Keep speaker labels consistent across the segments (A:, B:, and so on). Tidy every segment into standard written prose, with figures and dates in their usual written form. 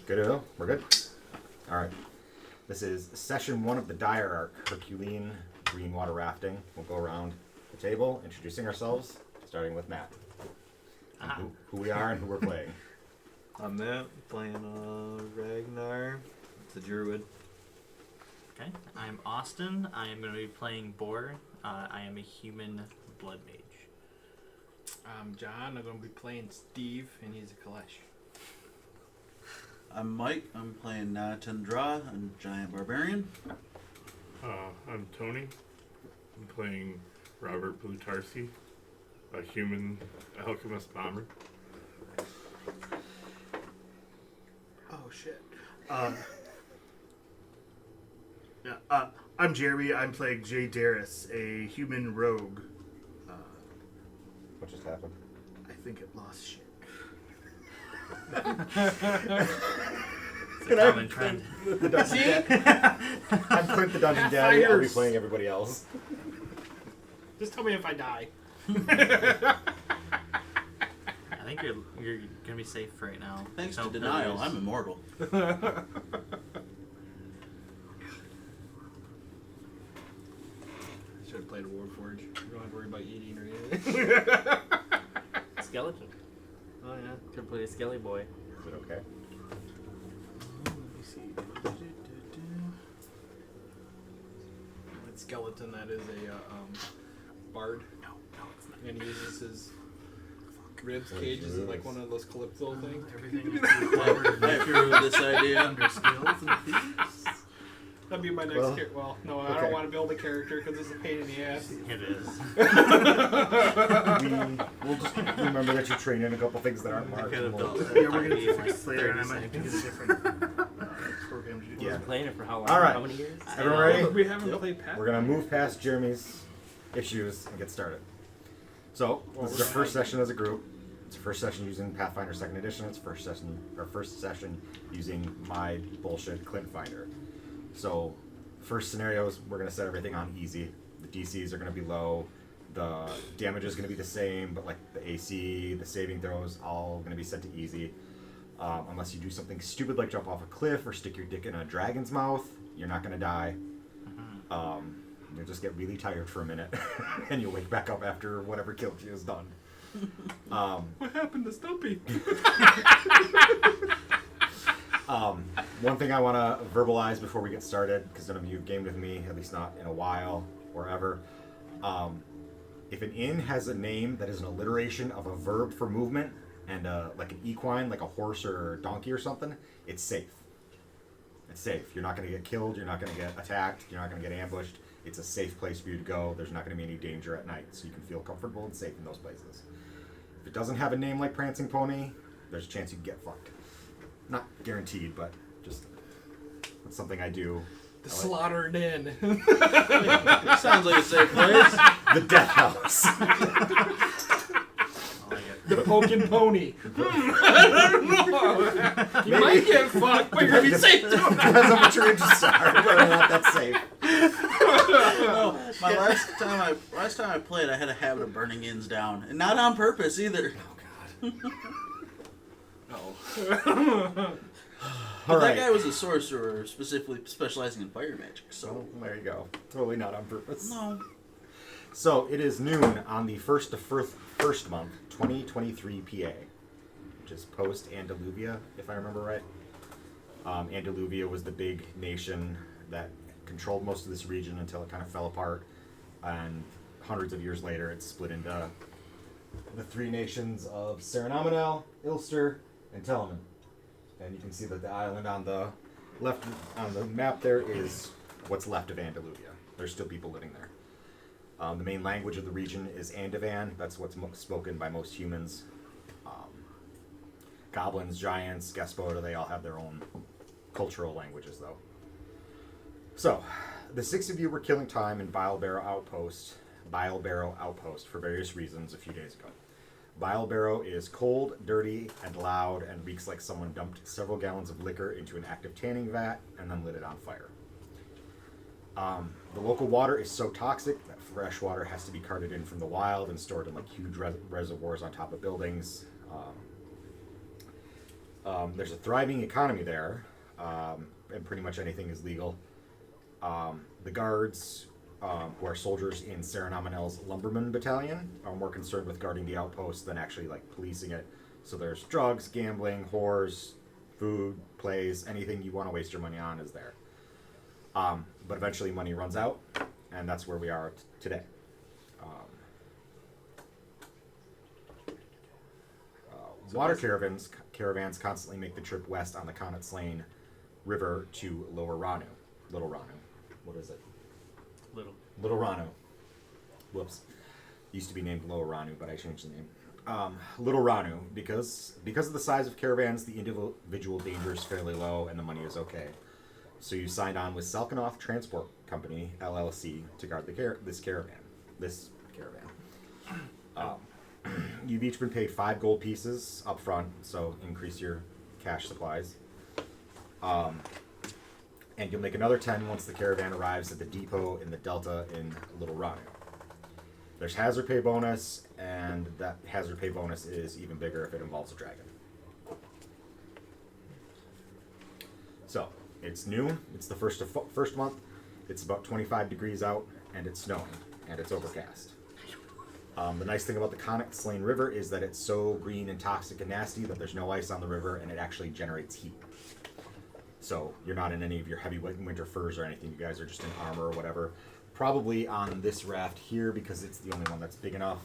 A: Good to know. We're good. All right. This is session 1 of the Dire Arc, Herculean Greenwater Rafting. We'll go around the table, introducing ourselves, starting with Matt. Who we are and who we're playing.
B: I'm Matt, playing Ragnar, the druid.
C: Okay, I'm Austin. I am going to be playing Boar. I am a human blood mage.
D: I'm John. I'm going to be playing Steve, and he's a Kalesh.
E: I'm Mike. I'm playing Tundra, a giant barbarian.
F: I'm Tony. I'm playing Robert Blutarsi, a human alchemist bomber.
D: Oh, shit.
G: I'm Jeremy. I'm playing Jay Darris, a human rogue.
A: What just happened?
G: I think it lost shit.
C: It's a common trend.
A: I'm Clint the Dungeon Daddy. I'll be playing everybody else.
D: Just tell me if I die.
C: I think you're going to be safe for right now.
E: Thanks
C: No
E: to denial,
C: pillars.
E: I'm immortal.
D: Should have played a Warforge. You don't have to worry about eating or anything.
C: Skeleton.
D: Oh, yeah.
C: Could play a skelly boy.
A: Is it okay?
D: Let me see. That skeleton, that is a bard. No, it's not. And he uses his ribs cages as like one of those calypso things.
C: Everything is
E: I approve this idea.
C: under skills and thieves.
D: That'd be my next character. Well, no, I
A: okay.
D: don't want to build a character because it's a pain in the ass.
C: It is.
A: We'll just remember that you're training a couple things that aren't marked.
C: could have
A: and we'll-
C: built
G: Yeah, we're gonna
C: like
G: fix later, and I
C: 30
G: might have to get a
C: seconds.
G: different program to do
A: Yeah.
G: that.
C: Playing it for how long?
A: All right.
C: How many years?
A: Everyone ready?
D: We haven't played Path.
A: We're going to move past Jeremy's issues and get started. So, this is our first session as a group. It's our first session using Pathfinder 2nd Edition. It's our first session using my bullshit Clint Finder. So, first scenarios, we're going to set everything on easy. The DCs are going to be low. The damage is going to be the same, but like the AC, the saving throws, all going to be set to easy. Unless you do something stupid like jump off a cliff or stick your dick in a dragon's mouth, you're not going to die. You'll just get really tired for a minute, and you'll wake back up after whatever killed you is done.
D: What happened to Stumpy?
A: One thing I want to verbalize before we get started, because none of you have gamed with me, at least not in a while or ever. If an inn has a name that is an alliteration of a verb for movement and like an equine, like a horse or a donkey or something, it's safe. It's safe. You're not going to get killed. You're not going to get attacked. You're not going to get ambushed. It's a safe place for you to go. There's not going to be any danger at night, so you can feel comfortable and safe in those places. If it doesn't have a name like Prancing Pony, there's a chance you can get fucked. Not guaranteed, but just that's something I do.
D: The Slaughtered Inn.
E: Sounds like a safe place.
A: The Death House.
D: The Pokin' Pony. I don't know. You might get fucked, but you're going to be safe doing that.
A: Depends on what your interests are, whether or not that's safe.
E: No, my last time I played, I had a habit of burning inns down, and not on purpose either. But that guy was a sorcerer, specifically specializing in fire magic. So
A: So there you go. Totally not on purpose.
E: no.
A: So it is noon on the first month, 2023 PA, which is post Andalusia, if I remember right. Andalusia was the big nation that controlled most of this region until it kind of fell apart, and hundreds of years later it split into the three nations of Serenominel, Ilster, and Telemann. And you can see that the island on the left on the map there is what's left of Andalusia. There's still people living there. The main language of the region is Andavan. That's what's spoken by most humans. Goblins, giants, Gaspoda, they all have their own cultural languages, though. So, the 6 of you were killing time in Bile Barrow Outpost for various reasons a few days ago. Bile Barrow is cold, dirty, and loud, and reeks like someone dumped several gallons of liquor into an active tanning vat and then lit it on fire. The local water is so toxic that fresh water has to be carted in from the wild and stored in like huge reservoirs on top of buildings. There's a thriving economy there, and pretty much anything is legal. The guards, who are soldiers in Sarah Nominell's Lumberman Battalion, are more concerned with guarding the outpost than actually like policing it. So there's drugs, gambling, whores, food, plays, anything you want to waste your money on is there. But eventually money runs out, and that's where we are today. Water caravans constantly make the trip west on the Connaught Slane River to Lower Ranu. Little Ranu. What is it? Little Ranu. Whoops. Used to be named Lower Ranu, but I changed the name. Little Ranu, because of the size of caravans, the individual danger is fairly low and the money is okay. So you signed on with Salkinoff Transport Company, LLC, to guard this caravan. You've each been paid 5 gold pieces up front, so increase your cash supplies. And you'll make another 10 once the caravan arrives at the depot in the Delta in Little Ranu. There's hazard pay bonus, and that hazard pay bonus is even bigger if it involves a dragon. So, it's noon, it's the first month, it's about 25 degrees out, and it's snowing, and it's overcast. The nice thing about the Connaught Slane River is that it's so green and toxic and nasty that there's no ice on the river, and it actually generates heat. So you're not in any of your heavy winter furs or anything. You guys are just in armor or whatever. Probably on this raft here because it's the only one that's big enough.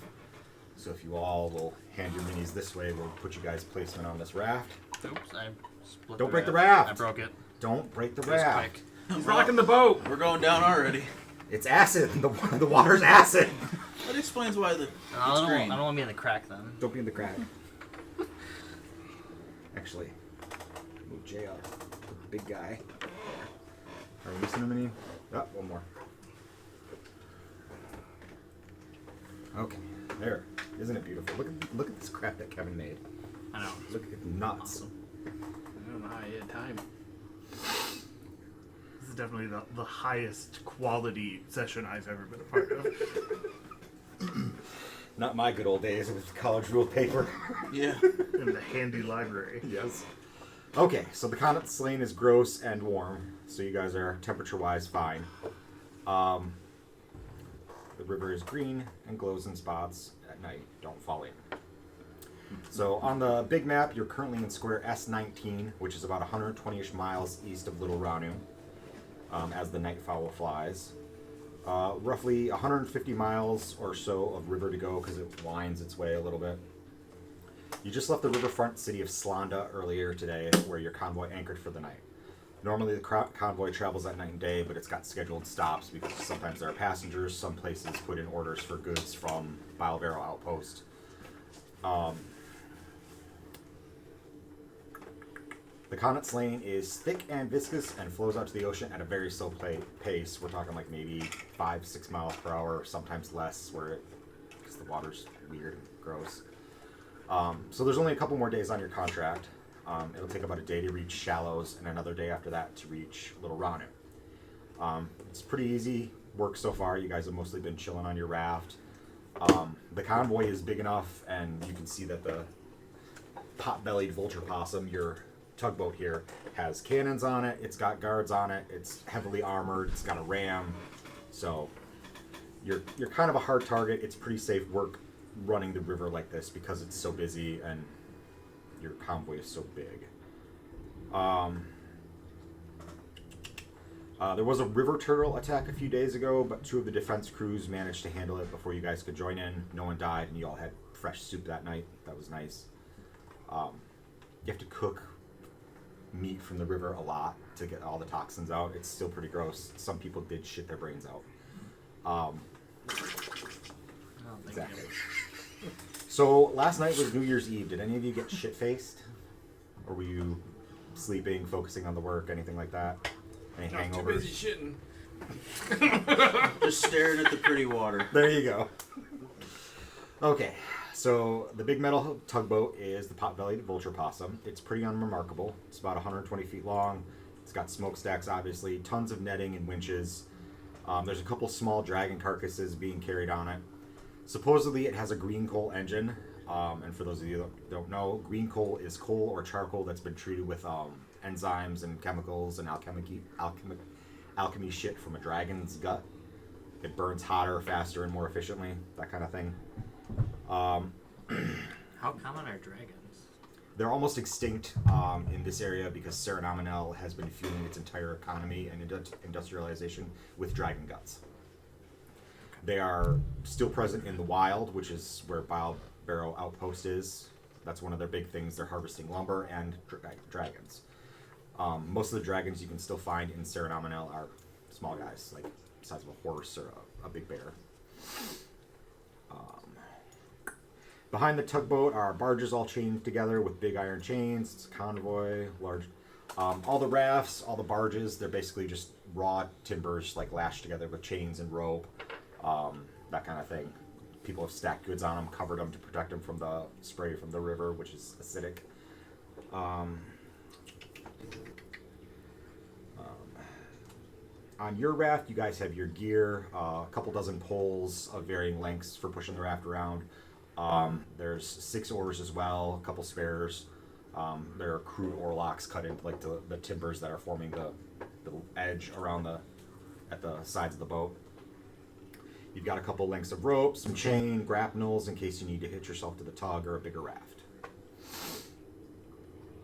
A: So if you all will hand your minis this way, we'll put you guys placement on this raft.
C: Oops, I split
A: Don't break the raft.
C: I broke it.
A: Don't break the
C: It was
A: raft.
C: quick.
D: He's rocking the boat.
E: We're going down already.
A: It's acid. The water's acid.
E: That explains why
C: I
E: it's
C: don't
E: green.
C: want to be in the crack then.
A: Don't be in the crack. Actually, move Jay up. The big guy. Are we missing a mini? Oh, one more. Okay, there. Isn't it beautiful? Look at this crap that Kevin made.
C: I know.
A: Look at nuts.
C: Awesome.
D: I don't know how he had time.
G: This is definitely the highest quality session I've ever been a part of.
A: Not my good old days with college ruled paper.
E: Yeah.
G: In the handy library.
A: Yes. Okay, so the Connaught Slane is gross and warm, so you guys are temperature-wise fine. The river is green and glows in spots at night. Don't fall in. So on the big map, you're currently in square S19, which is about 120-ish miles east of Little Ranu, as the Nightfowl flies. Roughly 150 miles or so of river to go because it winds its way a little bit. You just left the riverfront city of Slanda earlier today, where your convoy anchored for the night. Normally the convoy travels at night and day, but it's got scheduled stops because sometimes there are passengers. Some places put in orders for goods from Bilevero Outpost. The Connaught Slane is thick and viscous and flows out to the ocean at a very slow pace. We're talking like maybe 5-6 miles per hour, sometimes less, because the water's weird and gross. So there's only a couple more days on your contract. It'll take about a day to reach Shallows and another day after that to reach Little Ranu. It's pretty easy work so far. You guys have mostly been chilling on your raft. The convoy is big enough, and you can see that the pot-bellied vulture possum, your tugboat here, has cannons on it. It's got guards on it. It's heavily armored. It's got a ram. So you're kind of a hard target. It's pretty safe work running the river like this because it's so busy and your convoy is so big. There was a river turtle attack a few days ago, but 2 of the defense crews managed to handle it before you guys could join in. No one died, and you all had fresh soup that night. That was nice. You have to cook meat from the river a lot to get all the toxins out. It's still pretty gross. Some people did shit their brains out. Exactly. So last night was New Year's Eve. Did any of you get shit-faced? Or were you sleeping, focusing on the work, anything like that? Any
D: I'm too
A: hangovers?
D: busy shitting.
E: Just staring at the pretty water.
A: There you go. Okay, so the big metal tugboat is the pot-bellied vulture possum. It's pretty unremarkable. It's about 120 feet long. It's got smokestacks, obviously, tons of netting and winches. There's a couple small dragon carcasses being carried on it. Supposedly it has a green coal engine, And for those of you that don't know, green coal is coal or charcoal that's been treated with enzymes and chemicals and alchemy shit from a dragon's gut. It burns hotter, faster, and more efficiently. That kind of thing.
C: How common are dragons?
A: They're almost extinct in this area because Serenominel has been fueling its entire economy and industrialization with dragon guts. They are still present in the wild, which is where Barrow Outpost is. That's one of their big things. They're harvesting lumber and dragons. Most of the dragons you can still find in Serenominel are small guys, like the size of a horse or a big bear. Behind the tugboat are barges all chained together with big iron chains. It's a convoy, large. All the rafts, all the barges, they're basically just raw timbers like lashed together with chains and rope, that kind of thing. People have stacked goods on them, covered them to protect them from the spray from the river, which is acidic. On your raft, you guys have your gear, a couple dozen poles of varying lengths for pushing the raft around. There's 6 oars as well, a couple spares. There are crude oarlocks cut into like the timbers that are forming the edge around at the sides of the boat. You've got a couple lengths of rope, some chain, grapnels in case you need to hitch yourself to the tug or a bigger raft.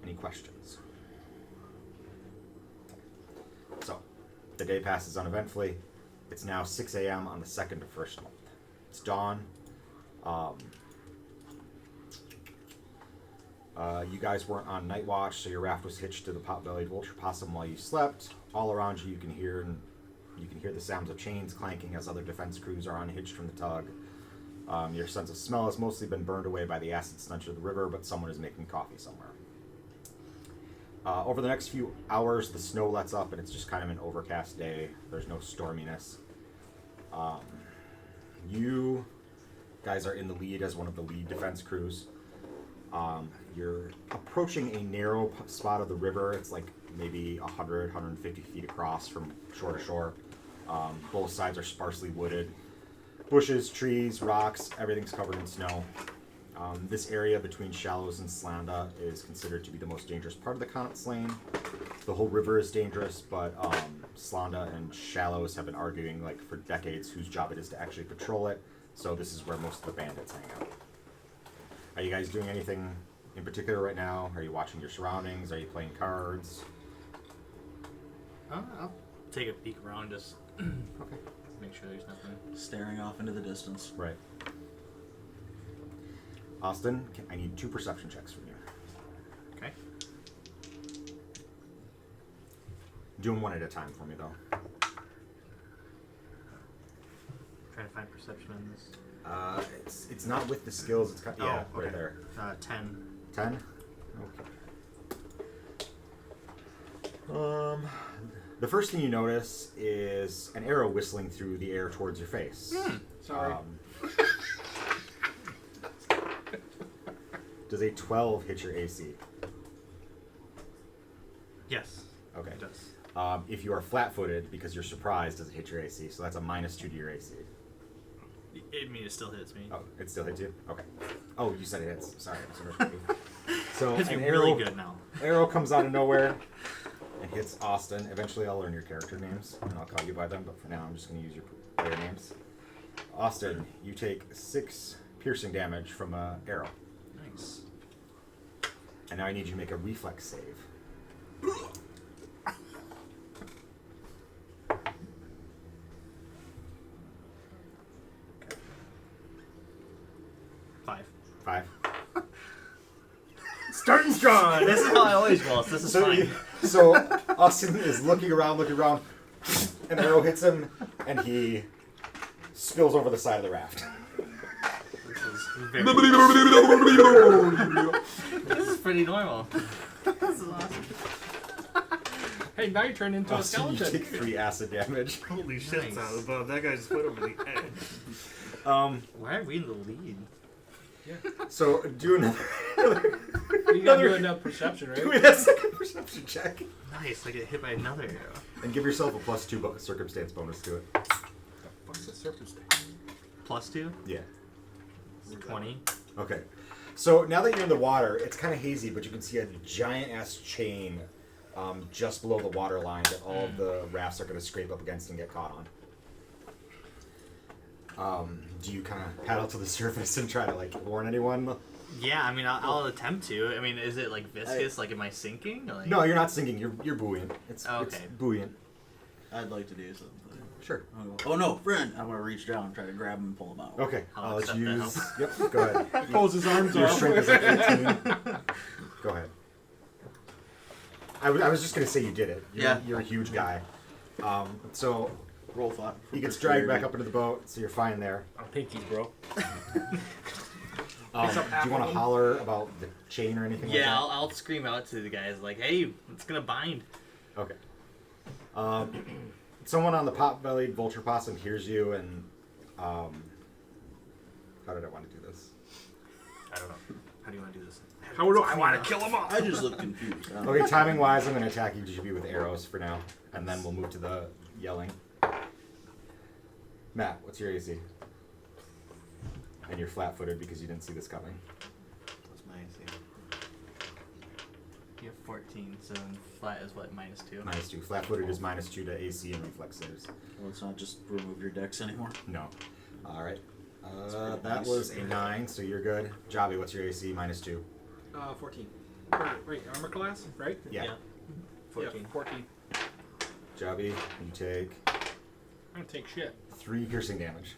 A: Any questions? So, the day passes uneventfully. It's now 6 a.m. on the 2nd of first month. It's dawn. You guys weren't on night watch, so your raft was hitched to the pot-bellied vulture possum while you slept. All around you, you can hear the sounds of chains clanking as other defense crews are unhitched from the tug. Your sense of smell has mostly been burned away by the acid stench of the river, but someone is making coffee somewhere. Over the next few hours, the snow lets up, and it's just kind of an overcast day. There's no storminess. You guys are in the lead as one of the lead defense crews. You're approaching a narrow spot of the river. It's like maybe 100, 150 feet across from shore to shore. Both sides are sparsely wooded. Bushes, trees, rocks, everything's covered in snow. This area between Shallows and Slanda is considered to be the most dangerous part of the Connaught Lane. The whole river is dangerous, but Slanda and Shallows have been arguing like for decades whose job it is to actually patrol it. So this is where most of the bandits hang out. Are you guys doing anything in particular right now? Are you watching your surroundings? Are you playing cards?
C: I'll take a peek around, just
A: Okay.
C: make sure there's nothing.
E: Staring off into the distance.
A: Right. Austin, I need 2 perception checks from you.
C: Okay.
A: Do them one at a time for me, though.
C: Trying to find perception in this.
A: It's not with the skills. It's kind
C: Oh,
A: right
C: okay.
A: there.
C: 10.
A: 10. Okay. The first thing you notice is an arrow whistling through the air towards your face.
D: Sorry.
A: Does a 12 hit your AC?
C: Yes.
A: Okay.
C: It does.
A: If you are flat-footed, because you're surprised, does it hit your AC? So that's a -2 to your AC.
C: It still hits me.
A: Oh, it still hits you? Okay. Oh, you said it hits. Sorry. So
C: It's
A: an
C: really
A: arrow,
C: good now.
A: arrow comes out of nowhere and hits Austin. Eventually I'll learn your character names, and I'll call you by them, but for now I'm just going to use your player names. Austin, you take 6 piercing damage from an arrow.
C: Nice.
A: And now I need you to make a reflex save. Five.
G: Starting strong.
C: This is how I always roll. So this is fine.
A: So Austin is looking around, an arrow hits him, and he spills over the side of the raft.
C: This is very. This is pretty normal. This is awesome.
D: Hey, now you turn into a
A: Austin, you
D: skeleton.
A: take 3 acid damage.
G: Holy shit,
C: Nice.
G: out above. That guy just went over the edge.
C: Why are we in the lead?
A: So do another.
D: You gotta do enough perception,
A: Do
D: right?
A: a second perception check,
C: Nice. I get hit by another arrow.
A: and give yourself a +2 circumstance bonus to it.
D: What's the surface?
C: +2.
A: Yeah.
C: 20.
A: Okay. So now that you're in the water, it's kind of hazy, but you can see a giant ass chain just below the water line that all of the rafts are going to scrape up against and get caught on. Do you kind of paddle to the surface and try to like warn anyone?
C: Yeah, I mean, I'll attempt to. I mean, is it like viscous? Like, am I sinking? Like...
A: No, you're not sinking. You're buoyant. It's buoyant.
E: I'd like to do something.
A: Sure.
E: Oh no, friend! I'm gonna reach down and try to grab him and pull him out.
A: Okay.
C: I'll
A: Let's
C: accept that
A: use.
C: help.
A: Yep. Go ahead.
D: Pulls his arms
A: Your
D: off.
A: strength is like 18. Go ahead. I was just gonna say you did it. You're a huge guy. So
E: Roll thought.
A: he gets dragged back up into the boat, so you're fine there.
H: I'm pinkies, bro.
A: Do
D: Picks up half
A: you want
D: of
A: to
D: them.
A: holler about the chain or anything?
C: Yeah,
A: Like
C: I'll scream out to the guys like, "Hey, it's gonna bind."
A: that? Okay. Someone on the pot-bellied vulture possum hears you, and how did I want to do this?
C: I don't know. How do you want to do this?
D: How do I want to kill him all?
E: I just look confused. I don't
A: Okay,
E: know.
A: timing-wise, I'm going to attack you GB with arrows for now, and then we'll move to the yelling. Matt, what's your AC? And you're flat-footed because you didn't see this coming.
B: What's my AC?
C: You have 14, so flat is what, -2?
A: -2. Flat-footed is -2 to AC and reflex saves.
E: Well, let's not just remove your decks anymore.
A: No. All right.
E: pretty
A: That
E: nice.
A: was a 9, so you're good. Jobby, what's your AC? -2.
D: 14. Wait, armor class, right?
A: Yeah.
C: Yeah. 14.
D: Yeah, 14.
A: Jobby, you take
D: I don't take shit.
A: 3 piercing damage.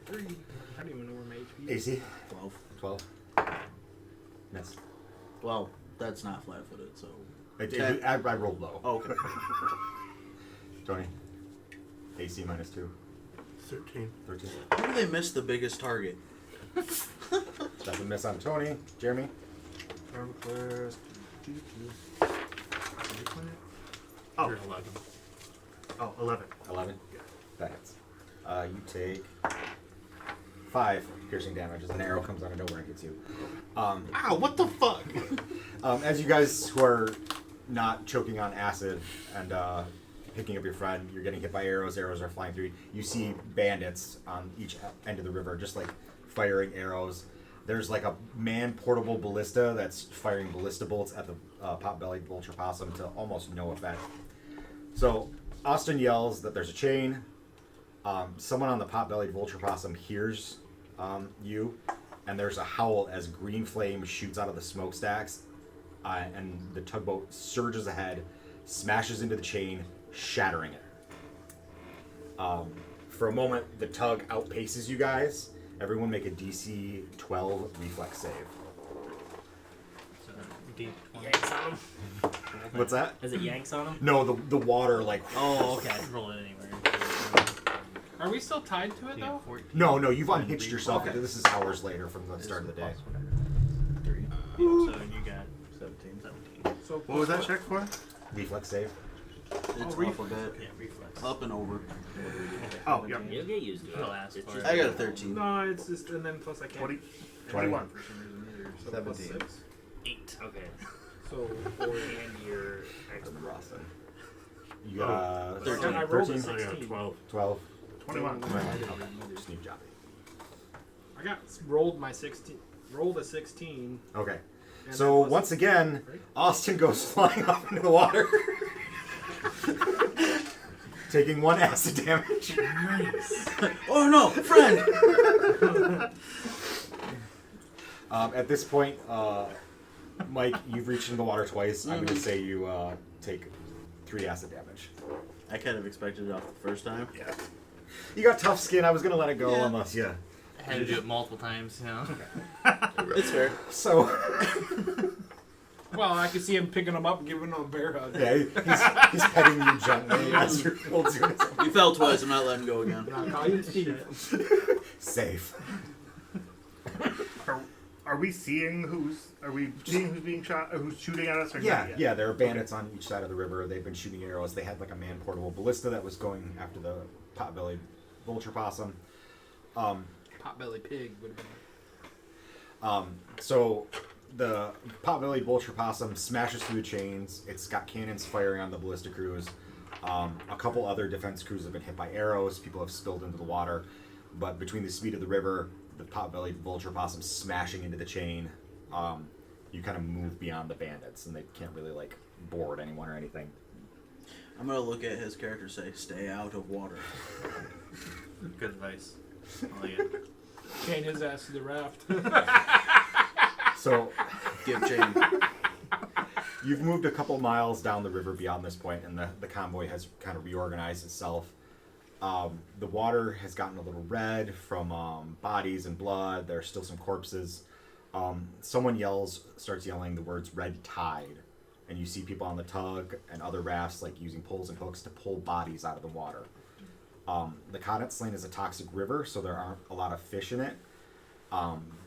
D: 3. I don't even know where my HP is.
A: AC?
E: 12.
A: 12. Miss.
E: Well, that's not flat-footed, so.
A: I rolled low.
E: Oh, okay.
A: Tony? AC -2.
F: 13.
A: 13.
E: How do they miss the biggest target?
A: That's a miss on Tony. Jeremy?
G: Armor class. Oh,
C: You're 11.
G: oh, 11.
A: 11. That hits. You take 5 piercing damage as an arrow comes out of nowhere and hits you.
E: Ow, what the fuck?
A: As you guys who are not choking on acid and picking up your friend, you're getting hit by arrows. Arrows are flying through. You see bandits on each end of the river just like firing arrows. There's like a man-portable ballista that's firing ballista bolts at the pot-bellied vulture possum to almost no effect. So Austin yells that there's a chain. Someone on the pot-bellied vulture possum hears you, and there's a howl as green flame shoots out of the smokestacks, and the tugboat surges ahead, smashes into the chain, shattering it. For a moment, the tug outpaces you guys. Everyone make a DC 12 reflex save.
C: So, D20.
H: Yanks on him.
A: What's that?
H: Is it yanks on him?
A: No, the water like.
H: Oh, okay.
C: Roll it anywhere.
D: Are we still tied to it,
C: Yeah,
D: though?
C: 14.
A: No, you've unhitched yourself.
D: Okay.
A: This is hours later from the start of the day.
B: 3.
C: Yeah, so you got
B: 17.
C: 17.
D: So
G: What was that check for?
A: Reflex save.
E: It's
D: Oh,
E: off a bit.
C: Yeah, reflex.
E: Up and over.
G: Oh, yeah.
H: You'll get used to it.
C: He'll ask
H: It's
C: for
H: just
C: it.
E: I got a 13.
D: No, it's just, and then plus I can't.
G: 20.
A: 21.
D: For some reason either. So
B: 17.
D: plus 6.
C: 8.
H: Okay.
D: So 4
H: And your
A: From Boston. You got
E: 13.
D: I rolled a
A: 13,
F: I got
D: 16.
F: 12.
A: 12.
G: 21.
A: Just need Jobby.
D: I got rolled my 16. Rolled a 16.
A: Okay.
D: and
A: So
D: then plus-
A: once again, Austin goes flying off into the water, taking 1 acid damage.
E: Oh no, friend!
A: At this point, Mike, you've reached into the water twice. I'm going to say you take 3 acid damage.
E: I kind of expected it off the first time.
A: Yeah. You got tough skin. I was going to let it go
E: Yeah.
A: unless you.
C: I had to do it multiple times, you know.
E: It's fair.
A: So,
D: Well, I could see him picking him up and giving him a bear hug.
A: yeah, he's petting you gently as you're doing
E: You fell twice, I'm not letting go again.
D: I'll call you Steve.
A: safe.
G: Are we seeing who's being shot? Who's shooting at us? Or
A: Yeah,
G: not yet?
A: yeah, there are bandits on each side of the river. They've been shooting arrows. They had like a man-portable ballista that was going after the pot-bellied vulture possum.
D: Potbelly pig would have been.
A: So the pot-bellied vulture possum smashes through the chains. It's got cannons firing on the ballista crews. A couple other defense crews have been hit by arrows. People have spilled into the water. But between the speed of the river the pot-bellied vulture possum smashing into the chain, you kind of move beyond the bandits, and they can't really like board anyone or anything.
E: I'm gonna look at his character and say, "Stay out of water."
C: Good advice. I like it.
D: Chain his ass to the raft.
A: So
E: Give chain.
A: you've moved a couple miles down the river beyond this point, and the convoy has kind of reorganized itself. The water has gotten a little red from bodies and blood. There are still some corpses. Someone starts yelling the words "red tide," and you see people on the tug and other rafts like using poles and hooks to pull bodies out of the water. The Connett's Lane is a toxic river, so there aren't a lot of fish in it.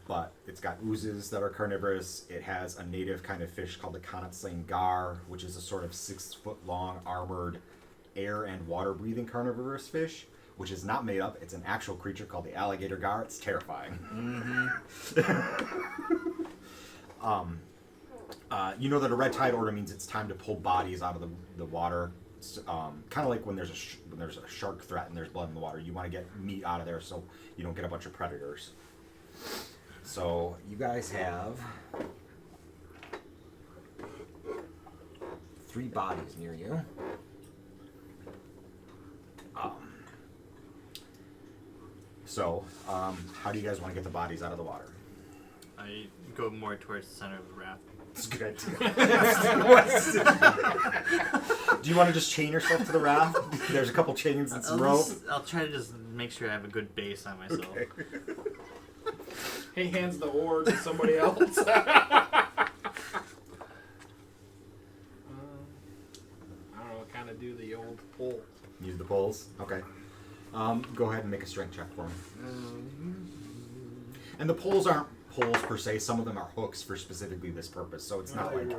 A: But it's got oozes that are carnivorous. It has a native kind of fish called the Connett's Lane gar, which is a sort of 6-foot-long armored air and water-breathing carnivorous fish, which is not made up. It's an actual creature called the alligator gar. It's terrifying. You know that a red tide order means it's time to pull bodies out of the water. Kind of like when there's a shark threat and there's blood in the water. You want to get meat out of there so you don't get a bunch of predators. So you guys have 3 bodies near you. How do you guys want to get the bodies out of the water?
C: I go more towards the center of the raft.
A: That's a good idea. Do you want to just chain yourself to the raft? There's a couple chains and some rope.
C: I'll try to just make sure I have a good base on myself.
A: Okay.
D: He hands the oar to somebody else. I don't know, kind of do the old pull.
A: Use the poles. Okay. Go ahead and make a strength check for me. And the poles aren't poles per se. Some of them are hooks for specifically this purpose. So it's not like.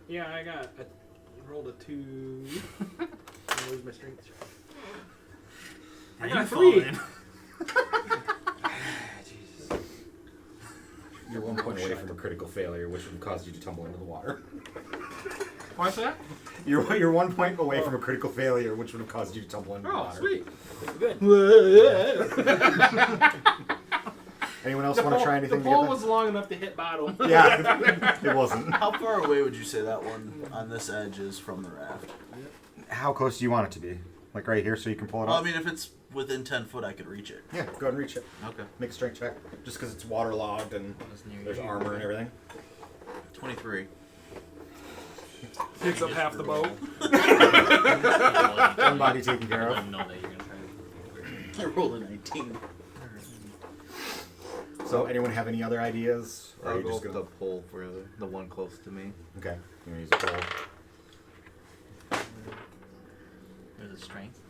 D: Yeah, I rolled a 2. Where's my strength check? I got a 3.
A: You're 1 point away from a critical failure, which would cause you to tumble into the water.
D: What's that?
A: You're 1 point away from a critical failure, which would have caused you to tumble into the
D: Oh,
A: water.
D: sweet.
H: Good.
A: Anyone else want to try anything?
D: The pole
A: to get
D: was long enough to hit bottom.
A: that? Yeah, it wasn't.
E: How far away would you say that one on this edge is from the raft?
A: How close do you want it to be? Like right here, so you can pull it
E: Well,
A: up?
E: I mean, if it's within 10 foot, I could reach it.
A: Yeah, go ahead and reach it.
E: Okay.
A: Make a strength check. Just because it's waterlogged and there's armor and everything.
E: 23.
D: Picks up half the boat.
A: One body taken care
C: I
A: of.
C: didn't know that you're gonna try.
E: I rolled a 19.
A: So, anyone have any other ideas? Or are
B: I'll
A: you
B: go
A: just
B: with
A: gonna...
B: the pole for the one close to me.
A: Okay, you're gonna use a pole.
C: There's a strength.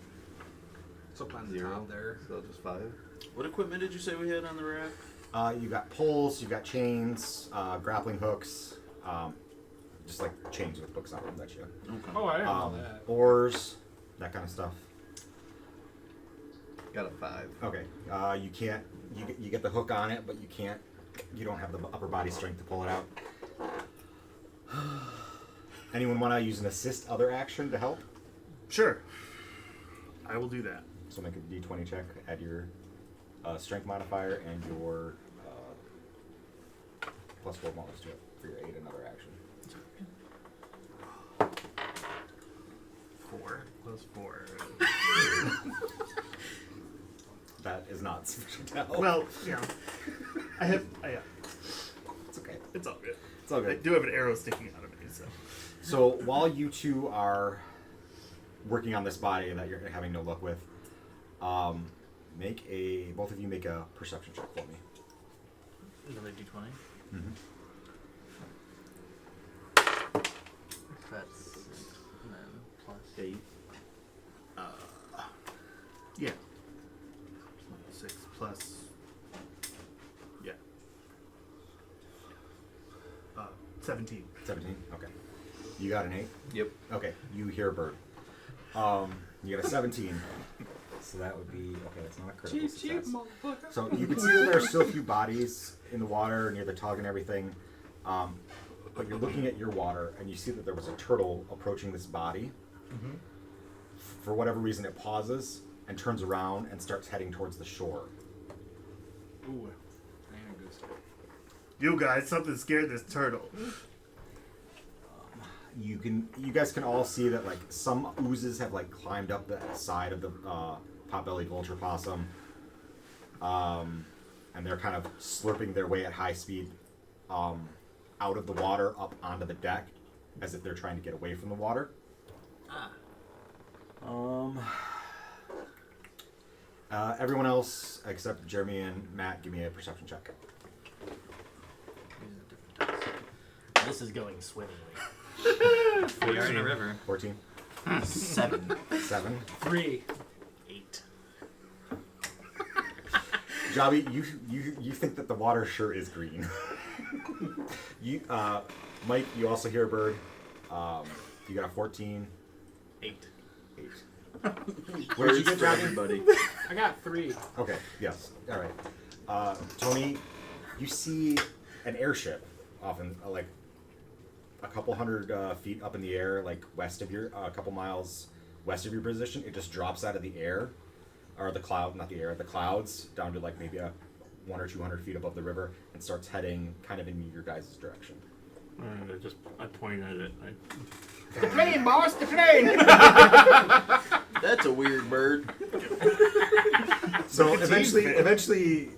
D: So on the
B: 0.
D: top there.
B: So just 5.
E: What equipment did you say we had on the raft?
A: You got poles, you got chains, grappling hooks, just like chains with hooks on them that you.
E: Okay.
D: Oh, I didn't know that.
A: Oars, that kind of stuff.
B: Got a 5.
A: Okay, you can't. You get the hook on it, but you can't. You don't have the upper body strength to pull it out. Anyone want to use an assist other action to help?
G: Sure. I will do that.
A: So make a d20 check. Add your strength modifier and your plus 4 bonus to it for your aid and other action.
G: 4 plus 4.
A: That is not sufficient to help.
G: Well, I have.
A: it's okay.
G: It's all good.
A: It's all
G: I
A: good.
G: do have an arrow sticking out of me, so.
A: So while you two are working on this body that you're having no luck with, both of you make a perception check for me.
C: Another d20.
A: Mm-hmm.
C: That's 6. And then plus
B: 8.
G: Yeah. 6 plus. Yeah. 17.
A: 17. Okay. You got an 8.
B: Yep.
A: Okay. You hear a bird. You got a 17. So that would be okay. That's not a critical success.
D: motherfucker.
A: So you can see that there are still a few bodies in the water near the tug and everything. But you're looking at your water and you see that there was a turtle approaching this body. for whatever reason, it pauses and turns around and starts heading towards the shore.
D: Ooh. There it goes.
G: You guys, something scared this turtle.
A: You guys can all see that like some oozes have like climbed up the side of the potbelly vulture possum, and they're kind of slurping their way at high speed out of the water up onto the deck, as if they're trying to get away from the water. Everyone else except Jeremy and Matt, give me a perception check.
H: This is going swimmingly.
C: We are in a river.
A: 14.
H: 7.
A: 7.
D: 3.
H: 8.
A: Jobby, you think that the water sure is green. Mike, you also hear a bird. You got a 14.
H: 8.
A: 8. Where did you get,
B: for
A: Jobby?
B: everybody?
D: I got 3.
A: Okay, yes. All right. Tony, you see an airship often, like a couple hundred feet up in the air, like west of your, a couple miles west of your position. It just drops out of the air, or the cloud, not the air, the clouds, down to like maybe 100 or 200 feet above the river, and starts heading kind of in your guys' direction.
F: I point at it.
D: The plane, boss, the plane!
E: That's a weird bird.
A: So eventually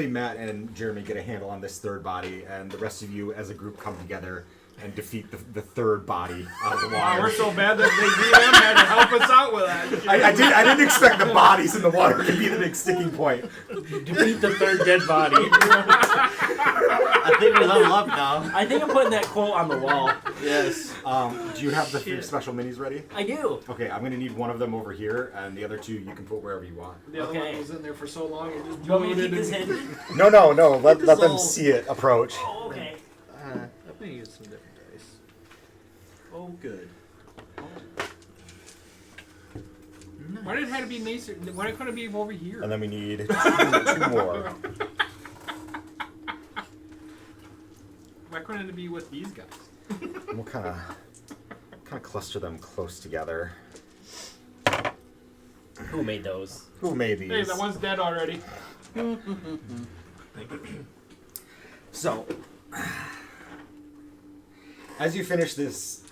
A: Matt and Jeremy get a handle on this third body, and the rest of you as a group come together and defeat the third body out of the water.
D: Wow, we're so bad that the GM had to help us out with that.
A: I didn't expect the bodies in the water to be the big sticking point.
H: Defeat the third dead body.
B: I think we level up now.
H: I think I'm putting that quote on the wall.
E: Yes.
A: Do you have the three special minis ready?
H: I do.
A: Okay, I'm gonna need one of them over here, and the other two you can put wherever you want.
D: The other
H: Okay.
D: one was in there for so long, it just
H: You want me to
D: bloated
H: keep this
D: and-
H: hidden?
A: No. Let them
H: all-
A: see it approach.
H: Oh, okay.
B: I'm gonna use some different dice.
E: Oh, good.
D: Why did it have to be nicer? Why couldn't it be over here?
A: And then we need two more.
D: Why couldn't it be with these guys?
A: We'll kind of cluster them close together.
H: Who made those?
A: Who made these?
D: Hey, that one's dead already.
A: So, as you finish this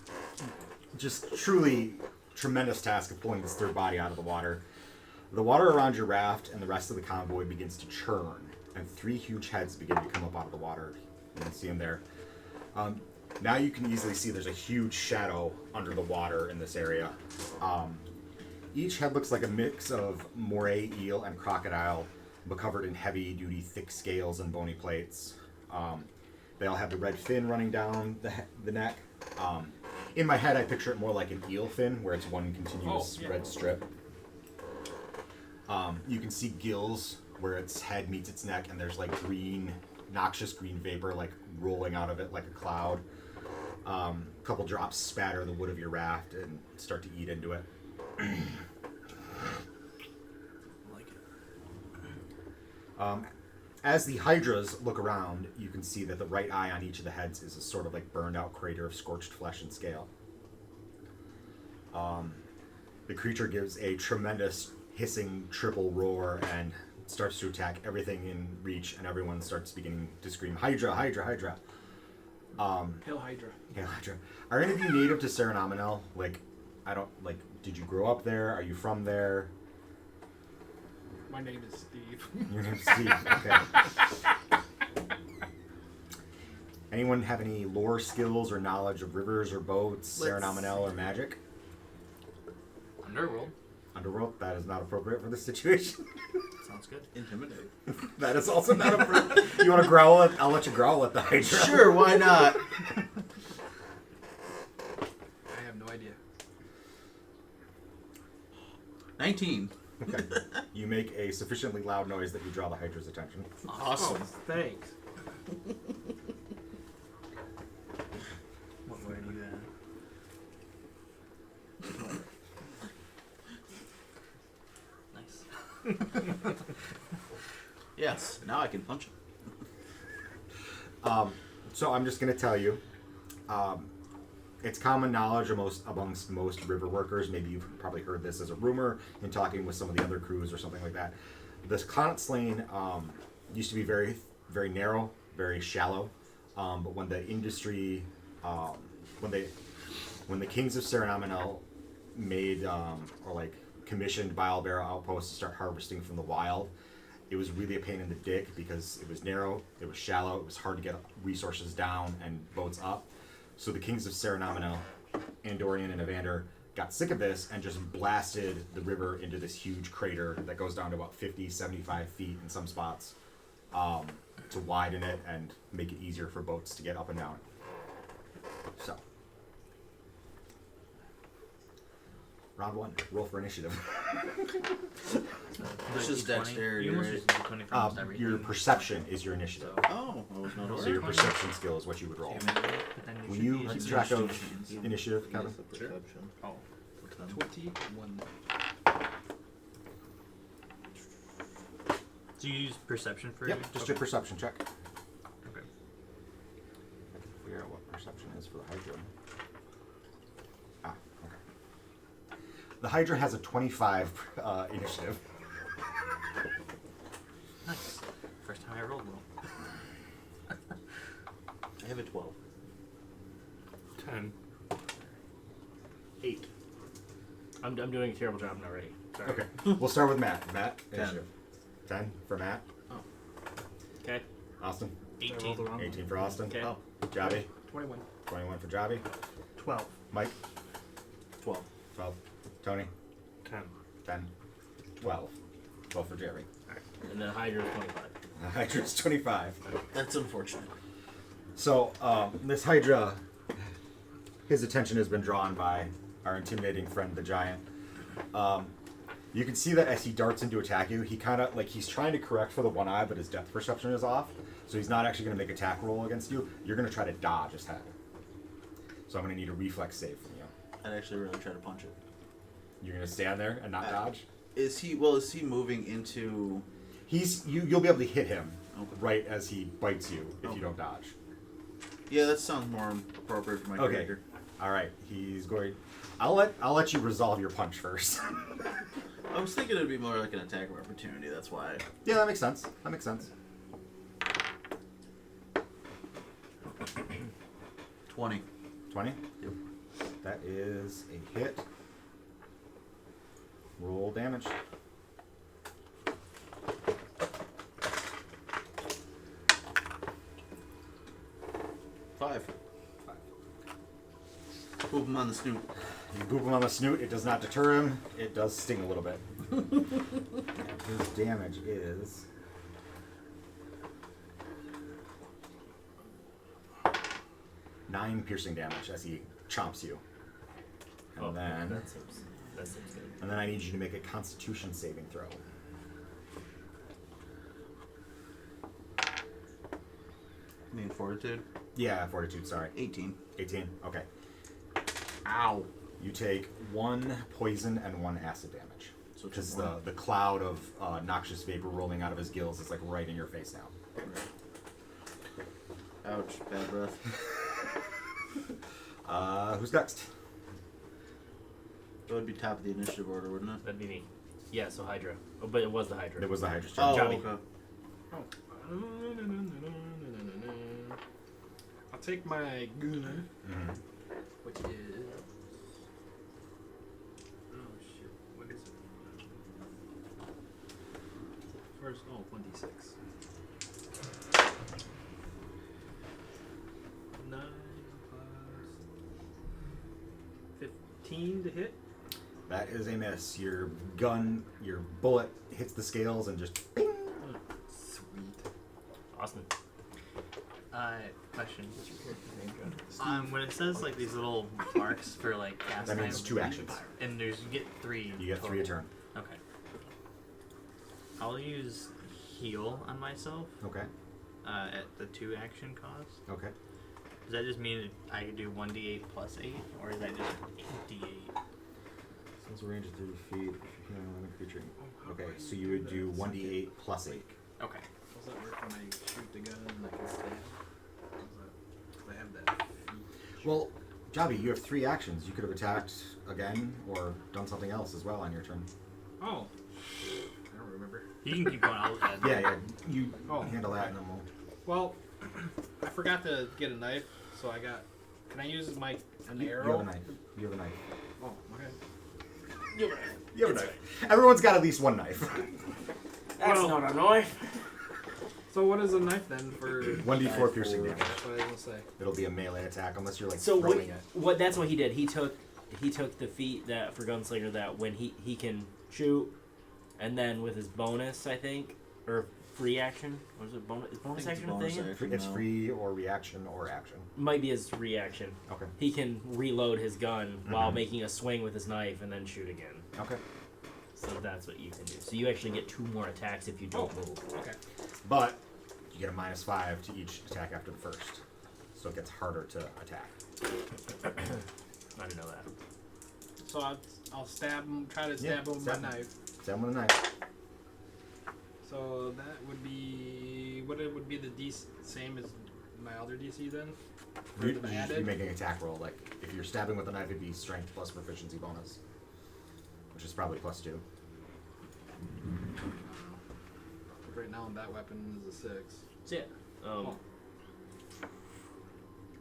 A: just truly tremendous task of pulling this third body out of the water around your raft and the rest of the convoy begins to churn, and 3 huge heads begin to come up out of the water. You can see them there. Now you can easily see there's a huge shadow under the water in this area. Each head looks like a mix of moray, eel, and crocodile, but covered in heavy-duty, thick scales and bony plates. They all have the red fin running down the neck. In my head, I picture it more like an eel fin, where it's one continuous red strip. You can see gills where its head meets its neck, and there's like green, noxious green vapor like rolling out of it like a cloud. A couple drops spatter the wood of your raft and start to eat into it. As the hydras look around, you can see that the right eye on each of the heads is a sort of like burned out crater of scorched flesh and scale. The creature gives a tremendous hissing triple roar and starts to attack everything in reach, and everyone starts beginning to scream, Hydra, Hydra, Hydra.
D: Hail Hydra.
A: Hail Hydra. Are any of you native to Serenominel? Did you grow up there? Are you from there?
D: My name is Steve.
A: Your name's Steve. Okay. Anyone have any lore skills or knowledge of rivers or boats, Serenominel or magic?
C: Underworld.
A: Underworld? That is not appropriate for this situation.
C: Sounds good.
E: Intimidate.
A: That is also not appropriate. You want to growl at? I'll let you growl at the Hydra.
E: Sure, why not?
D: I have no idea.
E: 19.
A: Okay. You make a sufficiently loud noise that you draw the Hydra's attention.
H: Awesome.
D: Oh, thanks.
C: What word are you at? Nice.
E: Yes, now I can punch him.
A: So I'm just going to tell you, it's common knowledge amongst most river workers. Maybe you've probably heard this as a rumor in talking with some of the other crews or something like that. This Connaught Lane used to be very, very narrow, very shallow. But when the industry, when the kings of Serenominel made commissioned Bilebearer outposts to start harvesting from the wild, it was really a pain in the dick because it was narrow, it was shallow, it was hard to get resources down and boats up. So the kings of Serenominel, Andorian and Evander, got sick of this and just blasted the river into this huge crater that goes down to about 50, 75 feet in some spots, to widen it and make it easier for boats to get up and down. So, round 1, roll for initiative.
E: This is dexterity,
C: You almost
E: right?
C: used D20 for almost everything.
A: Your perception is your initiative.
E: Oh, I was not
A: So
E: aware.
A: your perception skill is what you would roll.
C: But then
A: Will
C: should
A: you
C: use
A: keep
C: it.
A: track of initiative, Kevin?
C: Oh.
D: 21.
C: Do you use perception for
A: Yep, just your perception check.
C: Okay.
A: I can figure out what perception is for the Hydra. Okay. The Hydra has a 25 initiative.
C: Nice. First time I rolled well.
E: I have a 12.
F: 10.
H: 8. I'm doing a terrible job already. Sorry.
A: Okay, we'll start with Matt. Matt,
E: 10.
A: initiative. 10 for Matt.
H: Okay.
A: Austin,
C: 18.
A: 18 for Austin.
H: Okay.
E: Oh.
A: Javi,
D: 21.
A: 21 for Javi.
G: 12.
A: Mike,
E: 12.
A: 12. Tony,
F: 10.
A: 10. 12. 12 for Jerry.
H: And then Hydra is 25.
A: Hydra's 25.
E: That's unfortunate.
A: So, this Hydra, his attention has been drawn by our intimidating friend, the Giant. You can see that as he darts in to attack you, he kind of, he's trying to correct for the one eye, but his depth perception is off. So he's not actually going to make attack roll against you. You're going to try to dodge his head. So I'm going to need a reflex save from you.
E: I'd actually really try to punch it.
A: You're going to stand there and not dodge?
E: Is he moving into...
A: You'll be able to hit him
E: Okay.
A: right as he bites you if
E: Okay.
A: you don't dodge.
E: Yeah, that sounds more appropriate for my
A: Okay.
E: character.
A: All right. He's going... I'll let you resolve your punch first.
E: I was thinking it'd be more like an attack of opportunity, that's why.
A: Yeah, that makes sense. That makes sense.
E: 20.
A: 20?
E: Yep.
A: That is a hit. Roll damage.
E: Five. Boop him on the snoot.
A: You boop him on the snoot. It does not deter him. It does sting a little bit. And his damage is... 9 piercing damage as he chomps you. And then...
H: that seems good.
A: And then I need you to make a Constitution saving throw.
E: I mean, fortitude.
A: Yeah, Fortitude, sorry.
E: 18.
A: 18, okay.
E: Ow.
A: You take 1 poison and 1 acid damage.
E: So
A: Because
E: just one.
A: the cloud of noxious vapor rolling out of his gills is right in your face now.
E: Ouch. Bad breath.
A: Who's next?
E: That would be top of the initiative order, wouldn't it?
H: That'd be me. Yeah, so Hydra. Oh, but it was the Hydra.
A: It was the Hydra's turn.
E: Oh,
H: Johnny.
E: okay.
D: I'll take my gun,
A: Mhm.
D: which is... Oh, shit. What is it? First, 1d6. 9 plus 15 to hit.
A: That is a miss. Your bullet hits the scales and just bing.
D: Sweet.
H: Awesome.
C: Question. When it says these little marks for cast
A: That means
C: time,
A: 2 actions.
C: and you get 3.
A: You get 3 a
C: total.
A: turn.
C: Okay. I'll use heal on myself
A: Okay.
C: at the 2 action cost.
A: Okay.
C: Does that just mean I could do 1d8 plus 8, or is that just d8?
A: Since a range of 30 feet, if you're healing a living creature. Okay, so you would do 1d8 plus 8.
C: Okay.
D: Does that work when I shoot the gun and I can stab? Does that... 'cause I have that feat.
A: Well, Jobby, you have 3 actions. You could have attacked again or done something else as well on your turn.
D: Oh. I don't remember.
C: You can keep going. I'll add.
A: Yeah. You
D: Oh,
A: handle that and then we'll...
D: Well, I forgot to get a knife, so I got. Can I use an
A: You
D: arrow?
A: have a knife. You have a knife.
D: Oh, okay.
A: You have a knife. Everyone's got at least one knife.
H: That's
D: Well-
H: not a knife.
D: So what is a knife then for?
A: 1d4 piercing damage.
D: That's what I was gonna say.
A: It'll be a melee attack unless you're like
H: So
A: throwing it.
H: what? That's what he did. He took the feat that for gunslinger that when he can shoot, and then with his bonus, I think, or free action. What is it? Bonus? Is bonus action a thing?
A: It's free or reaction or action.
H: Might be his reaction.
A: Okay.
H: He can reload his gun while making a swing with his knife and then shoot again.
A: Okay.
H: So that's what you can do. So you actually get 2 more attacks if you don't move.
D: Okay.
A: But you get a -5 to each attack after the first. So it gets harder to attack.
H: I didn't know that.
D: So I'll stab him. Try to stab him with
A: stab
D: my
A: him.
D: knife.
A: Stab with a knife.
D: So that would be what it would be the DC same as my other DC then. For
A: You'd
D: the
A: be
D: added?
A: making an attack roll. Like if you're stabbing with a knife, it'd be strength plus proficiency bonus, which is probably +2.
D: Right now that weapon is a 6.
H: So yeah.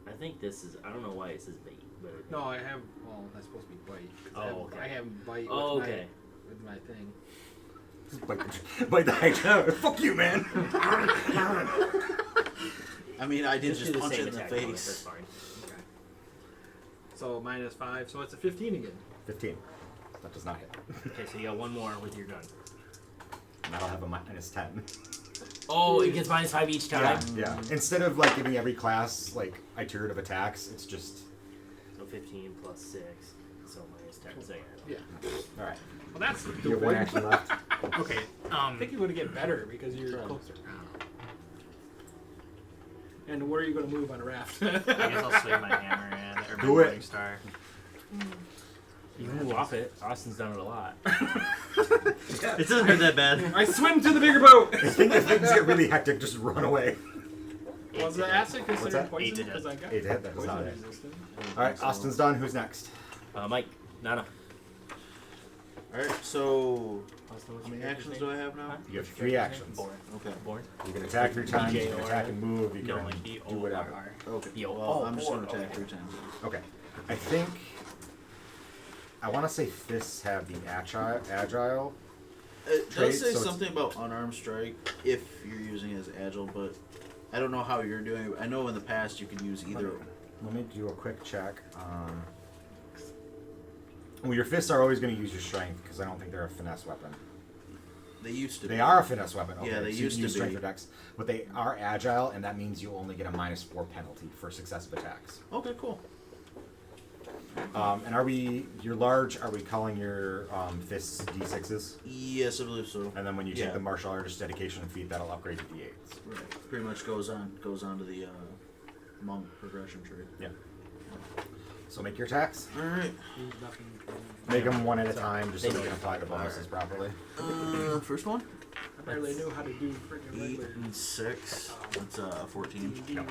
H: I think this is. I don't know why it says bait, but
D: No, I have. Well, that's supposed to be bite. 'Cause
H: Oh, okay.
D: I have bite.
H: Oh,
D: with
H: okay.
D: with my thing.
A: Just bite the heck out. Fuck you, man.
E: I mean, I did
H: Just
E: just
H: do the
E: punch
H: same
E: it in the
H: attack bonus,
E: face.
H: That's fine.
D: Okay. So -5, so it's a 15 again.
A: 15. That does not hit.
H: Okay, so you got 1 more with your gun.
A: And that'll have a -10.
H: Oh, it gets -5 each time.
A: Yeah. Instead of like giving every class like iterative attacks, it's just
H: So 15 plus 6, so -10. So yeah.
D: Yeah.
A: all right.
D: Well, that's
A: You have 1 action left.
C: Okay.
D: I think it would get better because you're closer. And where are you going to move on a raft?
C: I guess I'll swing my hammer in or my
A: Do it.
C: Morning Star.
H: You can move off it. Austin's done it a lot.
C: It doesn't hurt that bad.
D: I swim to the bigger boat.
A: I think if things get really hectic, just run away.
D: Was the acid
A: What's
D: considered
A: that?
D: poison?
C: 8 to
D: Because I got
A: 8 to hit, that does
D: poison
A: not hit.
D: resistant.
A: All right, Austin's done. Who's next?
H: Mike, Nana.
E: Alright, so
H: Austin, what's
E: how many
H: your
E: actions
H: character's
E: do I
H: name?
E: have now?
A: You have 3 actions.
C: Born.
E: Okay.
H: Born.
A: You can attack 3 times. You
H: BJ
A: can
H: or-
A: attack and move. You
C: No,
A: can
C: like
A: do
C: B-O-R-R.
A: whatever.
E: Okay.
H: Yo,
E: Well, I'm just
H: born,
E: going to attack
H: okay.
E: 3 times.
A: Okay. I think I want to say fists have the agile.
E: It
A: Trade,
E: does say
A: so it's-
E: something about unarmed strike if you're using it as agile, but I don't know how you're doing it. I know in the past you could use either.
A: Let me do a quick check. Well, your fists are always going to use your strength because I don't think they're a finesse weapon.
E: They used to.
A: They
E: be.
A: are a finesse weapon. Okay,
E: Yeah, they
A: so you
E: used
A: can
E: to
A: use strength
E: be.
A: or dex, but they are agile, and that means you only get a -4 penalty for successive attacks.
E: Okay, cool.
A: And are we? You're large. Are we calling your fists D6s?
E: Yes, I believe so.
A: And then when you
E: Yeah.
A: take the martial arts dedication feat, that'll upgrade to D8s.
E: Right. Pretty much goes on to the monk progression tree.
A: Yeah. So make your attacks.
E: All right.
A: Make them one at a time, just so we can apply the bonuses properly.
E: First one.
D: I barely knew how to do freaking
E: 8
D: regular.
E: and 6. That's 14.
A: No.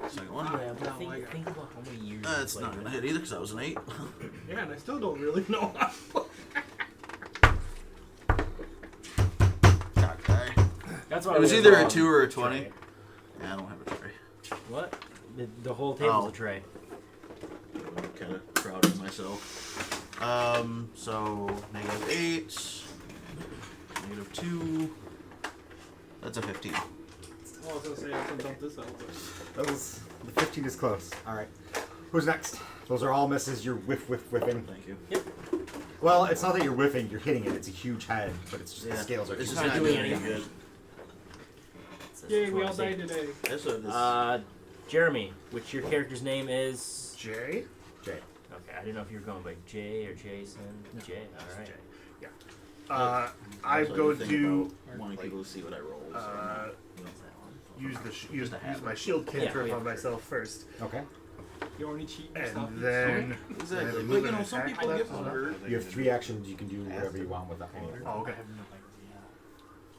E: Second one.
H: Yeah, but
D: No, I got
H: think about how many years.
E: That's not gonna hit either because that was an 8.
D: Yeah, and I still don't really know how to
E: Cock die.
H: That's why
E: It was either a 2 or a 20.
H: Tray.
E: Yeah, I don't have a tray.
H: What? The whole table's
E: Oh.
H: a tray.
E: Kind of proud of myself. So -8, -2. That's a 15.
D: Oh, I was gonna say I can dump this out, but
A: That was the 15 is close. All right. Who's next? Those are all misses. You're whiffing.
E: Thank you.
A: Well, it's not that you're whiffing. You're hitting it. It's a huge head, but it's just the scales are.
E: It's
A: huge.
E: just
H: not
E: not
H: doing
E: doing any
H: anything.
E: good.
D: yay, we all died today.
E: That's what it is.
H: Jeremy, which your character's name is.
G: Jay?
A: Jay.
H: Okay, I didn't know if you were going by Jay or Jason. Jay, all right.
G: I
E: That's what
G: go
E: you think
G: to
E: about wanting people to see what I roll.
G: use my shield cantrip
H: Yeah.
G: on myself first,
A: Okay.
D: You only cheat yourself.
G: and then
E: Exactly.
G: move
E: But you
G: and
E: know, some
G: attack
E: people get
G: left.
E: hurt.
A: You have 3 actions. You can do whatever you want with that.
G: Oh, okay.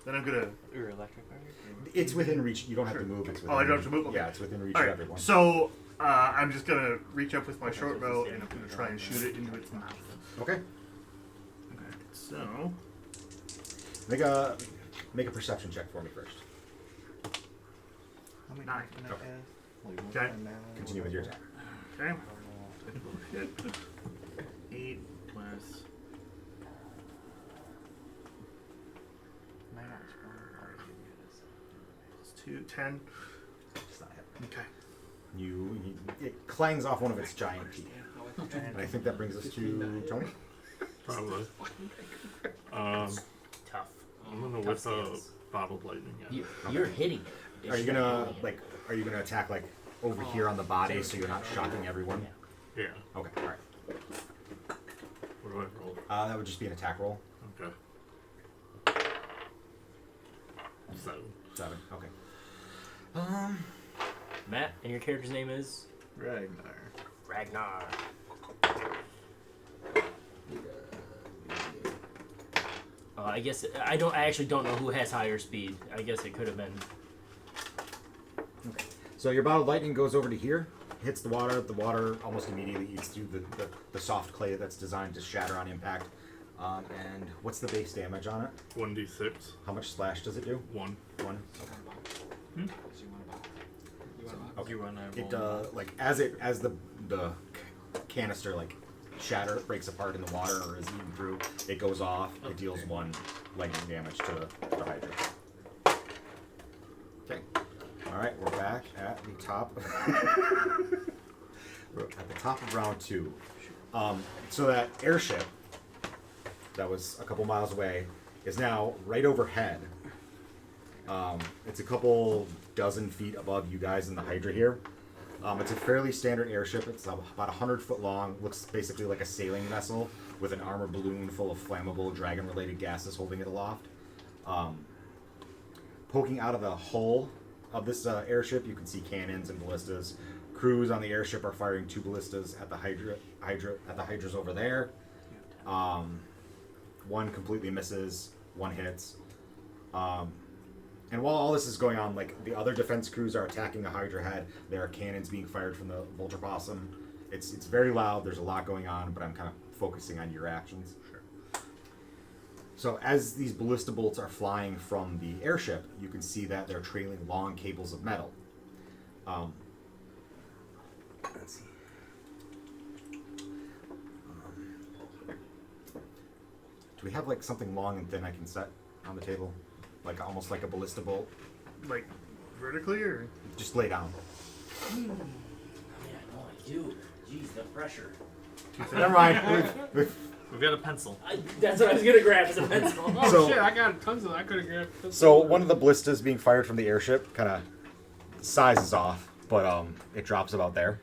G: Then I'm gonna.
C: Or electric fire?
A: It's within reach. You don't have to
G: Sure.
A: move. It's within
G: Oh, I don't have to
A: reach.
G: move?
A: Yeah,
G: Okay.
A: it's within reach
G: All
A: of
G: right.
A: everyone.
G: So I'm just gonna reach up with my short bow and I'm gonna try and shoot it into its mouth.
A: Okay.
G: Okay, so
A: Make a perception check for me first.
F: How many
G: 9.
F: can I
A: Okay.
F: cast? Like, one
G: Okay.
F: time now,
A: Continue with your attack.
G: Okay. 8 plus
F: My arms are already
G: plus 2, 10.
A: It's not hit.
G: Okay.
A: It clangs off one of its giant teeth. And I think that brings us to Tony.
F: Probably.
H: Tough.
F: I'm gonna
H: Tough
F: whip a
H: scales.
F: bottled lightning.
H: You're hitting it.
A: Are you gonna attack like over here on the body so you're not shocking everyone?
F: Yeah.
A: Okay, all right.
F: What do I roll?
A: That would just be an attack roll.
F: Okay. 7.
A: 7. Okay.
H: Matt, and your character's name is
F: Ragnar.
H: Ragnar. I guess I actually don't know who has higher speed. I guess it could have been.
A: Okay. So your bottled lightning goes over to here, hits the water. The water almost immediately eats through the soft clay that's designed to shatter on impact. And what's the base damage on it?
F: 1d6.
A: How much slash does it do?
F: 1.
A: 1. Okay.
C: You wanna
A: It
C: roll?
A: like as the canister like breaks apart in the water or is eaten through, it goes off. It deals 1 lightning damage to the Hydra. Okay. All right, we're back at the top. We're at the top of round 2. So that airship that was a couple miles away is now right overhead. It's a couple dozen feet above you guys in the Hydra here. It's a fairly standard airship. It's about 100 foot long. Looks basically like a sailing vessel with an armor balloon full of flammable dragon-related gases holding it aloft. Poking out of the hull of this airship, you can see cannons and ballistas. Crews on the airship are firing 2 ballistas at the Hydras over there. 1 completely misses, 1 hits. And while all this is going on, like the other defense crews are attacking the Hydra head. There are cannons being fired from the Vulture Possum. It's very loud. There's a lot going on, but I'm kind of focusing on your actions. Sure. So as these ballista bolts are flying from the airship, you can see that they're trailing long cables of metal. Let's see. Do we have like something long and thin I can set on the table? Like almost like a ballista bolt?
G: Like vertically or?
A: Just lay down.
H: Yeah, no, I do. Jeez, the pressure.
A: Never mind.
C: We've got a pencil.
H: That's what I was gonna grab as a pencil.
D: Oh
A: So-
D: shit! I got tons of. I could have grabbed. pencil.
A: So one of the ballistas being fired from the airship kind of sizes off, but it drops about there.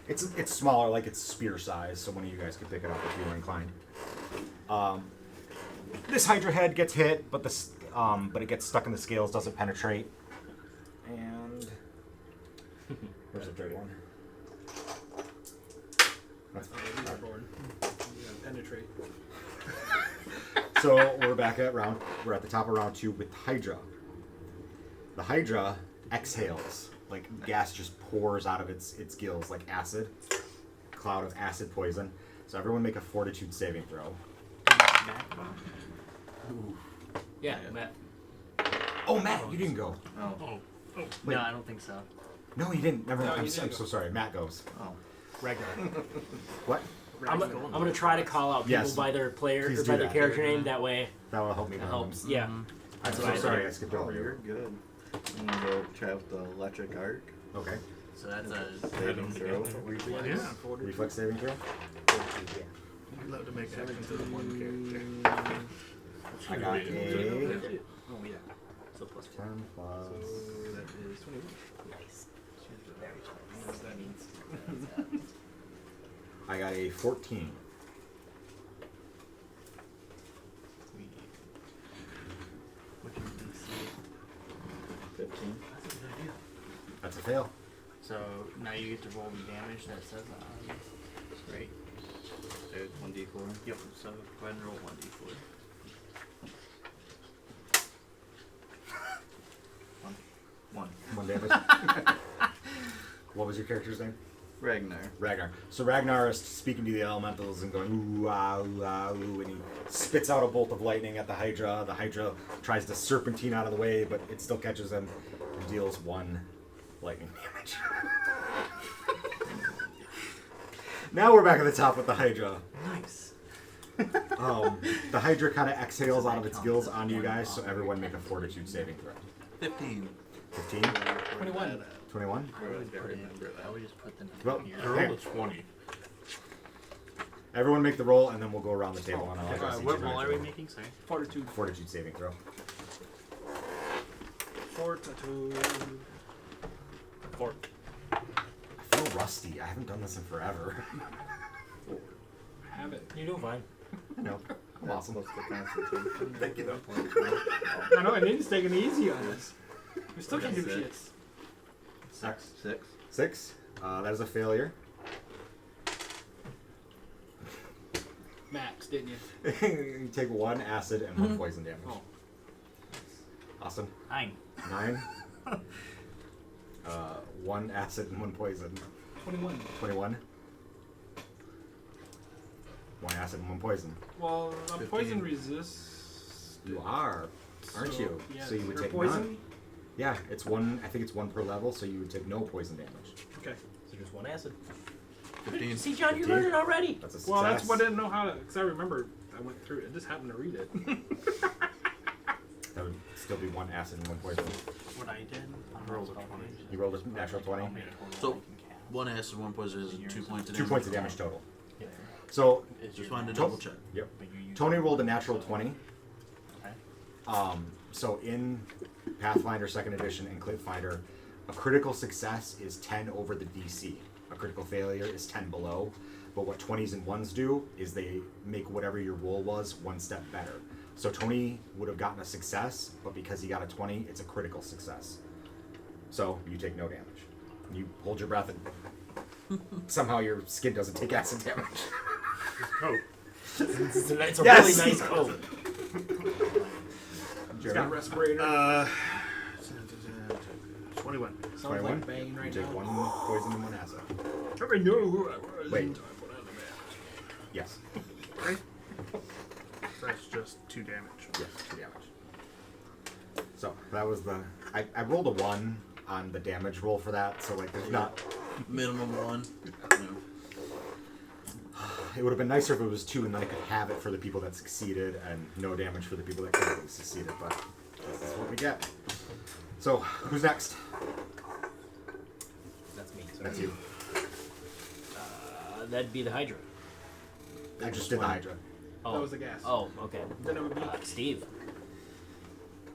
A: It's smaller, like it's spear size, so one of you guys could pick it up if you were inclined. This Hydra head gets hit, but it gets stuck in the scales, doesn't penetrate. And where's the third one? That's
D: These are bored. Yeah, penetrate.
A: So we're at the top of round 2 with Hydra. The Hydra exhales, like gas just pours out of its gills like acid, cloud of acid poison. So everyone make a fortitude saving throw.
H: Yeah, Matt.
A: Oh, Matt, you didn't go.
F: Oh.
A: Wait.
C: No, I don't think so.
A: No, he didn't. Never
D: No,
A: mind.
D: you
A: I'm
D: didn't
A: so sorry. Matt goes.
F: Oh.
G: Ragnar.
A: What?
H: I'm gonna try to call out people
A: Yes.
H: by their player
A: Please
H: or
A: do
H: by their
A: that.
H: character name. That way,
A: That will help me.
H: it
A: learn
H: helps.
A: them.
H: Yeah,
A: I'm
H: that's
A: so
H: what I
A: sorry.
H: did.
A: I skipped
F: Oh,
A: over
F: you're
A: you.
F: good. I'm gonna go try out the electric arc.
A: Okay.
C: So that's a
F: Saving throw.
G: Yeah.
A: Reflex saving throw.
G: You're allowed to make actions as one character.
A: I got a
D: Oh yeah.
C: so plus 4.
A: 10 plus.
D: So that is 21.
H: Nice.
D: I don't know what that means.
A: I got a 14.
C: Which is DC.
F: 15.
A: That's a fail.
C: So now you get to roll the damage that says on. Right.
F: There's 1d4.
C: Yep. So go ahead and roll 1d4. One.
A: One damage. What was your character's name?
F: Ragnar.
A: Ragnar. So Ragnar is speaking to the elementals and going ooh ah ooh ah ooh, and he spits out a bolt of lightning at the Hydra. The Hydra tries to serpentine out of the way, but it still catches him and deals 1 lightning damage. Now we're back at the top with the Hydra.
C: Nice.
A: The Hydra kind of exhales out of its gills onto you guys, so everyone make a fortitude saving throw.
E: 15.
A: 15,
D: 21.
A: 21.
C: I would just put them
A: Well,
C: here.
G: I rolled a 20.
A: Everyone make the roll, and then we'll go around the table. And I'll address each
C: What
A: of
C: roll
A: you.
C: are we making? Sorry.
D: Fortitude.
A: Fortitude saving throw.
D: Fortitude.
G: 4.
A: I feel rusty. I haven't done this in forever.
D: Have it.
H: You're doing fine.
A: I know. I'm awesome.
F: What's the constitution?
A: Thank you, though.
D: I know, and he's taking it easy on us. We still can't do shit.
F: 6.
A: 6. That is a failure.
D: Max, didn't you?
A: You take 1 acid and 1 poison damage.
D: Oh.
A: Awesome.
C: 9.
A: 9. 1 acid and 1 poison.
D: 21.
A: 21. 1 acid and 1 poison.
D: Well, I'm
E: 15.
D: poison resist.
A: You are, aren't you?
D: Yeah,
A: So you would
D: for
A: take
D: poison?
A: none. Yeah, it's 1. I think it's 1 per level, so you would take no poison damage.
D: Okay.
H: So just 1 acid.
E: 15.
H: See, John, you're
A: 15?
H: learning already.
A: That's a success.
D: Well, that's what I didn't know how to. Because I remember I went through it. I just happened to read it.
A: That would still be 1 acid and 1 poison.
C: What I did. I rolled a 20.
A: You rolled a natural 20.
C: I'll make a total
E: So,
C: I can cast.
E: 1 acid, 1 poison is 2 points of
A: 2
E: damage.
A: points of damage total.
C: Yeah.
A: So,
E: Just wanted to
A: To-
E: double check.
A: yep.
C: But you use
A: Tony rolled a natural 20.
C: Okay.
A: So in Pathfinder 2nd Edition and Clip Finder, a critical success is 10 over the DC. A critical failure is 10 below. But what 20s and 1s do is they make whatever your roll was 1 step better. So Tony would have gotten a success, but because he got a 20, it's a critical success. So you take no damage. You hold your breath and somehow your skin doesn't take acid damage.
G: Coat.
H: It's a
A: Yes!
H: really nice coat.
D: He's got respirator.
G: 21.
D: Sounds
A: 21?
D: like Bane right
A: You take
D: now.
A: 1 poison and 1 acid.
D: I know who I was
A: Wait.
D: until I put on the match.
A: Yes.
G: That's just 2 damage.
A: Yes, 2 damage. So that was the. I rolled a 1 on the damage roll for that, so like there's not.
E: Minimum 1.
A: It would have been nicer if it was 2 and then I could have it for the people that succeeded and no damage for the people that critically succeeded, but this is what we get. So, who's next?
H: That's me.
A: That's you.
H: That'd be the Hydra.
A: I just did the Hydra.
H: Oh.
D: That was the gas.
H: Oh, okay.
D: Then it would be.
H: Steve.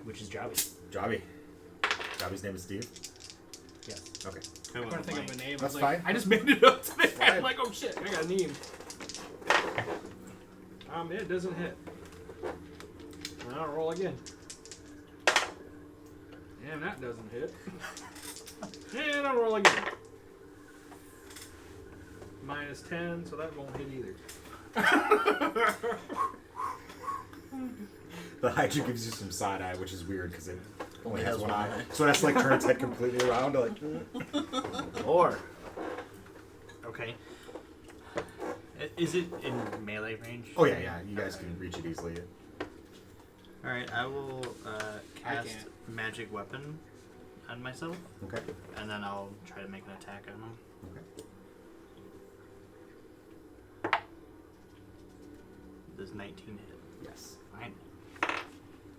H: Which is Jobby.
A: Jobby. Jobby's name is Steve?
H: Yes.
A: Okay.
D: I'm trying to think of a name. I
A: That's
D: was like,
A: fine.
D: I just made it up today.
A: fine.
D: I'm like, oh shit, I got a name. It doesn't hit. I'll roll again. And that doesn't hit. And I'll roll again. Minus 10, so that won't hit either.
A: The Hydra gives you some side eye, which is weird because it only has
E: has
A: one
E: one
A: eye.
E: eye.
A: So it has to like turn its head completely around to like.
C: Or. Okay. Is it in melee range?
A: Oh yeah, yeah. You guys can reach it easily.
C: Alright, I will cast
D: can't.
C: magic weapon on myself,
A: Okay.
C: and then I'll try to make an attack on him.
A: Okay.
C: Does 19 hit?
A: Yes.
C: Fine.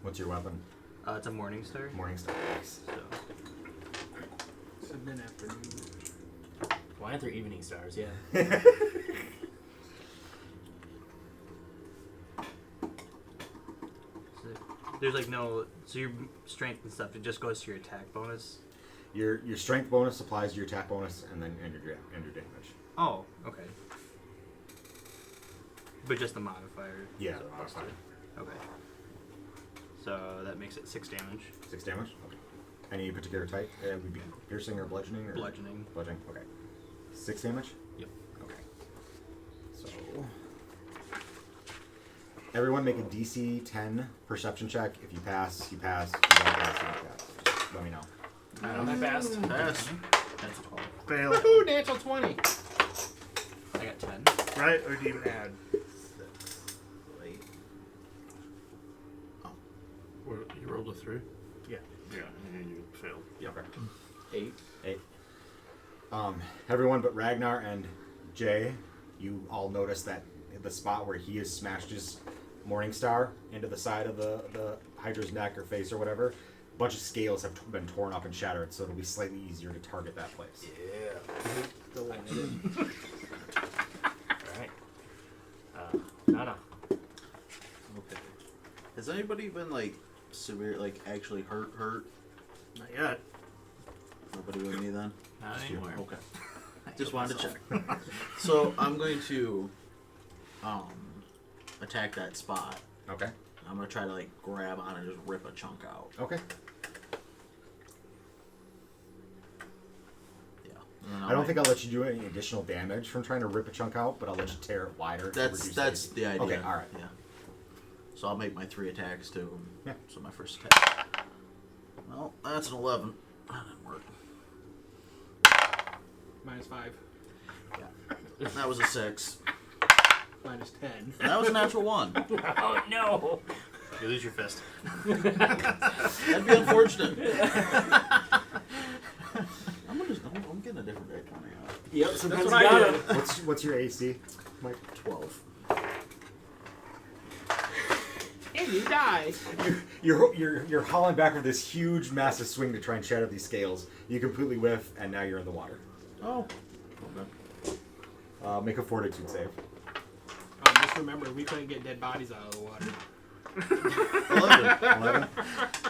A: What's your weapon?
C: It's a morning star.
A: Morning Star. Nice.
C: So
D: It's mid afternoon.
H: Why aren't there evening stars? Yeah.
C: there's like no. So your strength and stuff, it just goes to your attack bonus.
A: Your strength bonus applies to your attack bonus and then and your damage.
C: Oh, okay. But just the modifier.
A: Yeah,
C: so
A: modifier.
C: Okay. So that makes it 6 damage.
A: 6 damage. Okay. Any particular type? Would be piercing or bludgeoning? Or
C: Bludgeoning.
A: Bludgeoning. Okay. 6 damage.
C: Yep.
A: Okay. So everyone make a DC 10 perception check. If you pass, you pass. If you don't pass, you don't pass. Just let me know.
H: I passed.
E: Pass.
C: That's a 12.
G: Fail.
D: Woohoo! Natural 20.
C: I got 10.
G: Right? Or do you add?
E: Wait.
I: You rolled a 3?
G: Yeah.
I: Yeah, and you failed.
A: Okay.
D: 8.
A: Everyone but Ragnar and Jay, you all notice that the spot where he has smashed his Morning Star into the side of the Hydra's neck or face or whatever, a bunch of scales have been torn up and shattered, so it'll be slightly easier to target that place.
H: Alright. Nana.
E: Okay. Has anybody been like severe, like actually hurt?
G: Not yet.
E: Nobody with me then.
C: Not anymore.
E: Okay. Just wanted to check. So I'm going to attack that spot.
A: Okay.
E: I'm gonna try to like grab on and just rip a chunk out.
A: Okay.
E: Yeah. And then
A: I don't think I'll let you do any additional damage from trying to rip a chunk out, but I'll let you tear it wider. to reduce
E: That's
A: AC.
E: the idea.
A: Okay, all right.
E: Yeah. So I'll make my 3 attacks too.
A: Yeah.
E: So my first attack. Well, that's an 11. That didn't work.
D: -5.
E: That was a 6.
D: -10.
E: And that was a natural 1.
H: Oh no!
C: You lose your fist.
E: That'd be unfortunate. I'm getting a different deck coming out.
H: Yep, sometimes you
D: what I
H: got
D: do.
H: him.
A: What's your AC, Mike?
E: 12.
D: And you die.
A: You're hauling back with this huge, massive swing to try and shatter these scales. You completely whiff, and now you're in the water.
E: Oh. Okay.
A: Make a fortitude save.
D: Just remember, we couldn't get dead bodies out of the water.
E: 11.
A: 11.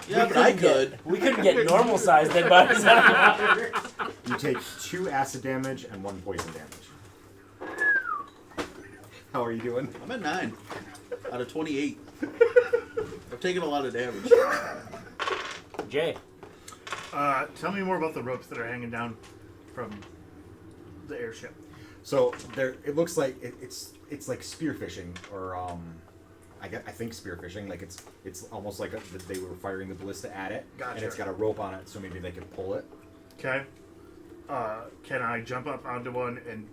E: Yeah, but I could.
H: We couldn't get normal sized dead bodies out of the water.
A: You take 2 acid damage and 1 poison damage. How are you doing?
E: I'm at 9 out of 28. I've taken a lot of damage.
H: Jay.
G: Tell me more about the ropes that are hanging down from the airship.
A: So there, it looks like it's like spearfishing, or I think spearfishing. Like it's almost like they were firing the ballista at it,
G: Gotcha.
A: and it's got a rope on it, so maybe they could pull it.
G: Okay. Can I jump up onto one and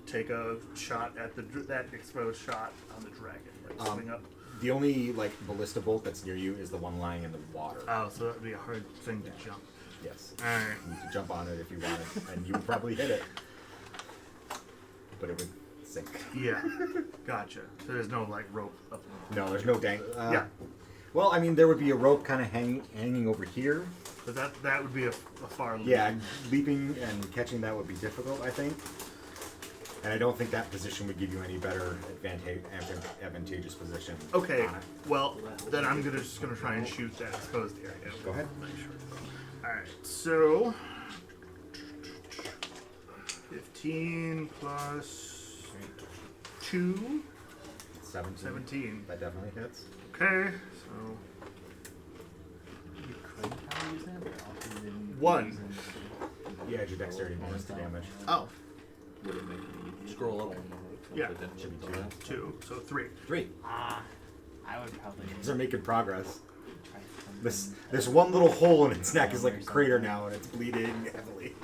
G: take a shot at that exposed shot on the dragon? Like swing up.
A: The only like ballista bolt that's near you is the one lying in the water.
G: Oh, so that'd be a hard thing to jump.
A: Yes.
G: Alright.
A: You could jump on it if you wanted, and you would probably hit it, but it would sink.
G: Yeah. Gotcha. So there's no like rope up.
A: No, there's no dang.
G: Yeah.
A: Well, I mean, there would be a rope kind of hanging over here.
G: But that would be a far leap.
A: Yeah, leaping and catching that would be difficult, I think. And I don't think that position would give you any better advantageous position.
G: Okay.
A: on it.
G: Well, then I'm just gonna try and shoot that exposed area.
A: Go ahead.
G: All right. So 15 plus 2,
A: 17.
G: 17.
A: That definitely hits.
G: Okay. So
C: You could probably use that, but also you didn't
G: 1.
C: use
A: You add your dexterity bonus to damage.
E: Oh. Scroll up.
G: Yeah.
A: Should be 2.
G: 2. So 3.
A: 3.
C: I would probably
A: These are making progress.
C: try something.
A: This one little hole in its neck is like a crater now, and it's bleeding heavily.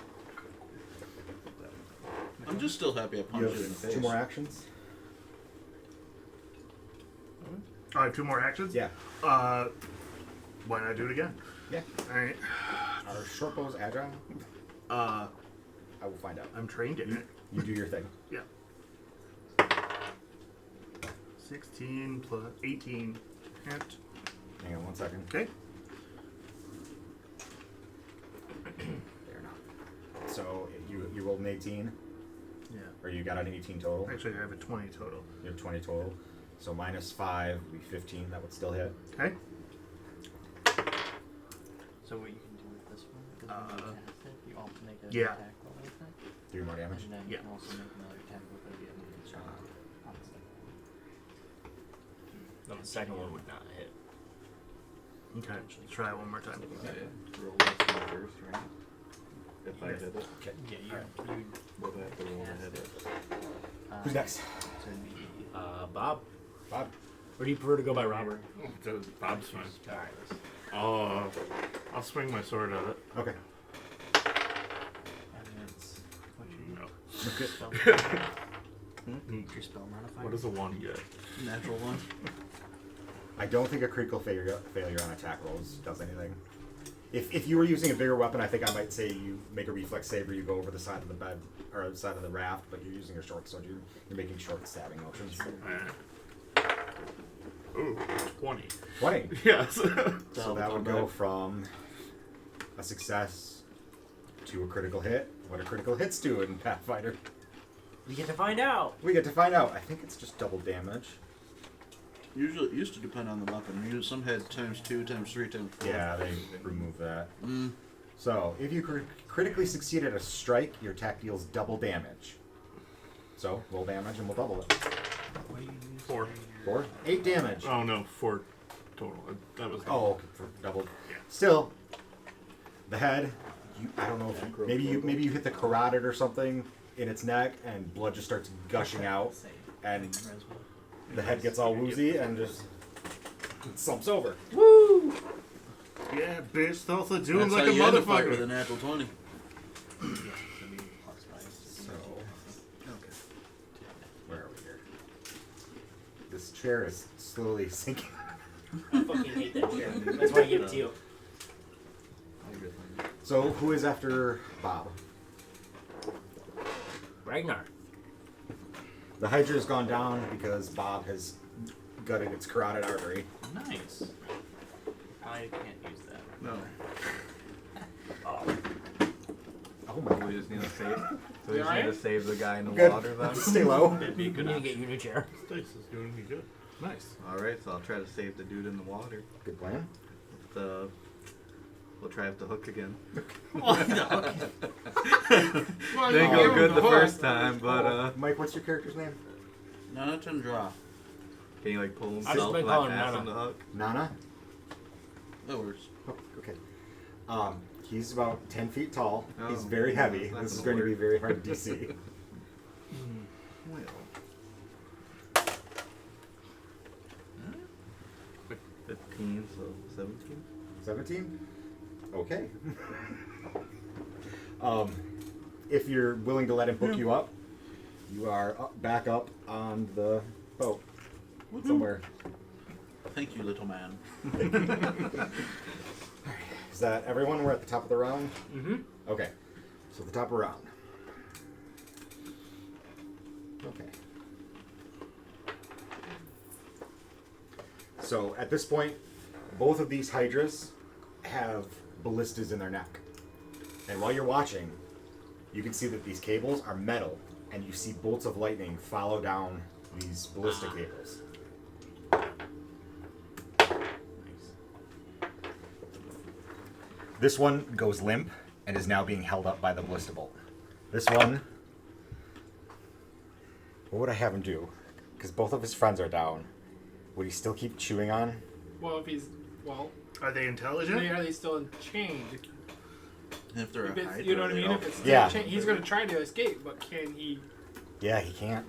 E: I'm just still happy I
A: You
E: punched it in the
A: have
E: face.
A: 2 more actions.
G: I have 2 more actions.
A: Yeah.
G: Why not do it again?
A: Yeah.
G: All right.
A: Are short bows agile? I will find out.
G: I'm trained in it.
A: You do your thing.
G: Yeah. 16 plus 18. Hit.
A: Hang on 1 second.
G: Okay.
A: They're not. So you rolled an 18,
G: Yeah.
A: or you got an 18 total.
G: Actually, I have a 20 total.
A: You have 20 total. So minus 5 would be 15. That would still hit.
G: Okay.
C: So what you can do with this one is when you cast it, you also make an
G: yeah.
C: attack roll with it,
A: 3 more damage.
C: and then
G: Yeah.
C: you can also make another attack with it if you can on the second one.
H: No, the second one would not hit.
G: Okay. Let's try it one more time.
F: Roll less than the first, right? If I hit it,
C: Yeah, you
F: we'll have to roll to hit it.
A: Who's next?
C: So it'd be
H: Bob.
A: Bob.
H: Or do you prefer to go by Robert?
I: Bob's fine.
H: Alright.
I: I'll swing my sword at it.
A: Okay.
C: Spell. Your spell modifier.
I: What does a 1 get?
E: Natural one.
A: I don't think a critical failure on attack rolls does anything. If you were using a bigger weapon, I think I might say you make a reflex save or you go over the side of the bed or the side of the raft, but you're using a short sword. You're making short stabbing motions.
I: Ooh, 20.
A: 20.
I: Yes.
A: So that would go from a success to a critical hit. What do critical hits do in Pathfinder?
H: We get to find out.
A: We get to find out. I think it's just double damage.
E: Usually, it used to depend on the weapon. Some had times 2, times 3, times 4.
A: Yeah, they remove that.
E: Mm.
A: So, if you critically succeed at a strike, your attack deals double damage. So, roll damage and we'll double it.
I: 4.
A: 4? 8 damage.
I: Oh no, 4 total. That was.
A: Oh, okay, for double.
I: Yeah.
A: Still, the head. I don't know if maybe you hit the carotid or something in its neck, and blood just starts gushing out, and the head gets all woozy and just slumps over.
H: Woo!
G: Yeah, bitch, Thulsa, do him
E: That's
G: like
E: how
G: a
E: you end a fight with a
G: motherfucker.
E: natural 20.
A: So, where are we here? This chair is slowly sinking.
H: I fucking hate that chair. That's why I give it to you.
A: So, who is after Bob?
H: Ragnar.
A: The Hydra's gone down because Bob has gutted its carotid artery.
C: Nice. I can't use that.
F: No.
A: Oh my
F: We
A: god.
F: just need to save. So we
D: You
F: just need to
D: alright?
F: save the guy in the
A: Good.
F: water then.
A: Stay low.
C: That'd be a
H: You
C: good
H: need to
C: option.
H: get you a new chair.
I: Dice is doing me good.
F: Nice. Alright, so I'll try to save the dude in the water.
A: Good plan.
F: We'll try with the hook again.
D: Well,
F: Didn't
D: you
F: go
D: gave him
F: good the
D: hook.
F: first time, but
A: Mike, what's your character's name?
E: Nana Tundra.
F: can you like pull
H: I've
F: himself
H: just been
F: like
H: calling
F: pass
H: Nana.
F: him the hook?
A: Nana?
E: That works.
A: Oh, okay. He's about 10 feet tall. He's
F: Oh,
A: very heavy.
F: that's not
A: This is
F: gonna
A: going to be
F: work.
A: very hard to DC.
F: Well. 15, so 17.
A: 17? Okay. If you're willing to let him hook you up, you are back up on the boat. Somewhere.
E: Thank you, little man.
A: Is that everyone? We're at the top of the round?
H: Mm-hmm.
A: Okay. So the top of the round. Okay. So at this point, both of these hydras have ballistas in their neck. And while you're watching, you can see that these cables are metal, and you see bolts of lightning follow down these ballista cables. This one goes limp and is now being held up by the ballista bolt. This one, what would I have him do? Because both of his friends are down. Would he still keep chewing on?
D: Well, if he's
G: Are they
D: are
G: intelligent?
D: they still chained?
E: And if they're
D: If
E: a
D: it's,
E: hydra,
D: you know what I
E: they
D: mean?
E: don't-
D: If it's still
A: Yeah.
D: chained, he's going to try to escape, but can he?
A: Yeah, he can't.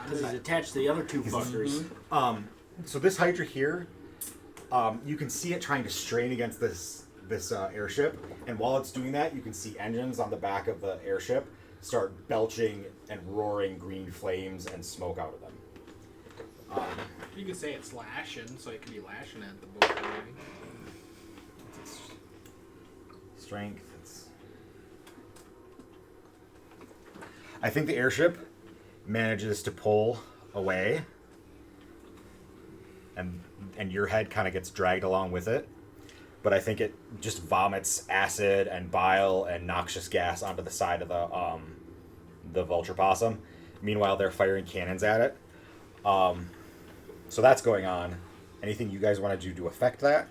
H: Because he's attached to the other two fuckers.
A: So this hydra here, you can see it trying to strain against this airship, and while it's doing that, you can see engines on the back of the airship start belching and roaring green flames and smoke out of them.
D: You could say it's lashing, so it could be lashing at the boat. Maybe.
A: It's strength. I think the airship manages to pull away, and your head kind of gets dragged along with it. But I think it just vomits acid and bile and noxious gas onto the side of the vulture possum. Meanwhile, they're firing cannons at it. So that's going on. Anything you guys want to do to affect that?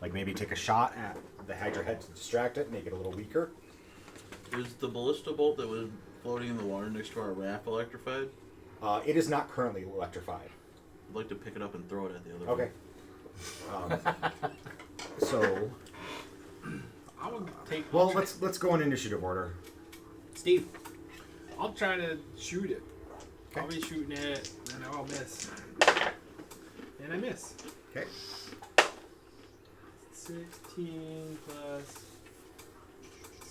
A: Like maybe take a shot at the hydra head to distract it, make it a little weaker.
E: Is the ballista bolt that was floating in the water next to our raft electrified?
A: It is not currently electrified.
E: I'd like to pick it up and throw it at the other
A: Okay. So,
D: I would take.
A: well, let's go in initiative order.
H: Steve.
D: I'll try to shoot it.
A: Okay.
D: I'll be shooting at it, and I'll miss. And I miss.
A: Okay.
D: 16 plus.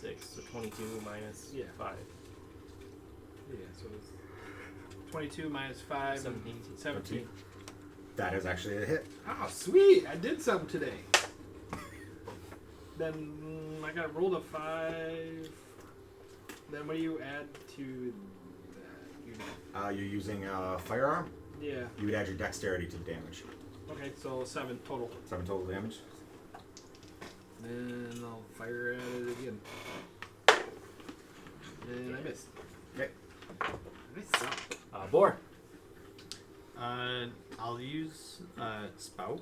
H: 6, so 22 minus
D: Yeah.
H: 5.
D: Yeah, so it's 22 minus 5.
C: 17.
D: 17.
A: That is actually a hit.
D: Oh, sweet! I did something today. Then I got rolled a 5. Then what do you add to that?
A: You're using a firearm.
D: Yeah.
A: You would add your dexterity to the damage.
D: Okay, so 7 total.
A: 7 total damage.
D: Then I'll fire at it again. And I missed.
A: Okay.
D: I suck.
H: Boar.
C: I'll use spout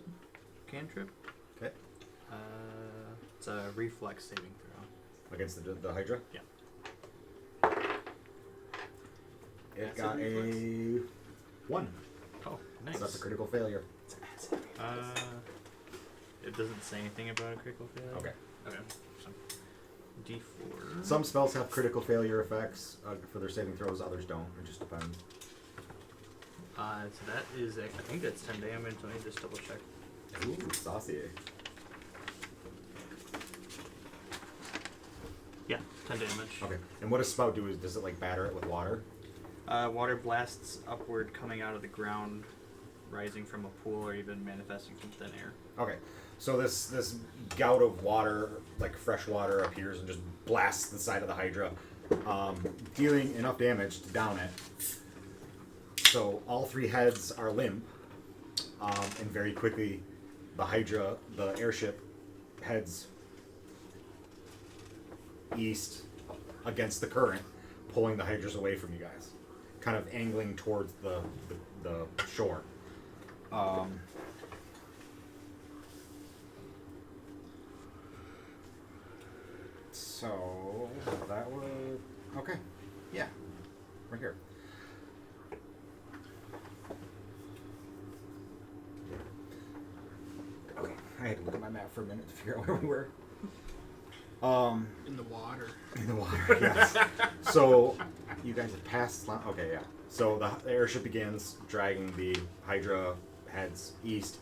C: cantrip.
A: Okay.
C: It's a reflex saving throw.
A: Against the Hydra?
C: Yeah.
A: It
D: That's
A: got
D: a
A: a 1.
C: Oh, nice.
A: So that's a critical failure.
C: It doesn't say anything about a critical failure.
A: Okay.
C: Okay. So, D4.
A: Some spells have critical failure effects for their saving throws, others don't. It just depends.
C: So that is, I think that's 10 damage. Let me just double check.
A: Ooh, saucy.
C: Yeah, 10 damage.
A: Okay. And what does Spout do? Does it like batter it with water?
C: Water blasts upward, coming out of the ground, rising from a pool, or even manifesting from thin air.
A: Okay. So this gout of water, like fresh water, appears and just blasts the side of the Hydra, dealing enough damage to down it. So all 3 heads are limp, and very quickly the Hydra, the airship, heads east against the current, pulling the Hydras away from you guys, kind of angling towards the shore. So that would okay, yeah, right here. Okay, I had to look at my map for a minute to figure out where we were.
D: In the water.
A: In the water, yes. So you guys have passed. Okay, yeah. So the airship begins dragging the Hydra heads east.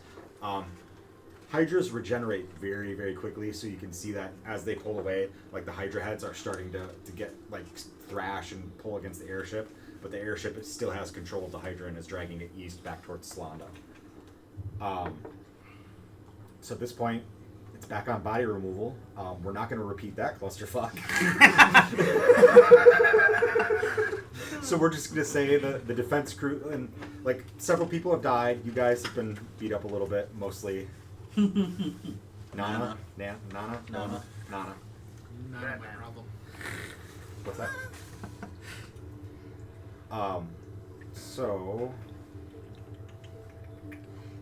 A: Hydras regenerate very, very quickly, so you can see that as they pull away, like the Hydra heads are starting to get like thrash and pull against the airship, but the airship still has control of the Hydra and is dragging it east back towards Slanda. So at this point, it's back on body removal. We're not going to repeat that clusterfuck. So we're just going to say the defense crew, and like several people have died. You guys have been beat up a little bit, mostly. Nana? Nana?
E: Nana.
D: Not my problem.
A: What's that? So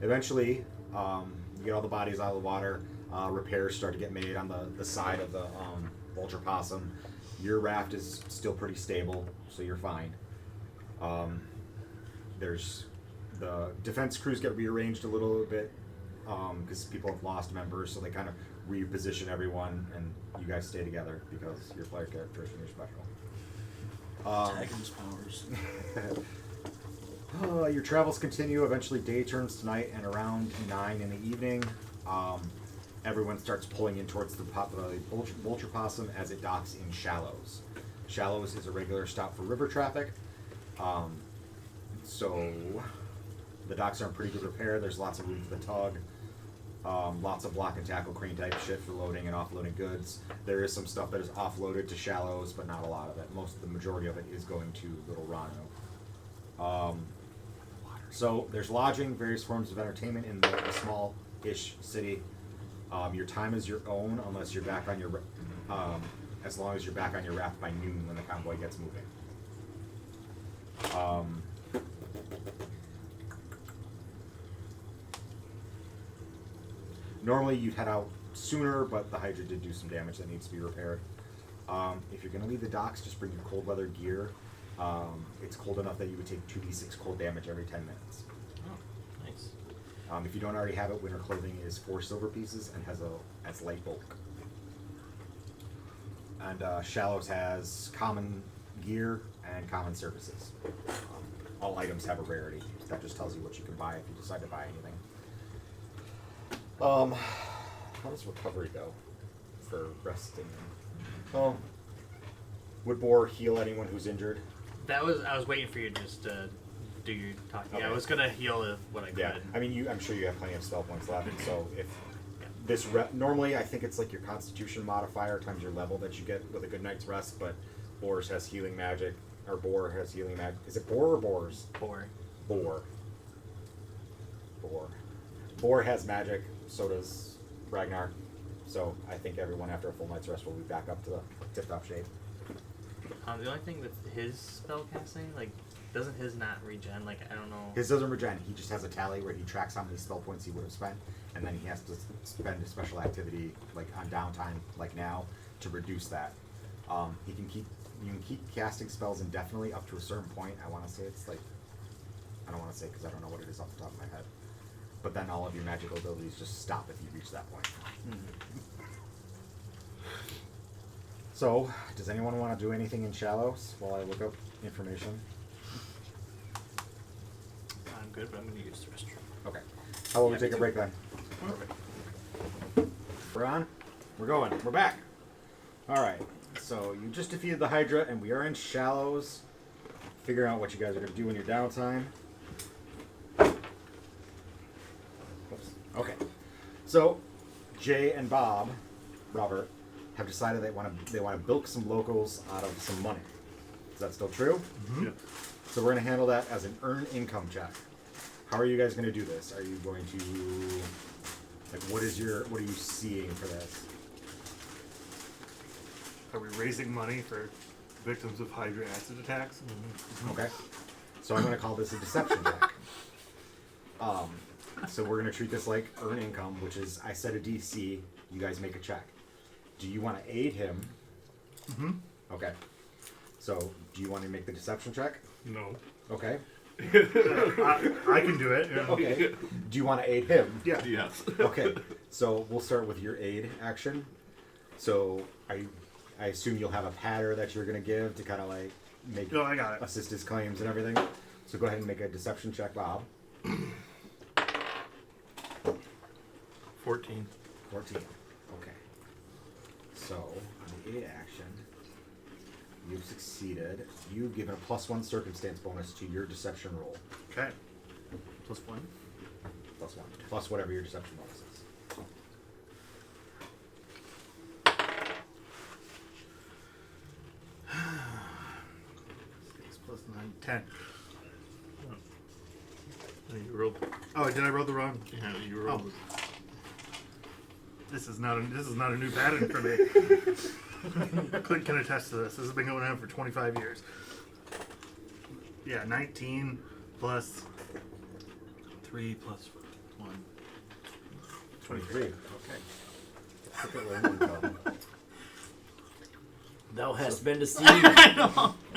A: eventually, you get all the bodies out of the water. Repairs start to get made on the side of the vulture possum. Your raft is still pretty stable, so you're fine. There's the defense crews get rearranged a little bit because people have lost members, so they kind of reposition everyone, and you guys stay together because you're player characters and you're special.
E: Taggins powers.
A: Your travels continue. Eventually, day turns to night, and around 9 in the evening, everyone starts pulling in towards the vulture possum as it docks in Shallows. Shallows is a regular stop for river traffic. So the docks are in pretty good repair. There's lots of room for the tug. Lots of block and tackle crane type shit for loading and offloading goods. There is some stuff that is offloaded to Shallows, but not a lot of it. The majority of it is going to Little Rano. So there's lodging, various forms of entertainment in the small-ish city. Your time is your own unless you're back on your, as long as you're back on your raft by noon when the convoy gets moving. Normally you'd head out sooner, but the Hydra did do some damage that needs to be repaired. If you're going to leave the docks, just bring your cold weather gear. It's cold enough that you would take 2d6 cold damage every 10 minutes.
C: Oh, nice.
A: If you don't already have it, winter clothing is 4 silver pieces and has light bulk. And Shallows has common gear and common services. All items have a rarity. That just tells you what you can buy if you decide to buy anything. How does recovery go for resting? Well, would Boar heal anyone who's injured?
C: That was I was waiting for you just to do your talking.
A: Okay.
C: I was gonna heal what I could.
A: Yeah, I mean, I'm sure you have plenty of spell points left. So if this normally, I think it's like your Constitution modifier times your level that you get with a good night's rest. But Boars has healing magic, or Boar has healing magic. Is it Boar or Boars?
C: Boar.
A: Boar. Boar has magic. So does Ragnar. So I think everyone after a full night's rest will be back up to the tip-top shape.
C: The only thing with his spell casting, like, doesn't his not regen? Like, I don't know.
A: His doesn't regen. He just has a tally where he tracks how many spell points he would have spent, and then he has to spend a special activity, like on downtime, like now, to reduce that. You can keep casting spells indefinitely up to a certain point. I want to say it's like, I don't want to say because I don't know what it is off the top of my head. But then all of your magical abilities just stop if you reach that point. So, does anyone want to do anything in Shallows while I look up information?
C: I'm good, but I'm gonna use the restroom.
A: Okay. How about we take a break then? Perfect. We're on? We're going. We're back. Alright. So you just defeated the Hydra and we are in Shallows. Figuring out what you guys are going to do in your downtime. Oops. Okay. So Jay and Robert, have decided they want to bilk some locals out of some money. Is that still true?
G: Yeah.
A: So we're going to handle that as an earn income check. How are you guys going to do this? Are you going to, like, what are you seeing for this?
G: Are we raising money for victims of Hydra acid attacks?
A: Okay. So I'm going to call this a deception check. So we're going to treat this like earn income, which is I set a DC, you guys make a check. Do you want to aid him?
G: Mm-hmm.
A: Okay. So do you want to make the deception check?
I: No.
A: Okay.
G: I can do it. Yeah.
A: Okay. Do you want to aid him?
G: Yeah.
I: Yes.
A: Okay. So we'll start with your aid action. So I assume you'll have a patter that you're going to give to kind of like make
G: No, I got it.
A: assist his claims and everything. So go ahead and make a deception check, Bob.
I: 14.
A: 14. Okay. So on the aid action, you've succeeded. You've given a +1 circumstance bonus to your deception roll.
G: Okay.
C: +1.
A: +1. Plus whatever your deception bonus is.
G: Six plus 9, 10.
I: And you rolled.
G: Oh, did I roll the wrong?
I: Yeah, you rolled.
G: Oh. This is not a new pattern for me. Clint can attest to this. This has been going on for 25 years. Yeah, 19 plus
E: 3 plus 1.
A: 23. Okay. Look at where you go.
H: Thou hast been deceived.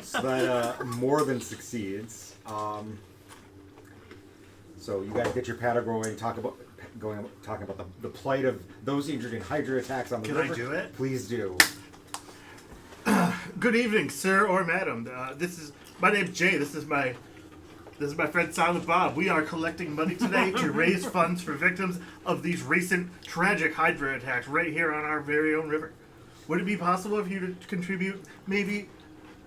A: So that more than succeeds. So you guys get your patter talking about the plight of those injured in Hydra attacks on the
G: Can
A: river.
G: I do it?
A: Please do.
G: Good evening, sir or madam. My name's Jay. This is my friend Silent Bob. We are collecting money today to raise funds for victims of these recent tragic Hydra attacks right here on our very own river. Would it be possible for you to contribute maybe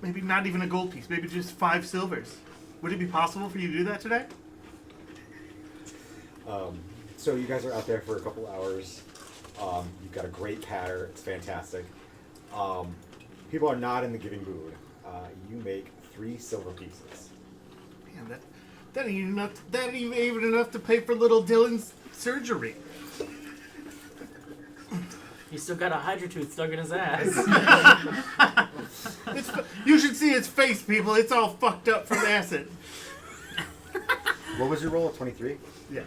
G: not even a gold piece, maybe just 5 silvers? Would it be possible for you to do that today?
A: So you guys are out there for a couple hours. You've got a great patter. It's fantastic. People are not in the giving mood. You make 3 silver pieces.
G: Man, that ain't even enough to pay for little Dylan's surgery.
H: He's still got a Hydra tooth stuck in his ass.
G: You should see its face, people. It's all fucked up from acid.
A: What was your roll? 23?
G: Yeah.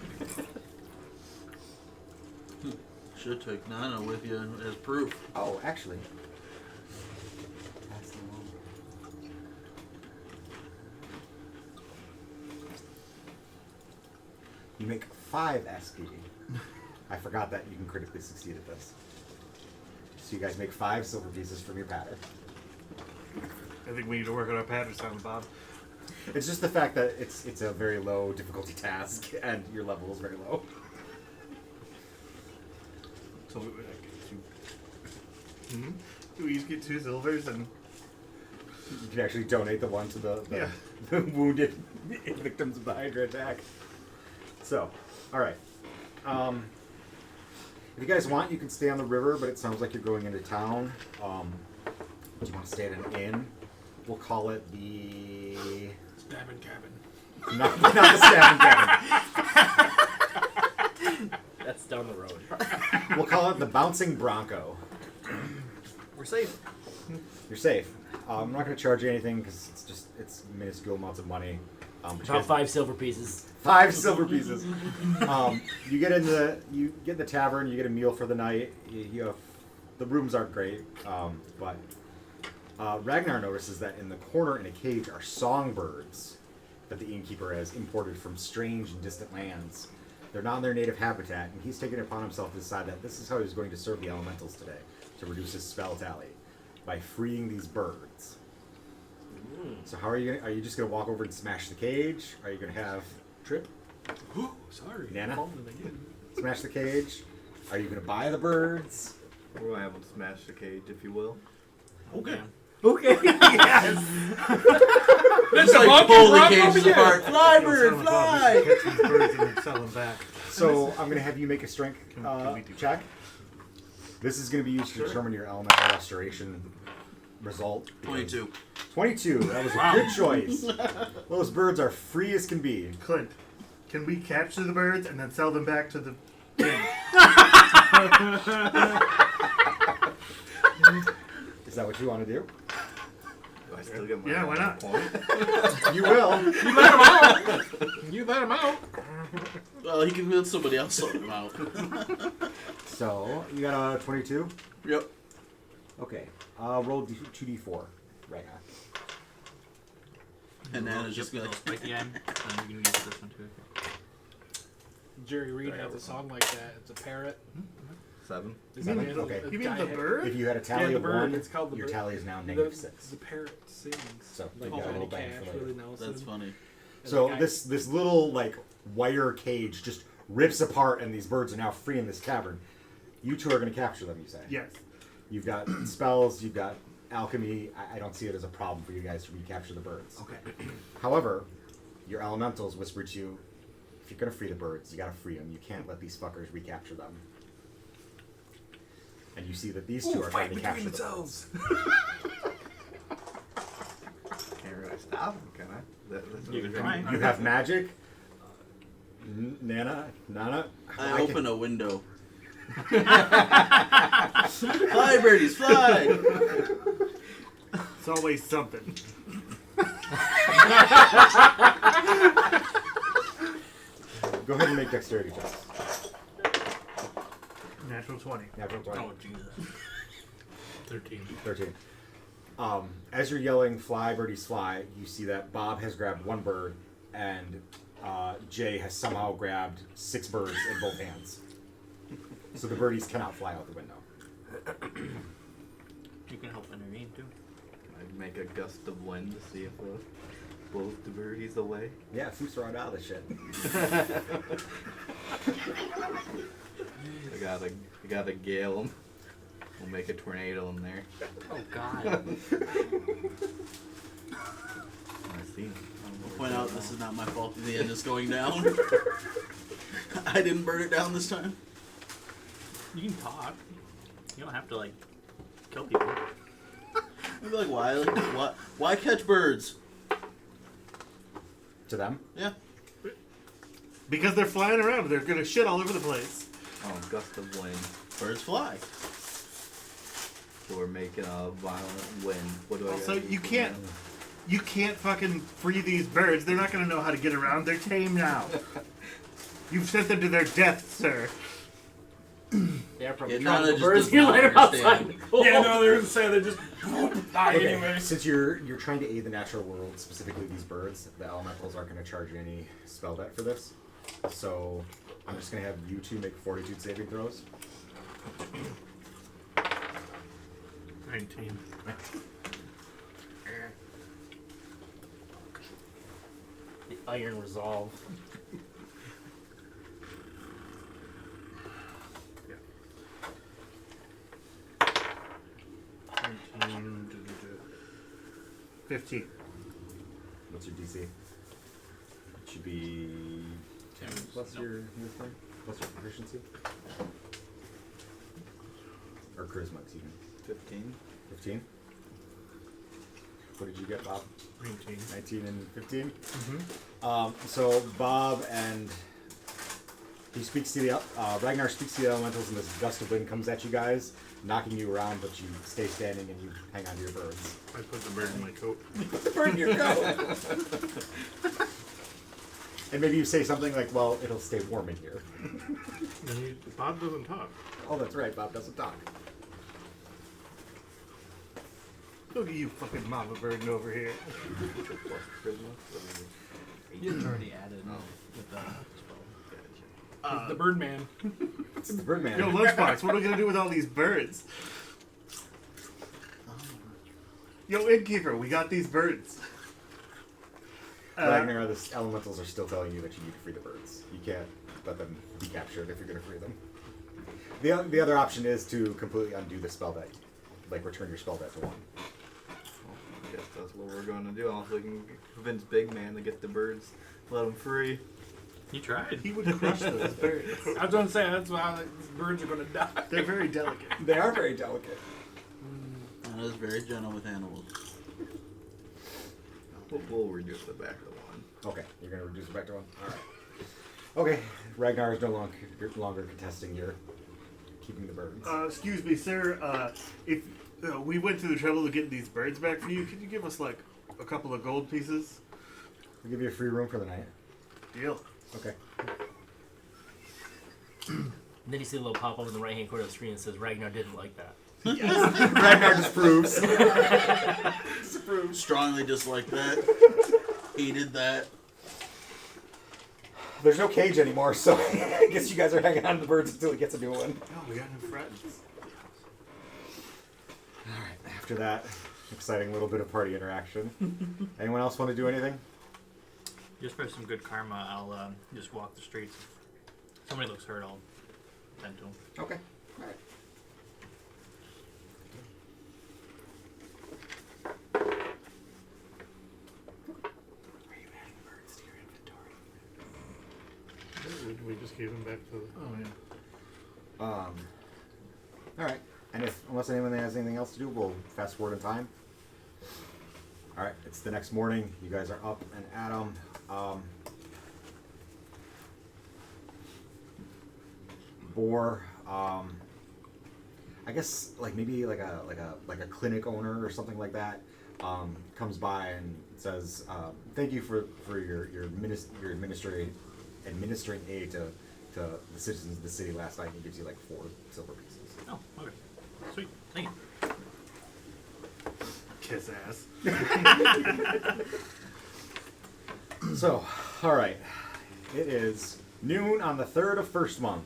E: Should take Nana with you as proof.
A: Oh, actually. You make 5 SP. I forgot that you can critically succeed at this. So you guys make 5 silver pieces from your patter.
G: I think we need to work on our pattern, Silent Bob.
A: It's just the fact that it's a very low difficulty task and your level is very low.
G: So we each get 2 silvers and
A: You can actually donate the one to the wounded victims of the Hydra attack. So, all right. If you guys want, you can stay on the river, but it sounds like you're going into town. Do you want to stay at an inn? We'll call it the...
D: Stabbing cabin.
A: Not the stabbing cabin.
H: That's down the road.
A: We'll call it the Bouncing Bronco.
D: We're safe.
A: You're safe. I'm not going to charge you anything because it's minuscule amounts of money. But you
H: About
A: guys-
H: 5 silver pieces.
A: 5 silver pieces. You get in the tavern. You get a meal for the night. You have, the rooms aren't great, but Ragnar notices that in the corner in a cage are songbirds that the innkeeper has imported from strange and distant lands. They're not in their native habitat, and he's taken it upon himself to decide that this is how he's going to serve the elementals today, to reduce his spell tally, by freeing these birds. So how are you gonna, are you just going to walk over and smash the cage? Are you going to have Trip?
D: Sorry.
A: Nana?
D: Falling again.
A: Smash the cage? Are you going to buy the birds?
F: We're gonna have him smash the cage, if you will.
D: Okay.
H: Okay. Yes.
E: It's like pull the cages apart. Fly, bird,
G: Catch
E: fly!
G: these birds and then sell them back.
A: So I'm going to have you make a strength
G: Can we do
A: check. This is going to be used to determine your elemental restoration result.
E: 22.
A: 22. That was a good choice. Those birds are free as can be.
G: Clint, can we capture the birds and then sell them back to the king?
A: Is that what you want to do?
F: Do I still get my
G: Yeah, why not?
F: point?
A: You will.
D: You let him out.
E: Well, he can let somebody else sort him out.
A: So you got a 22.
E: Yep.
A: Okay. Roll 2d4 right now.
E: And then it's just
C: Yep,
E: gonna
C: like again. And you can use this one too.
D: Jerry Reed has a song like that. It's a parrot.
F: 7.
D: Is
A: Seven?
D: it-
A: Okay.
D: a
G: You mean
D: guy
G: the
D: had-
G: bird?
A: If you had a tally
D: the
A: of
D: bird.
A: 1,
D: It's called the
A: your
D: bird.
A: tally is now
D: The
A: -6.
D: parrot sings.
A: So
D: like
A: you got a
D: Johnny
A: little bang
D: Cash,
A: for later.
D: Willie Nelson.
E: That's funny.
D: And
A: So
D: the guy-
A: this little like wire cage just rips apart, and these birds are now free in this cavern. You two are going to capture them. You say?
G: Yes.
A: You've got spells. You've got alchemy. I don't see it as a problem for you guys to recapture the birds.
E: Okay.
A: However, your elementals whispered to you, if you're going to free the birds, you got to free them. You can't let these fuckers recapture them. And you see that these two are trying to capture the birds.
F: Can't really stop him, can I? That's
C: You can
F: what
C: try.
A: You have magic. Nana?
E: I open a window. Fly, birdies, fly!
G: It's always something.
A: Go ahead and make dexterity checks.
G: Natural 20.
A: Natural 20.
C: Oh Jesus.
I: 13.
A: 13. As you're yelling, fly, birdies, fly, you see that Bob has grabbed one bird, and Jay has somehow grabbed 6 birds in both hands. So the birdies cannot fly out the window.
C: You can help intervene too.
F: I'd make a gust of wind to see if it blows the birdies away.
A: Yeah, Food's right out of this shit.
F: I gotta gale them. We'll make a tornado in there.
C: Oh God.
F: I see.
E: Point out this is not my fault that the end is going down. I didn't burn it down this time.
C: You can talk. You don't have to like kill people.
E: I'd be like, why catch birds?
A: To them?
E: Yeah.
G: Because they're flying around. They're going to shit all over the place.
F: Oh, gust of wind.
E: Birds fly.
F: So we're making a violent wind. What do I
G: Also,
F: gotta do
G: you
F: for
G: can't-
F: that?
G: You can't fucking free these birds. They're not going to know how to get around. They're tame now. You've sent them to their death, sir.
H: They're probably
E: Yeah,
H: trying
E: Nana
H: to
E: just
H: birds.
E: does
H: You
E: not
H: let them outside.
E: understand.
H: the door.
D: Yeah, no, they're gonna say they just die
A: Okay,
D: anyway.
A: since you're trying to aid the natural world, specifically these birds, the elementals aren't going to charge you any spell debt for this. So I'm just going to have you two make fortitude saving throws.
I: 19.
H: The iron resolve.
G: 15.
A: What's your DC? It should be 10 plus your thing? Plus your proficiency? Or charisma, excuse me.
F: 15.
A: 15? What did you get, Bob?
I: 19.
A: 19 and 15?
G: Mm-hmm.
A: So Bob and he speaks to the Ragnar speaks to the elementals, and this gust of wind comes at you guys, knocking you around, but you stay standing and you hang on to your birds.
I: I put the bird in my coat.
A: Bird in your coat. And maybe you say something like, "Well, it'll stay warm in here."
I: And Bob doesn't talk.
A: Oh, that's right. Bob doesn't talk.
G: Look at you fucking mama burden over here.
F: Plus charisma.
C: You already added with the spell.
D: The Birdman.
A: It's the Birdman.
G: Yo, Lunchbox, what are we gonna do with all these birds? Yo, Innkeeper, we got these birds.
A: Ragnar, the elementals are still telling you that you need to free the birds. You can't let them be captured if you're going to free them. The other option is to completely undo the spell that, like, return your spell back to 1.
F: I guess that's what we're going to do. I'll can convince Big Man to get the birds, let them free.
C: You tried.
G: He would crush those birds.
D: I was going to say, that's why these birds are going to die.
G: They're very delicate.
A: They are very delicate.
E: That is very gentle with animals.
F: We'll reduce it back to 1.
A: Okay, you're going to reduce it back to 1? Alright. Okay, Ragnar is no longer contesting your keeping the birds.
G: Excuse me, sir. If we went through the trouble of getting these birds back for you, could you give us, like, a couple of gold pieces?
A: We'll give you a free room for the night.
G: Deal.
A: Okay.
H: And then you see a little pop up in the right hand corner of the screen that says Ragnar didn't like that.
A: Ragnar disapproves.
E: Strongly dislike that. Hated that.
A: There's no cage anymore, so I guess you guys are hanging on to the birds until he gets a new one.
G: Oh, we got new friends.
A: Alright, after that exciting little bit of party interaction. Anyone else want to do anything?
C: Just for some good karma, I'll just walk the streets. If somebody looks hurt, I'll tend to them.
A: Okay. Alright. Are you adding birds to your inventory?
I: We just gave him back to.
G: Oh, yeah.
A: Alright. And unless anyone has anything else to do, we'll fast forward in time. Alright, it's the next morning. You guys are up and at 'em. Boar, I guess like maybe like a clinic owner or something like that comes by and says, "Thank you for your administering aid to the citizens of the city last night." He gives you like 4 silver pieces.
C: Oh, okay. Sweet. Thank you.
G: Kiss ass.
A: So, all right, it is noon on the 3rd of first month.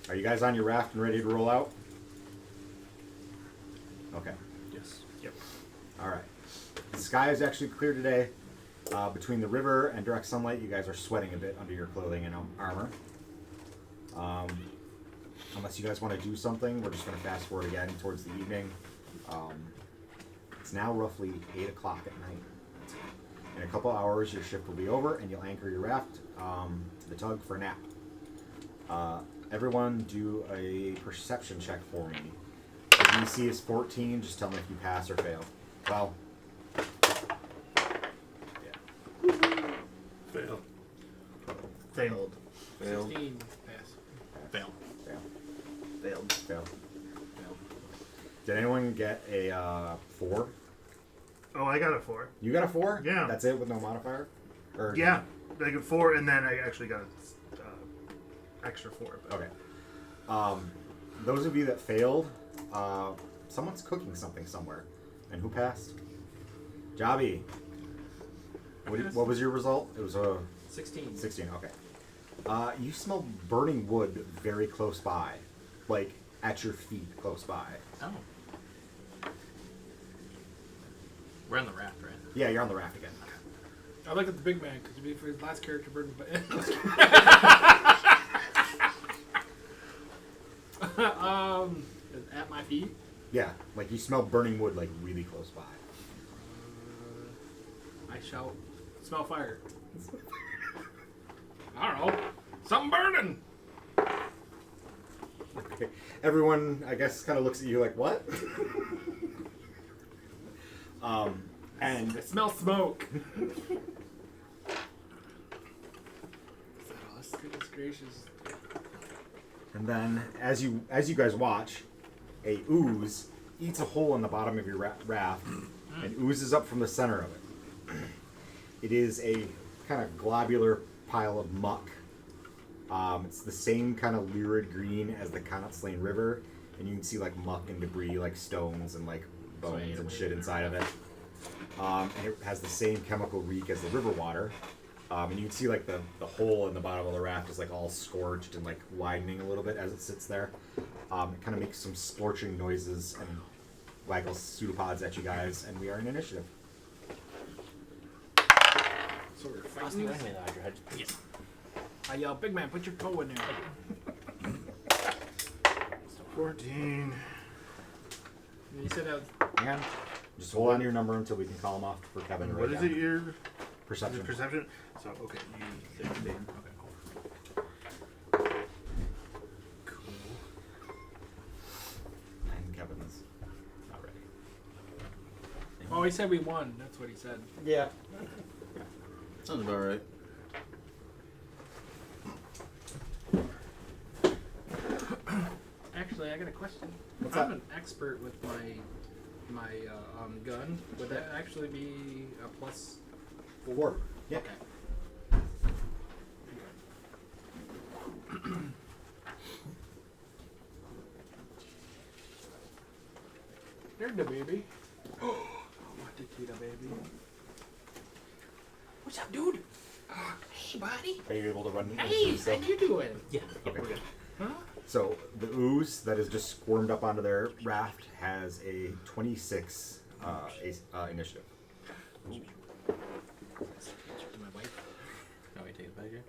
A: Are you guys on your raft and ready to roll out? Okay.
C: Yes.
G: Yep.
A: All right. The sky is actually clear today. Between the river and direct sunlight, you guys are sweating a bit under your clothing and armor. Unless you guys want to do something, we're just going to fast forward again towards the evening. It's now roughly 8 o'clock at night. In a couple hours, your shift will be over, and you'll anchor your raft to the tug for a nap. Everyone do a perception check for me. If DC is 14, just tell me if you pass or fail. Well, yeah.
I: Fail.
G: Same.
F: Failed.
D: 16. Pass.
C: Fail.
A: Fail.
F: Failed.
A: Fail. Did anyone get a 4?
G: Oh, I got a 4.
A: You got a 4?
G: Yeah.
A: That's it with no modifier? Or
G: Yeah, I got 4, and then I actually got an extra 4. But
A: Okay. Those of you that failed, someone's cooking something somewhere. And who passed? Jobby. What was your result? It was a
D: 16.
A: 16. Okay. You smell burning wood very close by, like at your feet, close by.
C: Oh. We're on the raft, right?
A: Yeah, you're on the raft again.
D: I like the big man because for his last character, Bird. At my feet.
A: Yeah, like you smell burning wood like really close by.
D: I shout, smell fire. I don't know. Something burning.
A: Okay. Everyone, I guess, kind of looks at you like, what? And
D: I smell smoke. Goodness gracious.
A: And then, as you guys watch, a ooze eats a hole in the bottom of your raft and oozes up from the center of it. It is a kind of globular pile of muck. It's the same kind of lurid green as the Connaught Lane River, and you can see like muck and debris, like stones and like bones and shit inside of it. And it has the same chemical reek as the river water. And you can see like the hole in the bottom of the raft is like all scorched and like widening a little bit as it sits there. It kind of makes some scorching noises and waggles pseudopods at you guys, and we are in initiative.
D: So we're
H: Austin,
D: fighting.
H: run me the hydra.
C: Yes.
D: I yell, big man, put your toe in there.
G: 14.
D: And you said that.
A: And just hold on to your number until we can call them off for Kevin.
G: What is it? Your
A: Perception.
G: perception? So, okay. You 16. Okay.
A: And Kevin's not ready.
D: Oh, he said we won. That's what he said.
E: Yeah. Sounds about right.
D: Actually, I got a question.
A: What's
D: I'm
A: that?
D: an expert with my gun. Would that actually be a plus
A: 4. Yeah.
D: Okay. There's the baby. Oh, what the Kita baby. What's up, dude? Hey, buddy.
A: Are you able to run?
D: Hey, how you doing?
C: Yeah.
A: Okay.
C: We're good.
D: Huh?
A: So the ooze that is just squirmed up onto their raft has a 26 initiative.
D: To my wife.
C: No, we take it back here.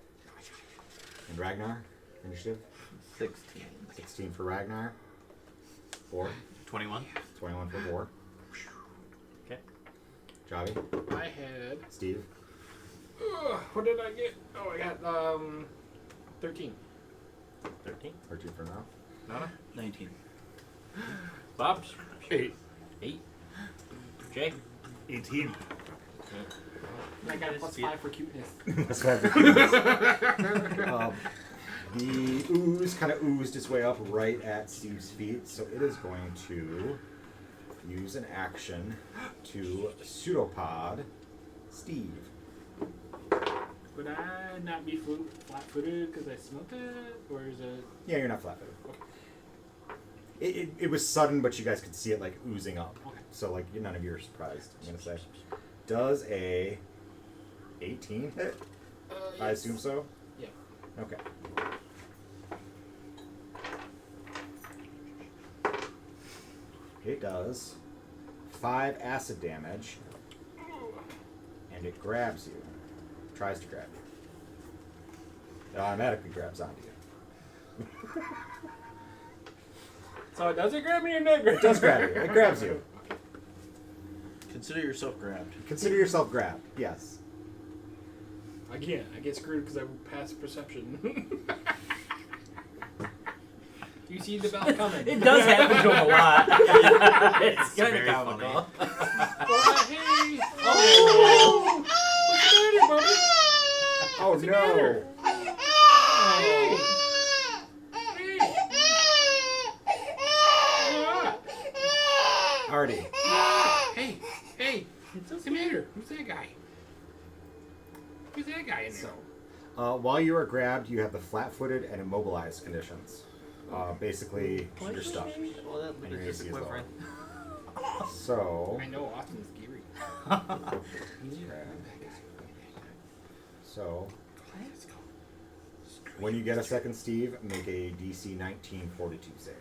A: And Ragnar, initiative
F: 16.
A: 16 for Ragnar. 4.
C: 21.
A: 21 for 4.
C: Okay.
A: Javi,
D: I had.
A: Steve,
D: What did I get? Oh, I got 13.
C: 13.
A: 13 for now.
C: Nana.
E: 19.
C: Bob's.
G: 8.
C: 8. Jay.
G: 18.
D: I got a plus
C: Yeah.
D: 5 for cuteness.
A: That's what the ooze kind of oozed its way up right at Steve's feet, so it is going to use an action to pseudopod Steve.
D: Would I not be flat-footed because I smelt it, or is it?
A: Yeah, you're not flat-footed. It was sudden, but you guys could see it like oozing up.
D: Okay.
A: So like none of you are surprised. I'm gonna say, does a 18 hit? I assume so.
D: Yeah.
A: Okay. It does 5 acid damage, and it grabs you. Tries to grab you. It automatically grabs onto you.
D: So does it grab me or not?
A: It does grab you. It grabs you.
E: Consider yourself grabbed.
A: Consider yourself grabbed. Yes.
D: I can't. I get screwed because I passed perception. Do you see the bell coming?
H: It does happen to him a lot. It's kind of
C: very
H: comical.
D: Hey! Oh! What's the matter, buddy?
A: Oh
D: What's the matter? Hey!
A: Artie.
D: Hey! Hey! Come here. Who's that guy? Who's that guy in there?
A: While you are grabbed, you have the flat-footed and immobilized conditions. Basically, you're stuck.
C: Well, that
A: And you're
C: just a
A: gonna see
C: boyfriend.
A: So,
D: I know Austin's geary.
A: so when you get a second, Steve, make a DC 19 Fortitude save.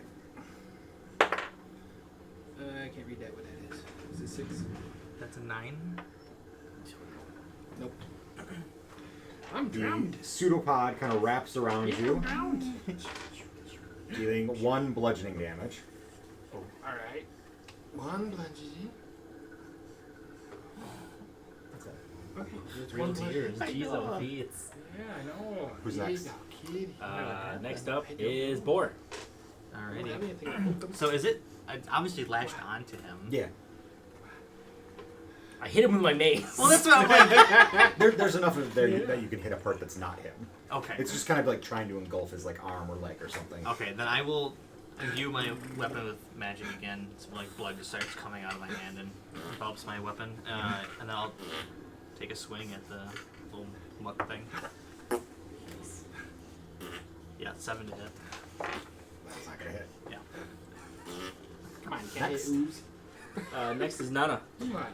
D: I can't read that. What that is? Is it 6?
C: That's a 9.
D: Nope. I'm
A: The
D: drowned.
A: pseudopod kind of wraps around
D: I'm
A: you,
D: drowned.
A: dealing 1 bludgeoning damage.
D: Alright. One bludgeoning.
A: That's it.
H: Real tears. Cheese on feets.
D: Yeah, I know.
A: Who's next?
D: Kid.
H: Next up is Boar.
C: Alrighty. So is it obviously lashed onto him?
A: Yeah.
H: I hit him with my mace.
C: Well, that's what I'm like.
A: There's enough of there that you can hit a part that's not him.
C: Okay.
A: It's just kind of like trying to engulf his like arm or leg or something.
C: Okay, then I will imbue my weapon with magic again. So like blood just starts coming out of my hand and envelops my weapon, and then I'll take a swing at the little muck thing. Yeah, 7 to hit.
A: That's not gonna hit.
C: Yeah.
D: Come on,
A: Next.
D: ooze.
H: Next is Nana.
D: Come on.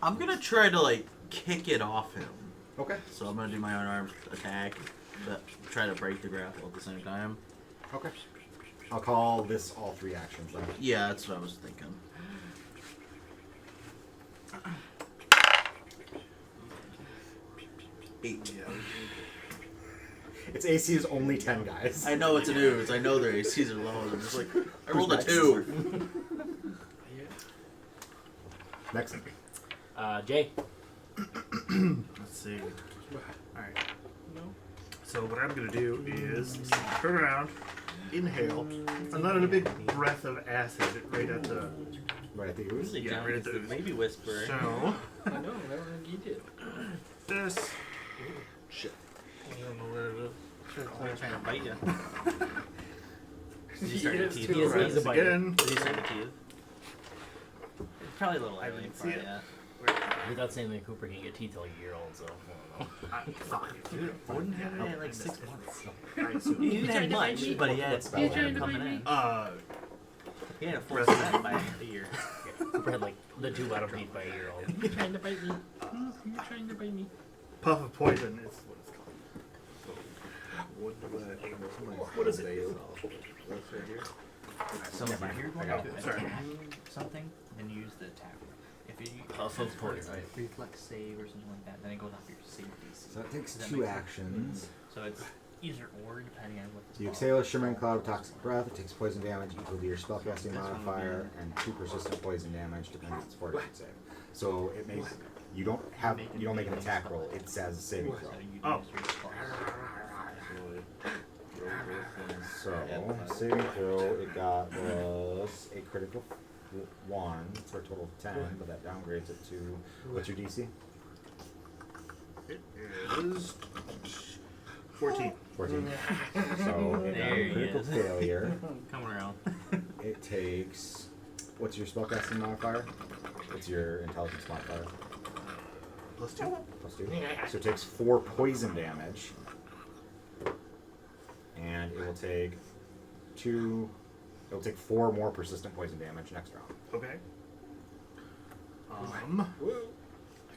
E: I'm gonna try to like kick it off him.
A: Okay.
E: So I'm gonna do my unarmed attack, but try to break the grapple at the same time.
A: Okay. I'll call this all 3 actions then.
E: Yeah, that's what I was thinking. Eight.
A: Its AC is only 10, guys.
E: I know it's an ooze. I know their ACs are low. I'm just like, I rolled a
A: next?
E: 2.
A: Next.
H: Jay.
G: Let's see. Alright. So what I'm gonna do is turn around, inhale, and let out a big breath of acid right at the.
A: Right at the ooze.
H: Usually
G: Yeah,
H: John
G: right
H: gets
G: at
H: the
G: the-
H: baby whisperer.
G: So
D: I know, never you did.
G: this.
I: I don't know where it is.
C: I'm trying to bite you. Did you start to teeth?
H: He is
G: Right,
H: a biter.
G: again.
C: Did you start to teeth? It's probably a little
G: I
C: early
G: didn't
C: for
G: see
C: it
G: it.
C: yet.
H: Without saying that Cooper can get teeth till a year old, so I don't know.
G: Fuck.
C: Dude, Gordon had it at like 6 months.
G: Alright, so
C: He didn't have much, but he had
A: What's
C: spell
A: that?
C: coming in. He had a full
G: Rest of
C: set by a year.
H: Cooper had like the 2 bottom teeth by a year old.
D: You're trying to bite me. You're trying to bite me.
G: puff of poison is what it's called.
F: What is it?
C: So if you're going to
G: Sorry.
C: attack something, then use the attack roll. If you
H: Puff of poison.
C: reflex save or something like that, then it goes off your safety.
A: So that takes
C: Does that
A: 2
C: make sense?
A: actions.
C: So it's either or depending on what the
A: You
C: spell
A: exhale a
C: is.
A: shimmering cloud of toxic breath. It takes poison damage equal to your spellcasting modifier and 2 persistent poison damage depending on its fortitude save. So it makes you don't make an attack roll. It says a saving throw.
C: So you
G: Oh.
C: use your spells.
A: So saving throw it got was a critical 1 for a total of 10, but that downgrades it to what's your DC?
G: It is 14.
A: 14. So it got
C: There
A: a
C: he
A: critical
C: is.
A: failure.
C: Coming around.
A: It takes what's your spellcasting modifier? What's your intelligence modifier?
G: +2.
A: +2. So it takes 4 poison damage. And it will take 2. It'll take 4 more persistent poison damage next round.
G: Okay. I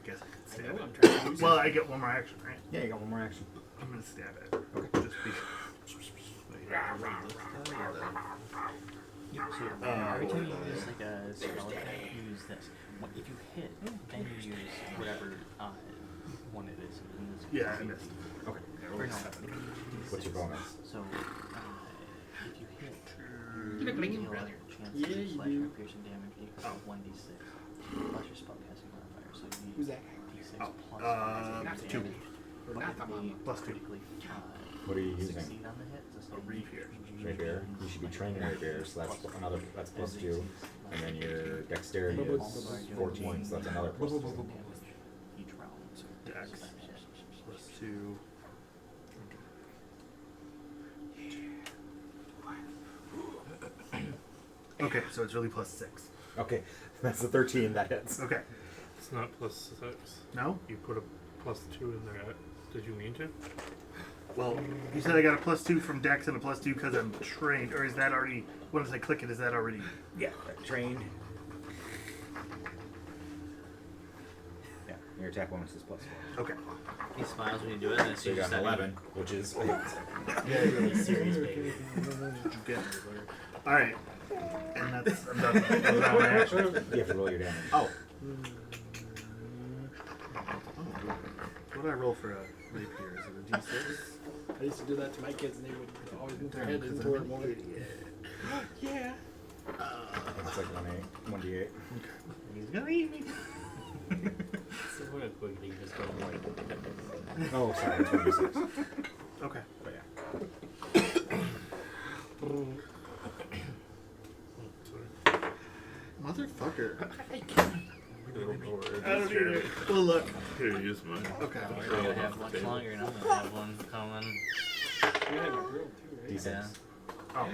G: guess I could
D: I
G: stab
D: know,
G: it.
D: I'm trying to use
G: Well, I get one more action, right?
A: Yeah, you got one more action.
G: I'm gonna stab it. Okay. Just be.
C: Yep, so every time you use like a spell attack, you use this. If you hit, then you use whatever one it is. In this
G: Yeah, I
C: case,
G: missed.
A: Okay.
C: or no,
A: What's your bonus?
C: So if you hit,
D: You're not getting
C: you
D: him,
C: deal
D: brother.
C: a chance
D: Yeah,
C: to
D: you
C: slash
D: do.
C: or piercing damage equal to 1d6 plus your spellcasting modifier. So you
D: Who's
C: use
D: that guy?
C: d6
G: Oh,
C: plus
G: two.
C: damage.
D: Or
C: But
D: not
C: if
D: that
C: they
D: one.
G: +2.
C: critically,
A: What are you using?
C: succeed on the hit, it's a
G: rapier.
A: Rapier. You should be training rapier, so that's that's +2. And then your dexterity is 14, so that's another +2.
C: Each round. So
G: Dex. +2. Okay, so it's really +6.
A: Okay, that's the 13 that hits.
G: Okay.
I: It's not +6.
G: No?
I: You put a +2 in there. Did you mean to?
G: Well, you said I got a +2 from Dex and a +2 because I'm trained, or is that already? Once I click it, is that already?
A: Yeah, trained. Yeah, your attack bonus is +4.
G: Okay.
C: He smiles when you do it, and then
A: So you got an 11, which is a hit.
H: Yeah, really serious baby.
G: Good. All right. And that's I'm done. I'm done with my action.
A: You have to roll your damage.
G: Oh. What do I roll for a rapier? Is it a D6?
D: I used to do that to my kids, and they would always move their head into it more.
A: I think it's like 1d8.
G: He's gonna eat me.
H: So what quickly just go like.
A: Oh, sorry, 26.
G: Okay.
A: But yeah.
G: Motherfucker.
I: I don't know where it
G: I don't
I: is here.
G: either. Well, look.
I: Here, use mine.
G: Okay.
C: We're gonna have much longer, and I'm gonna have one coming.
D: You have a grill too, right?
A: D6.
C: Yeah.
G: Oh.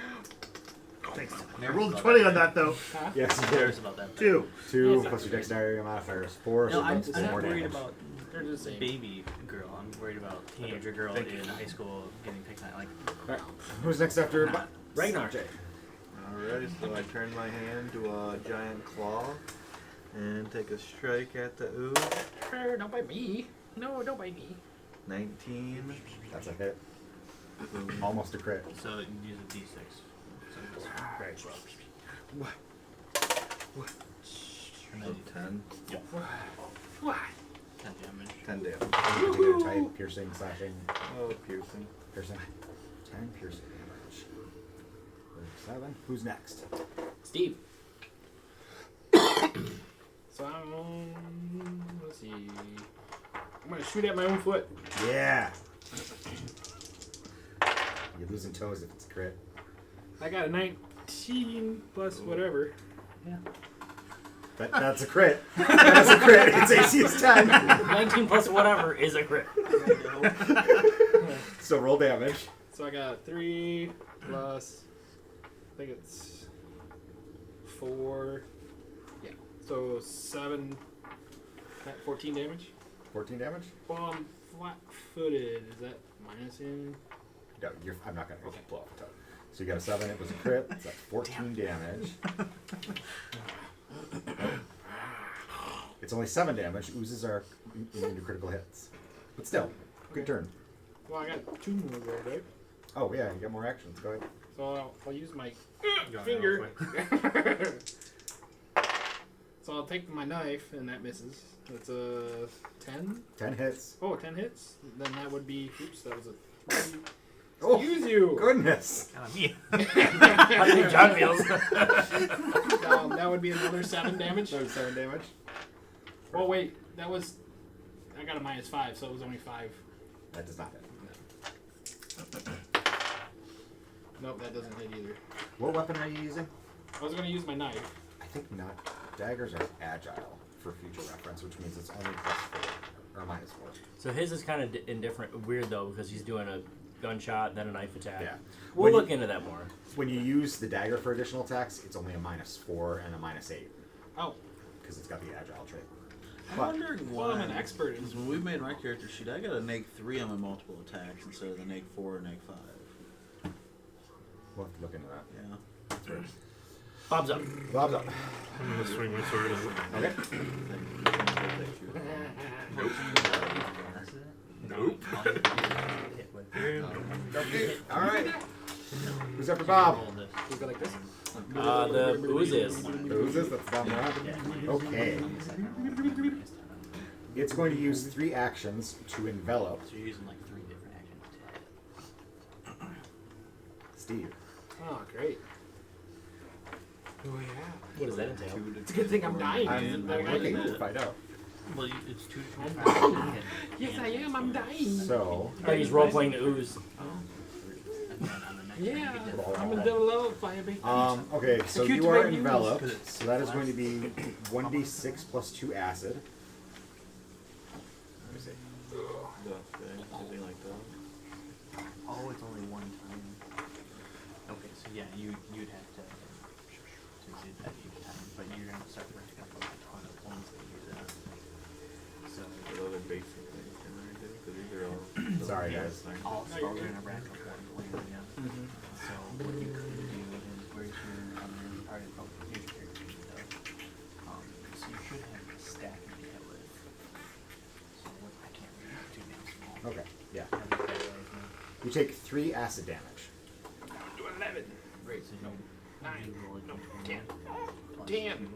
G: Thanks. I
C: Nervous
G: rolled
C: about
G: 20
C: that.
G: on that, though.
D: Huh?
A: Yes, you did.
C: Curious about that.
G: 2.
A: 2 plus your dexterity modifiers. 4,
C: No,
A: so
C: I'm
A: that's
C: not
A: more
C: worried
A: damage.
C: about
D: They're the same.
C: baby girl. I'm worried about teenager girl
A: Thank you.
C: in high school getting picked on. Like,
A: Alright. Who's next after
H: Ragnar.
F: Alright, so I turn my hand to a giant claw and take a strike at the ooze.
D: Don't bite me. No, don't bite me.
F: 19.
A: That's a hit.
F: Boom.
A: Almost a crit.
C: so use a D6. So just,
A: Right.
C: and
F: So
C: then
F: 10.
C: 10 damage.
F: 10 damage.
A: Particular type, piercing, slashing,
F: Oh, piercing.
A: piercing. 10 piercing damage. 7. Who's next?
H: Steve.
D: So let's see. I'm gonna shoot at my own foot.
A: Yeah! You're losing toes if it's a crit.
D: I got a 19 plus whatever.
A: That's a crit. That's a crit. Its AC is 10.
H: 19 plus whatever is a crit.
A: So roll damage.
D: So I got 3 plus, I think it's 4. Yeah. So 7. 14 damage.
A: 14 damage?
D: Well, I'm flat-footed. Is that minus in?
A: No, I'm not going to blow up the toe. So you got a 7. It was a crit. So that's 14 damage. It's only 7 damage. Oozes are immune to critical hits. But still, good turn.
D: Well, I got 2 more roll, right?
A: Oh, yeah, you got more actions. Go ahead.
D: So I'll use my
I: Go
D: finger. So I'll take my knife, and that misses. That's a 10.
A: 10 hits.
D: Oh, 10 hits. Then that would be. Oops, that was a.
A: Oh,
D: Excuse you.
A: goodness.
C: God, me.
H: How do you think John feels?
D: That would be another 7 damage.
A: So 7 damage.
D: Oh wait, that was. I got a -5, so it was only 5.
A: That does not hit.
D: Nope, that doesn't hit either.
A: What weapon are you using?
D: I was gonna use my knife.
A: I think not. Daggers are agile for future reference, which means it's only +4 or -4.
H: So his is kind of indifferent, weird though, because he's doing a gunshot, then a knife attack.
A: Yeah.
H: We'll
A: When
H: look
A: you-
H: into that more.
A: When you use the dagger for additional attacks, it's only a -4 and a -8
D: Oh,
A: because it's got the agile trait.
E: I'm
A: But-
E: wondering
D: well, I'm
E: why.
D: an expert in.
E: Because when we made my character sheet, I got a -3 on my multiple attacks instead of the -4 and -5.
A: We'll have to look into that.
E: Yeah.
A: That's right.
H: Bob's up.
A: Bob's up.
I: I'm gonna swing my sword at it.
A: Okay.
I: Nope.
A: All right. Who's after Bob?
D: We'll go like this.
H: The oozes.
A: Who's this? That's down there. Okay. It's going to use 3 actions to envelop
C: So you're using like 3 different actions.
A: Steve.
D: Oh, great. Oh yeah.
H: What does that entail?
D: It's a good thing I'm dying.
A: I'm looking to find out.
C: Well, it's 2 different actions.
D: Yes, I am. I'm dying.
A: So,
H: Oh, he's role playing the ooze.
C: And then on the next
D: Yeah,
C: one, you get
D: I'm in double fire baby.
A: okay, so
D: Cute
A: you are
D: baby
A: enveloped. So that is going to be 1d6 plus 2 acid. Let me see.
F: Something like that.
C: Oh, it's only 1 time. Okay, so yeah, you'd have to do that each time, but you're gonna start racking up a ton of points that you do that. So
F: The other basic things can I do? Because these are all.
A: Sorry, guys.
C: all spells are gonna rack up 1 point. Yeah. So what you could do is where's your target? Oh, here's your character sheet though. So you should have a stack you can hit with. So what, I can't read it, too damn small.
A: Okay, yeah.
C: Have it visualize now.
A: You take 3 acid damage.
D: Do 11.
C: Great, so you
D: 9.
C: roll
D: No,
C: a
D: 10.
C: plus
D: 10.
C: 2,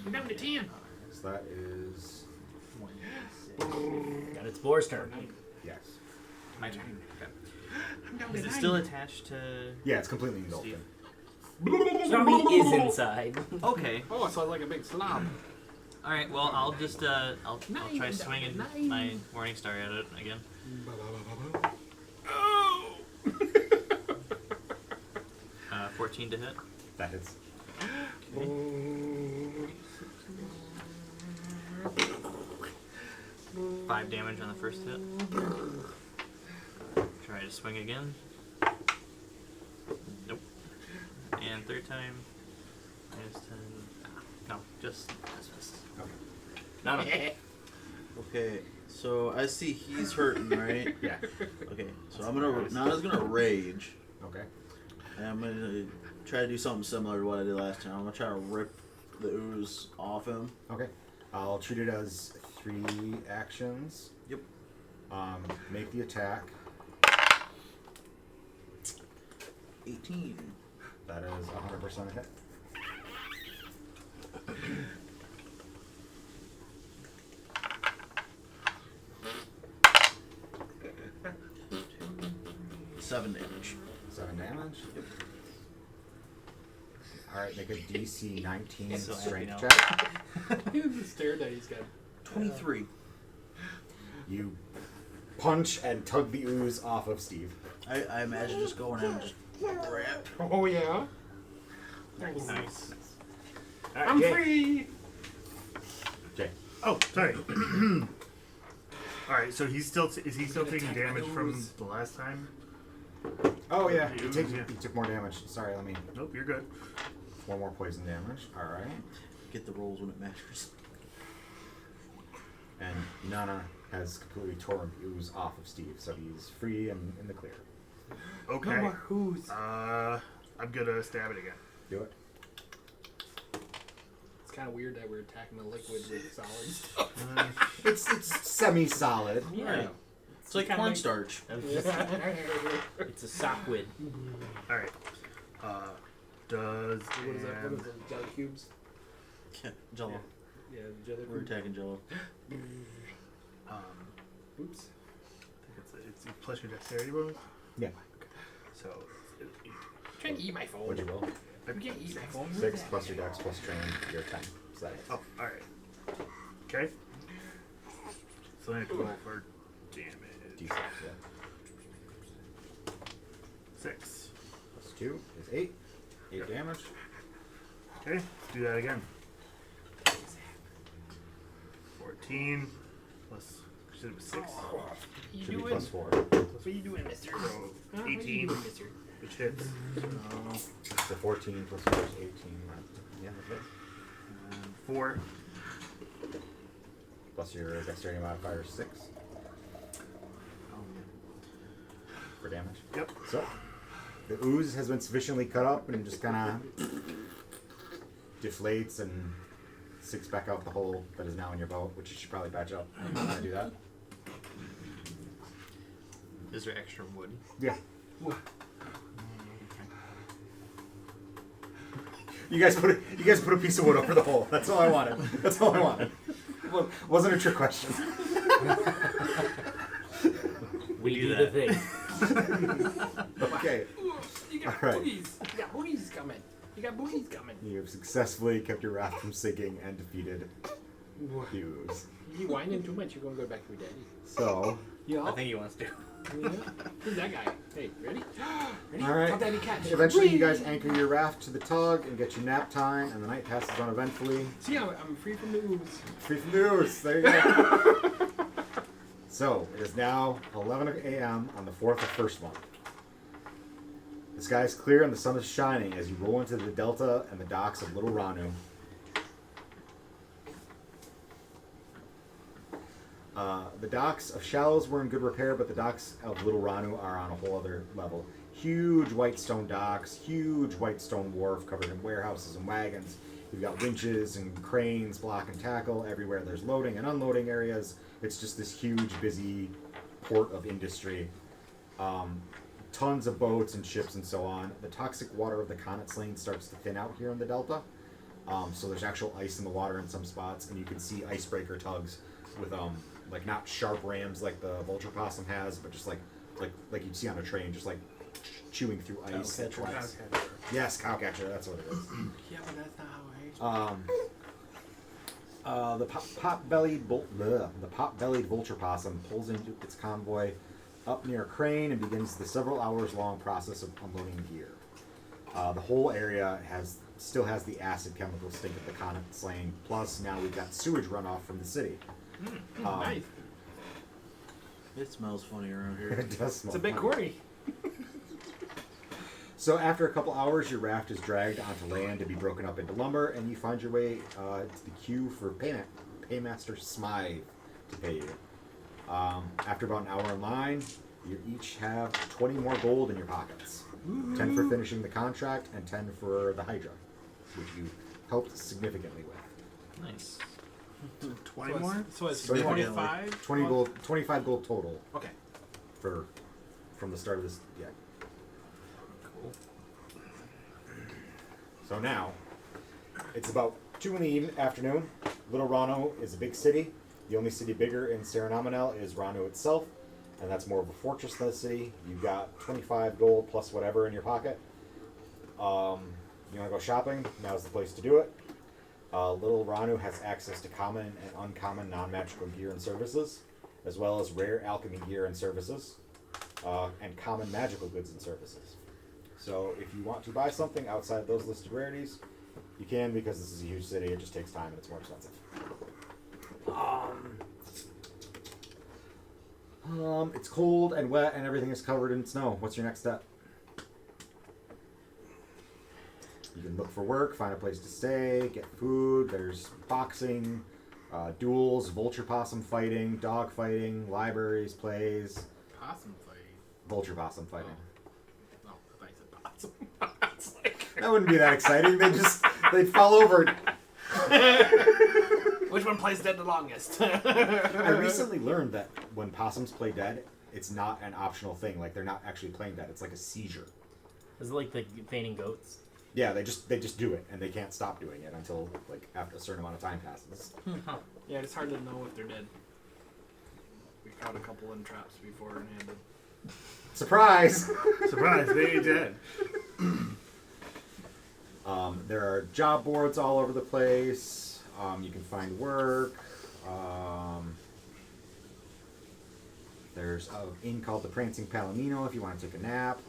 D: I'm down to 10.
A: So that is
C: 1d6.
H: And it's Boar's turn.
A: yes.
C: My turn.
D: I'm down to
C: Is it
D: 9.
C: still attached to?
A: Yeah, it's completely engulfed.
C: Steve.
H: So he is inside.
C: Okay.
D: Oh, it sounds like a big slob.
B: All right. Well, I'll just I'll try swinging my morning star at it again. 14 to hit.
A: That hits.
B: 5 damage on the first hit. Try to swing again. Nope. And third time. Minus 10. No, just missed.
A: No.
E: Okay, so I see he's hurting, right?
A: Yeah.
E: Okay, so Nana's gonna rage,
A: Okay.
E: and I'm gonna try to do something similar to what I did last time. I'm gonna try to rip the ooze off him.
A: Okay. I'll treat it as 3 actions.
E: Yep.
A: Make the attack.
E: 18.
A: That is 100% a hit.
E: Seven damage.
A: 7 damage. Yep. Alright, make a DC 19
B: So happy
A: strength
B: now.
A: check.
D: the stare that he's got.
E: 23.
A: You punch and tug the ooze off of Steve.
E: I imagine just going in and just grab.
D: Oh yeah.
B: Nice.
A: Alright,
D: I'm
A: Jay.
D: free.
A: Jay.
G: Oh, sorry. All right, so is he still taking damage from the last time?
A: Oh yeah,
G: The
A: you
G: ooze, yeah.
A: took more damage. Sorry, let me.
G: Nope, you're good.
A: 4 more poison damage. Alright.
E: Get the rolls when it matters.
A: And Nana has completely torn the ooze off of Steve, so he's free and in the clear.
G: Okay.
D: No more who's.
G: I'm gonna stab it again.
A: Do it.
D: It's kind of weird that we're attacking the liquid with solids.
A: It's semi-solid.
D: Yeah.
E: It's like cornstarch.
H: It's a sockwid.
G: All right. Does
D: What is that? What is it? Jelly cubes?
E: Jello.
D: Yeah, jelly
E: We're
D: cubes.
E: attacking Jello.
D: Oops.
G: it's plus your dexterity bonus?
A: Yeah.
G: So,
D: Can't eat my phone.
A: What'd you roll?
D: You can't eat my phone.
A: 6 plus your dex plus train, you're 10. So that is.
G: oh, all right. Okay. So I have to roll for damage.
A: D6, yeah.
G: 6.
A: Plus 2 is 8. 8
G: Yep.
A: damage.
G: Okay, let's do that again. 14 plus. Should it be 6?
A: Should be plus 4.
D: What are you doing, mister?
G: So
D: What are you
G: 18,
D: doing, mister?
G: which hits.
A: So 14 plus 4 is 18. Yeah, that hits.
G: 4.
A: Plus your dexterity modifier is 6 for damage.
G: Yep.
A: So, the ooze has been sufficiently cut up and just kind of deflates and sinks back out the hole that is now in your boat, which you should probably patch up. I'm not gonna do that.
B: Is there extra wood?
A: Yeah. You guys put a piece of wood over the hole. That's all I wanted. That's all I wanted. Well, wasn't a trick question.
H: We
B: do
H: do
B: that.
H: the thing.
A: Okay.
D: You got
A: All right.
D: booties. You got booties coming. You got booties coming.
A: You have successfully kept your raft from sinking and defeated the ooze.
D: You whining too much. You're gonna go back to your daddy.
A: So,
D: Yeah.
B: I think he wants to.
D: Yeah. Who's that guy? Hey, ready? Ready?
A: all right.
D: Tell daddy catch.
A: Eventually, you
D: Whee!
A: guys anchor your raft to the tug and get your nap time, and the night passes uneventfully.
D: See, I'm free from the ooze.
A: Free from the ooze. There you go. So, it is now 11 a.m. on the 4th of first month. The sky is clear and the sun is shining as you roll into the delta and the docks of Little Ranu. The docks of Shallows were in good repair, but the docks of Little Ranu are on a whole other level. Huge white stone docks, huge white stone wharf covered in warehouses and wagons. You've got winches and cranes blocking tackle everywhere. There's loading and unloading areas. It's just this huge, busy port of industry. Tons of boats and ships and so on. The toxic water of the Connett's Lane starts to thin out here in the delta. So there's actual ice in the water in some spots, and you can see icebreaker tugs with like not sharp rams like the vulture possum has, but just like you'd see on a train, just like chewing through ice.
E: Cowcatcher.
A: Yes, cowcatcher. That's what it is.
D: Yeah, but that's not how I.
A: The pot-bellied vulture possum pulls into its convoy up near a crane and begins the several hours-long process of unloading gear. The whole area still has the acid chemical stink of the comet slaying. Plus, now we've got sewage runoff from the city.
D: Nice.
E: It smells funny around here.
A: It does smell
D: It's a big
A: funny.
D: quarry.
A: So after a couple hours, your raft is dragged onto land to be broken up into lumber, and you find your way to the queue for Paymaster Smythe to pay you. After about an hour in line, you each have 20 more gold in your pockets. 10 for finishing the contract, and 10 for the Hydra, which you helped significantly with.
B: Nice.
E: 20 more?
D: So it's
A: Significantly.
D: 25?
A: 25 gold total
D: Okay.
A: from the start of this. Yeah.
B: Cool.
A: So now, it's about 2 in the afternoon. Little Rano is a big city. The only city bigger in Serenominel is Rano itself, and that's more of a fortress than a city. You've got 25 gold plus whatever in your pocket. You want to go shopping? Now's the place to do it. Little Ranu has access to common and uncommon non-magical gear and services, as well as rare alchemy gear and services, and common magical goods and services. So if you want to buy something outside those listed rarities, you can, because this is a huge city. It just takes time and it's more expensive. It's cold and wet and everything is covered in snow. What's your next step? You can look for work, find a place to stay, get food. There's boxing, duels, vulture possum fighting, dog fighting, libraries, plays.
D: Possum fighting.
A: Vulture possum fighting.
D: Oh, I thought you said possum. It's like...
A: That wouldn't be that exciting. They'd fall over.
D: Which one plays dead the longest?
A: I recently learned that when possums play dead, it's not an optional thing. Like, they're not actually playing dead. It's like a seizure.
H: Is it like the fainting goats?
A: Yeah, they just do it, and they can't stop doing it until, like, after a certain amount of time passes.
D: Yeah, it's hard to know if they're dead. We caught a couple in traps before and handed.
A: Surprise!
G: Surprise, they ain't dead.
A: There are job boards all over the place. You can find work. There's an inn called the Prancing Palomino if you want to take a nap.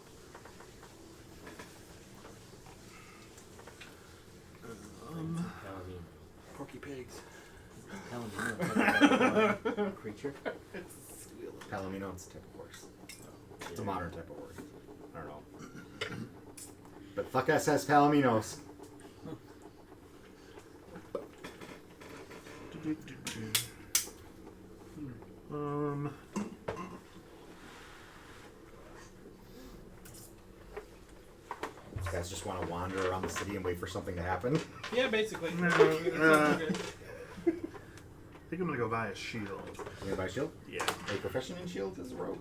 D: Porky pigs.
H: Creature.
A: Palomino, it's a type of horse. It's a modern type of horse. I don't know. But fuck us has Palominos. You guys just want to wander around the city and wait for something to happen?
D: Yeah, basically.
G: No,
D: That sounds good.
G: I think I'm gonna go buy a shield.
A: You gonna buy a shield?
G: Yeah.
A: Are you proficient in shields as a rogue?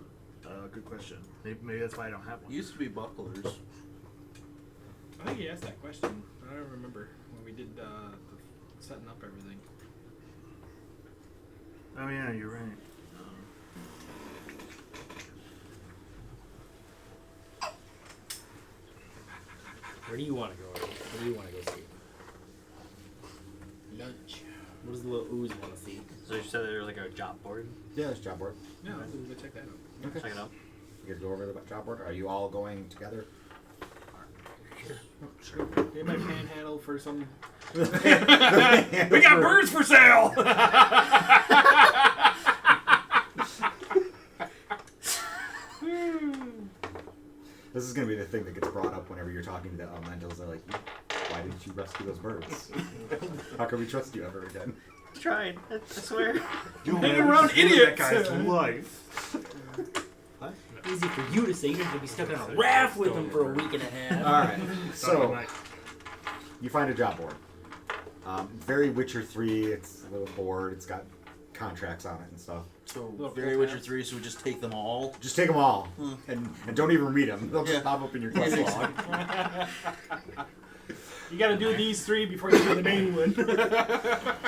G: Good question. Maybe that's why I don't have one.
E: Used to be bucklers.
D: I think he asked that question. I don't remember when we did the setting up everything.
G: Oh yeah, you're right.
H: Where do you want to go? What do you want to go see?
D: Lunch.
H: What does the little ooze want to see?
B: So you said there's like a job board.
A: Yeah, there's a job board.
D: Yeah, we'll go check that out.
A: Okay.
B: Check it out.
A: You guys go over the job board? Are you all going together?
D: Sure. They might panhandle for some.
A: We
D: We got birds for sale!
A: This is going to be the thing that gets brought up whenever you're talking to the elementals. They're like, why didn't you rescue those birds? How can we trust you ever again?
B: Tried. I swear.
G: You
D: hang around idiots!
G: That guy's life.
H: Easy for you to say. You're going to be stuck on a raft with him for a week and a half.
A: Alright, so
G: Right.
A: you find a job board. Very Witcher 3, it's a little board, it's got contracts on it and stuff.
E: So,
D: Little
E: Very
D: cool
E: Witcher
D: tabs.
E: 3, so we just take them all.
A: Just take them all, and don't even read them. They'll just
E: Yeah.
A: pop up in your quest log.
D: You gotta do these three before you do the main one.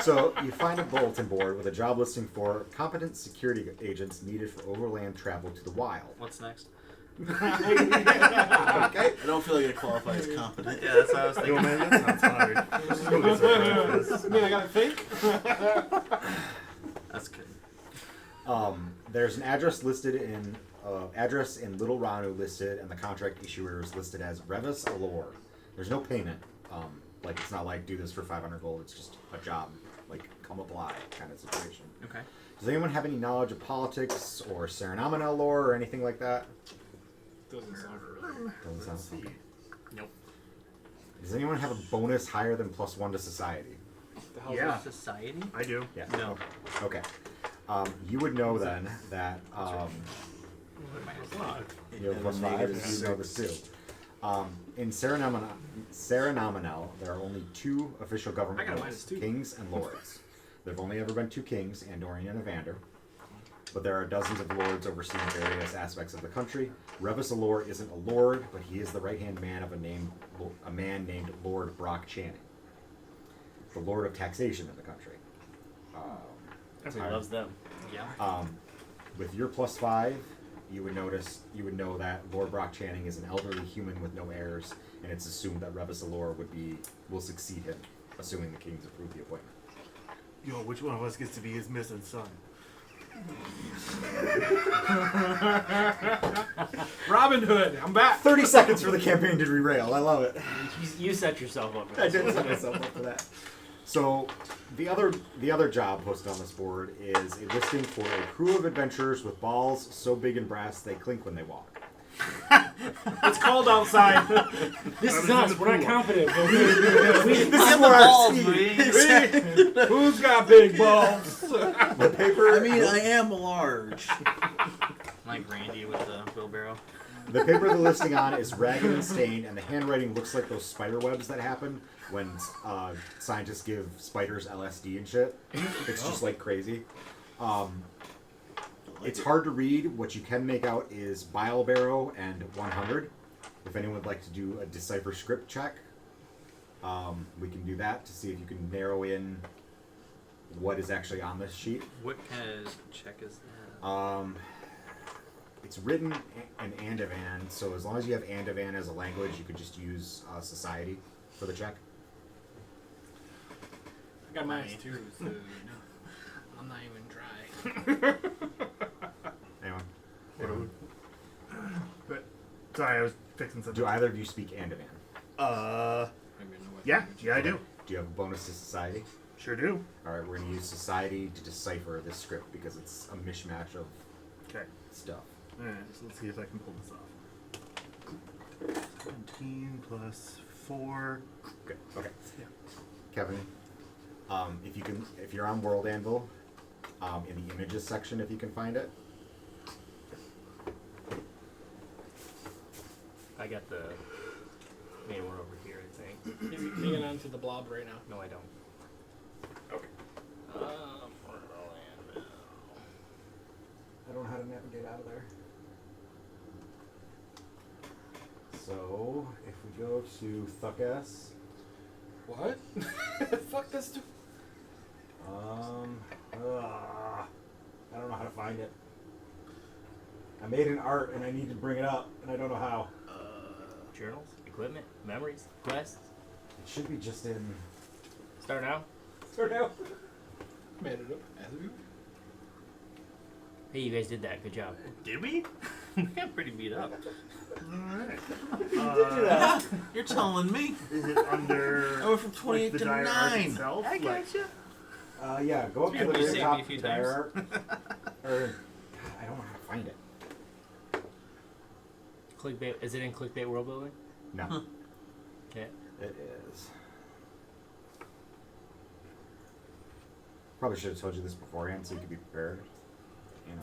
A: So you find a bulletin board with a job listing for competent security agents needed for overland travel to the wild.
B: What's next?
A: Okay.
E: I don't feel like I qualify as competent.
B: Yeah, that's what I was
G: Yo,
B: thinking.
G: man, that sounds hard. Let's go get some breakfast.
D: I mean, I gotta think.
B: That's good.
A: There's an address in Little Ranu listed, and the contract issuer is listed as Revis Allure. There's no payment. Like, it's not like do this for 500 gold. It's just a job, like come apply kind of situation.
B: Okay.
A: Does anyone have any knowledge of politics or Serenamina lore or anything like that?
D: Doesn't sound familiar.
A: Doesn't sound okay.
B: Nope.
A: Does anyone have a bonus higher than +1 to society?
D: The hell's
G: Yeah.
B: Society?
G: I do.
A: Yeah.
B: No.
A: Okay. You would know then that you have +5. You know this too. In Serenominal, there are only 2 official government
D: I got a
A: lords,
D: -2.
A: kings and lords. There have only ever been 2 kings, Andorian and Evander. But there are dozens of lords overseeing various aspects of the country. Revis Allure isn't a lord, but he is the right-hand man of a man named Lord Brock Channing, the lord of taxation in the country.
H: He loves them.
B: Yeah.
A: With your +5, you would know that Lord Brock Channing is an elderly human with no heirs, and it's assumed that Revis Allure will succeed him, assuming the kings approve the appointment.
G: Yo, which one of us gets to be his missing son?
D: Robin Hood, I'm back.
A: 30 seconds for the campaign to derail. I love it.
H: You set yourself up for
A: I
H: this.
A: did set myself up for that. So, the other job posted on this board is a listing for a crew of adventurers with balls so big and brass they clink when they walk.
D: It's cold outside.
H: This is us. We're not confident. But
A: This is
B: Get the
A: where our
B: balls,
A: team-
B: man.
D: Who's got big balls?
A: The paper.
E: I mean, I am large.
B: Like Randy with the wheelbarrow.
A: The paper they're listing on is ragged and stained, and the handwriting looks like those spider webs that happen when scientists give spiders LSD and shit. It's just like crazy. It's hard to read. What you can make out is Bile Barrow and 100. If anyone would like to do a decipher script check, we can do that to see if you can narrow in what is actually on this sheet.
B: What kind of check is that?
A: It's written in Andavan, so as long as you have Andavan as a language, you could just use society for the check.
D: I got -2, so I'm not even try.
A: Anyone?
G: But sorry, I was fixing something.
A: Do either of you speak Andavan?
G: Yeah, I do.
A: Do you have a bonus to society?
G: Sure do.
A: Alright, we're going to use society to decipher this script because it's a mishmash of
G: Okay.
A: stuff.
G: Alright, so let's see if I can pull this off. 17 plus 4.
A: Good. Okay.
G: Yeah.
A: Kevin, if you're on World Anvil, in the images section, if you can find it.
H: I got the main one over here, I think.
D: You're hanging on to the blob right now.
H: No, I don't.
A: Okay. I don't know how to navigate out of there. So, if we go to Thuckass,
D: What? Fuck this.
A: I don't know how to find it. I made an art and I need to bring it up, and I don't know how.
H: Journals, equipment, memories, quests.
A: It should be just in.
H: Start now.
A: Start now.
D: Made it up as we.
H: Hey, you guys did that. Good job.
B: Did we? We got pretty beat up.
G: Alright.
E: You're telling me.
G: Is it under
E: I went from 28
G: like, the
E: to
G: dire art
E: 9.
G: itself?
B: I
G: Like,
B: gotcha.
A: Yeah, go up to
B: You
A: the very
B: saved me
A: top
B: a few
A: of the dire art.
B: times.
A: Or, I don't know how to find it.
H: Clickbait. Is it in Clickbait World Building?
A: No.
H: Okay.
A: It is. Probably should have told you this beforehand so you could be prepared. You know.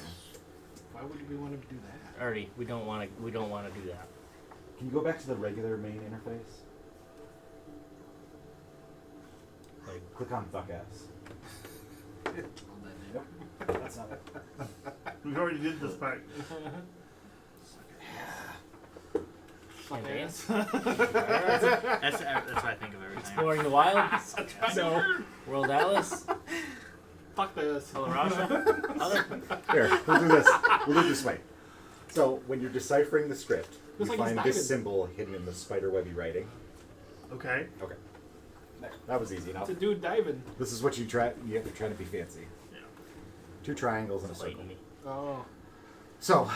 D: Why would we want to do that?
H: Alrighty, we don't want to do that.
A: Can you go back to the regular main interface?
H: Like,
A: Click on Thuckass. Nope. That's not it.
G: we already did this part.
H: Fucking dance.
B: That's what I think of every time.
H: Exploring the wild.
D: No.
H: World Alice.
D: Fuck this.
H: Colorado. Other.
A: Here, we'll do this. We'll do it this way. So when you're deciphering the script,
D: Looks
A: you
D: like he's
A: find
D: diving.
A: this symbol hidden in the spiderwebby writing.
G: Okay.
A: Okay. There. That was easy enough.
D: It's a dude diving.
A: This is what you try. You have to try to be fancy.
D: Yeah.
A: 2 triangles and a circle.
H: Fighting me.
D: Oh.
A: So,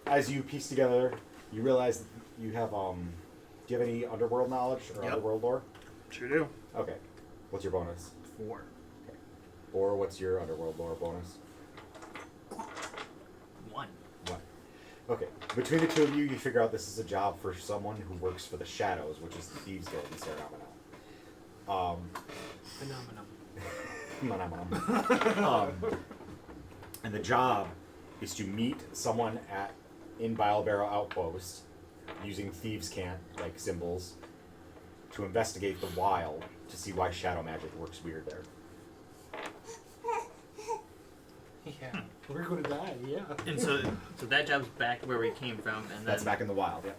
A: as you piece together, you realize that you have. Do you have any underworld knowledge or
G: Yep.
A: underworld lore?
G: Sure do.
A: Okay. What's your bonus?
G: 4.
A: Or what's your underworld lore bonus?
B: 1.
A: 1. Okay. Between the two of you, you figure out this is a job for someone who works for the Shadows, which is the Thieves Guild in Sarah.
D: Phenomenal.
A: And the job is to meet someone in Bilebarrow Outpost using thieves' cant like symbols to investigate the wild to see why shadow magic works weird there.
D: Yeah. We're gonna die. Yeah.
B: And so that job's back where we came from, and
A: That's
B: then
A: back in the wild. Yeah.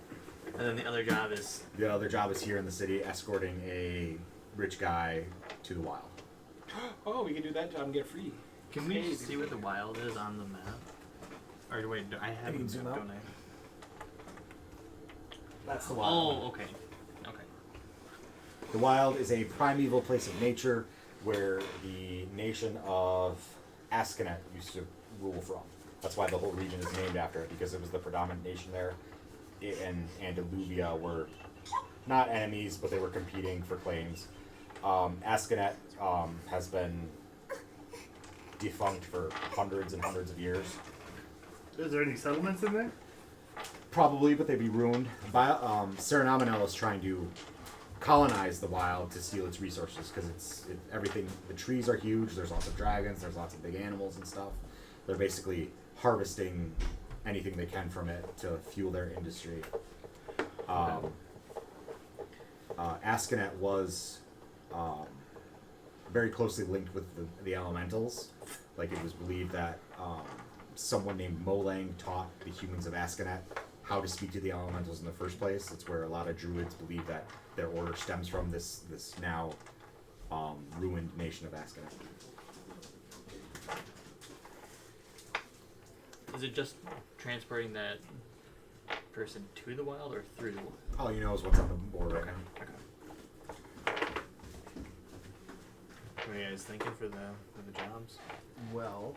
B: and then the other job is
A: The other job is here in the city, escorting a rich guy to the wild.
D: Oh, we can do that job and get free.
B: Can we
D: Hey,
B: see what the wild is on the map? Or wait, I have
A: can
B: it,
A: zoom
B: don't
A: out.
B: I?
A: That's the wild.
B: Oh, okay. Okay.
A: The wild is a primeval place of nature where the nation of Askinet used to rule from. That's why the whole region is named after it, because it was the predominant nation there. It and Andalusia were not enemies, but they were competing for claims. Askinet has been defunct for hundreds and hundreds of years.
G: Is there any settlements in there?
A: Probably, but they'd be ruined. Serenominal is trying to colonize the wild to steal its resources because everything. The trees are huge. There's lots of dragons. There's lots of big animals and stuff. They're basically harvesting anything they can from it to fuel their industry. Askinet was very closely linked with the elementals. Like it was believed that someone named Molang taught the humans of Askinet how to speak to the elementals in the first place. It's where a lot of druids believe that their order stems from this now ruined nation of Askinet.
B: Is it just transporting that person to the wild or through the wild?
A: All you know is what's on the board right now.
C: What are you guys thinking for the jobs?
G: Well,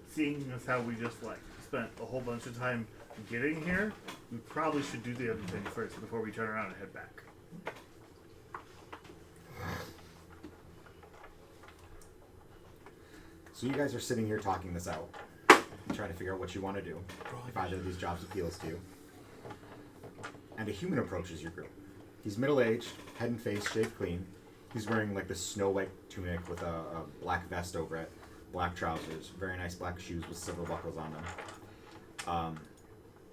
G: seeing as how we just spent a whole bunch of time getting here, we probably should do the other thing first before we turn around and head back.
A: So you guys are sitting here talking this out, trying to figure out what you want to do, if either of these jobs appeals to you. And a human approaches your group. He's middle-aged, head and face shaved clean. He's wearing like this snow-white tunic with a black vest over it, black trousers, very nice black shoes with silver buckles on them.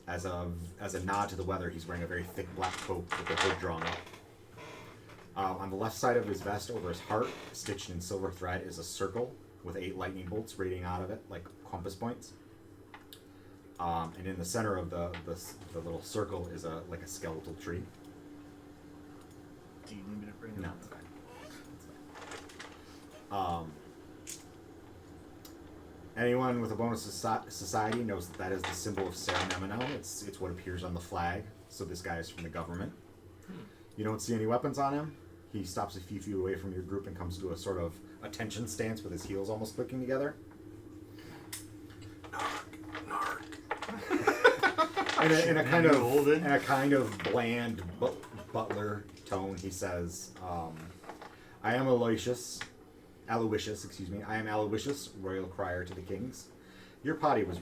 A: As a nod to the weather, he's wearing a very thick black coat with the hood drawn up. On the left side of his vest, over his heart, stitched in silver thread, is a circle with 8 lightning bolts radiating out of it, like compass points. And in the center of the little circle is a skeletal tree.
G: Do you need me to bring it
A: No,
G: up?
A: it's fine. Anyone with a bonus society knows that is the symbol of Serenominal. It's what appears on the flag. So this guy is from the government. You don't see any weapons on him. He stops a few feet away from your group and comes to a sort of attention stance with his heels almost clicking together. In a kind of bland butler tone, he says, "I am Aloysius. I am Aloysius, royal crier to the kings. Your party was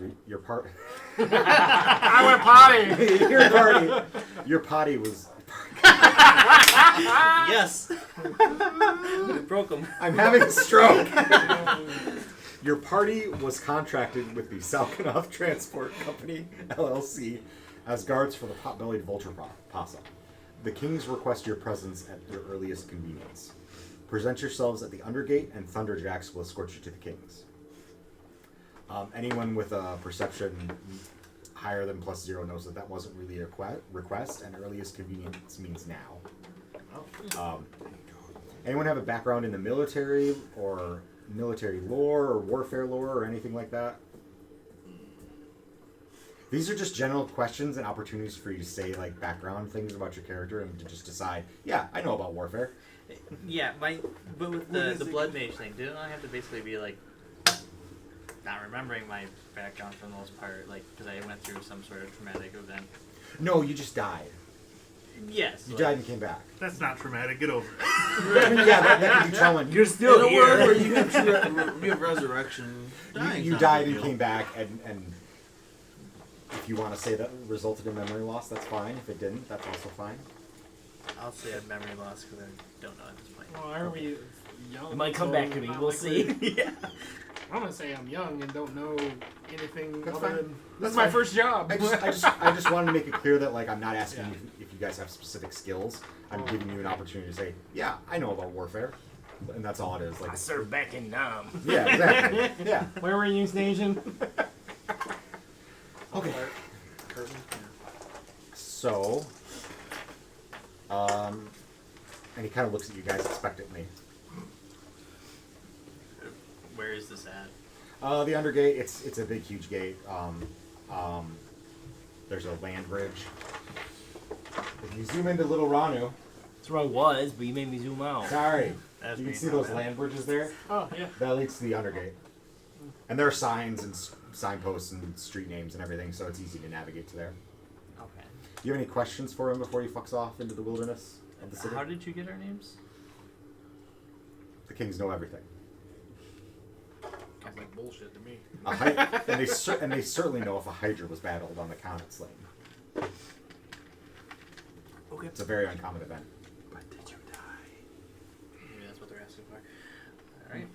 D: I went potty.
A: Your party was.
B: Yes.
H: We broke him.
A: I'm having a stroke. Your party was contracted with the Salkinov Transport Company, LLC, as guards for the pot-bellied vulture possum. The kings request your presence at your earliest convenience. Present yourselves at the Undergate, and Thunderjacks will escort you to the kings. Anyone with a perception higher than +0 knows that wasn't really a request, and earliest convenience means now. Anyone have a background in the military, or military lore, or warfare lore, or anything like that? These are just general questions and opportunities for you to say like background things about your character and to just decide. Yeah, I know about warfare.
B: Yeah, but with the blood mage thing, didn't I have to basically be like not remembering my background for the most part, like because I went through some sort of traumatic event?
A: No, you just died.
B: Yes.
A: You died and came back.
G: That's not traumatic. Get over it.
A: I mean, yeah, that can be telling.
H: You're still
E: In a world
H: here.
E: where you have resurrection, dying's
A: You
E: not a
A: died
E: big
A: and
E: deal.
A: came back, and if you want to say that resulted in memory loss, that's fine. If it didn't, that's also fine.
B: I'll say I have memory loss because I don't know at this point.
D: Well, aren't we young?
H: It might come
D: so
H: back to me.
D: not
H: We'll
D: likely-
H: see.
B: Yeah.
D: I'm gonna say I'm young and don't know anything
A: That's
D: other
A: fine.
D: than this
A: That's
D: is my
A: fine.
D: first job.
A: I just wanted to make it clear that like I'm not asking
D: Yeah.
A: you if you guys have specific skills. I'm giving you an opportunity to say, yeah, I know about warfare, and that's all it is. Like,
H: I served back in Nam.
A: yeah, exactly. Yeah.
D: Where were you stationed?
A: Okay.
D: Curtain.
A: So, and he kind of looks at you guys expectantly.
B: Where is this at?
A: The undergate, it's a big, huge gate. There's a land bridge. If you zoom into Little Ranu,
H: That's where I was, but you made me zoom out.
A: sorry,
B: That's
A: you can
B: me.
A: see those land bridges there.
D: Oh yeah.
A: That leads to the undergate, and there are signs and signposts and street names and everything, so it's easy to navigate to there.
B: Okay.
A: Do you have any questions for him before he fucks off into the wilderness of the city?
B: How did you get our names?
A: The kings know everything.
D: Sounds like bullshit to me.
A: And they certainly know if a Hydra was battled on the Comet Slain.
B: Okay.
A: It's a very uncommon event.
E: But did you die?
B: Maybe that's what they're asking for. All right.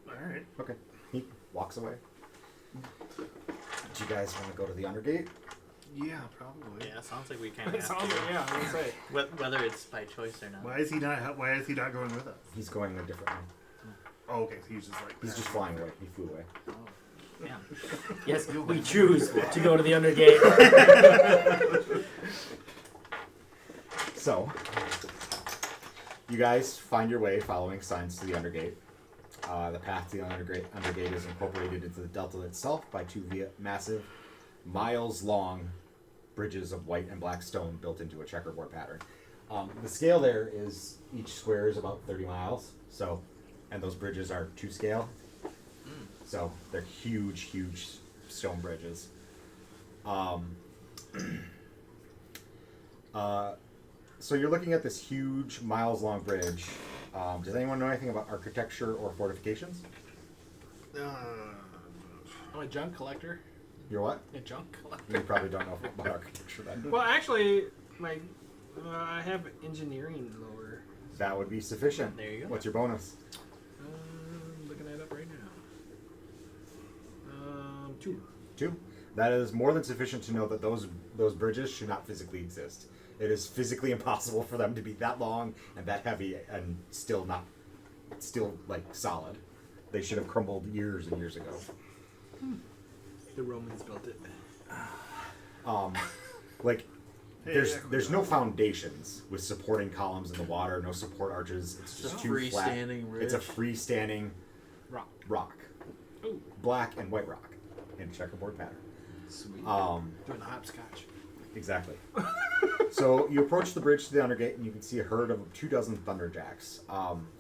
G: All right.
A: Okay. He walks away. Do you guys want to go to the Undergate?
G: Yeah, probably.
B: Yeah, sounds like we kind of
D: It
B: have
D: sounds
B: to.
D: like, yeah, I was gonna say.
B: Whether it's by choice or not.
G: Why is he not? Why is he not going with us?
A: He's going a different way.
G: Oh, okay. So he's just like.
A: He's just flying away. He flew away.
B: Yeah.
H: Yes, we choose to go to the Undergate.
A: So, you guys find your way following signs to the Undergate. The path to the Undergate is incorporated into the Delta itself by two massive, miles-long bridges of white and black stone built into a checkerboard pattern. The scale there is each square is about 30 miles. So, and those bridges are to scale. So they're huge, huge stone bridges. So you're looking at this huge, miles-long bridge. Does anyone know anything about architecture or fortifications?
D: I'm a junk collector.
A: You're what?
D: A junk collector.
A: You probably don't know about architecture then.
D: Well, actually, I have engineering lower.
A: That would be sufficient.
B: There you go.
A: What's your bonus?
D: Looking that up right now. 2.
A: 2. That is more than sufficient to know that those bridges should not physically exist. It is physically impossible for them to be that long and that heavy and still like solid. They should have crumbled years and years ago.
D: The Romans built it.
A: Like there's no foundations with supporting columns in the water, no support arches. It's just
E: It's a
A: two flat.
E: freestanding
A: It's a
E: ridge.
A: freestanding rock,
D: Ooh.
A: black and white rock in a checkerboard pattern.
E: Sweet.
D: Doing the hopscotch.
A: Exactly. So you approach the bridge to the Undergate, and you can see a herd of 24 Thunderjacks.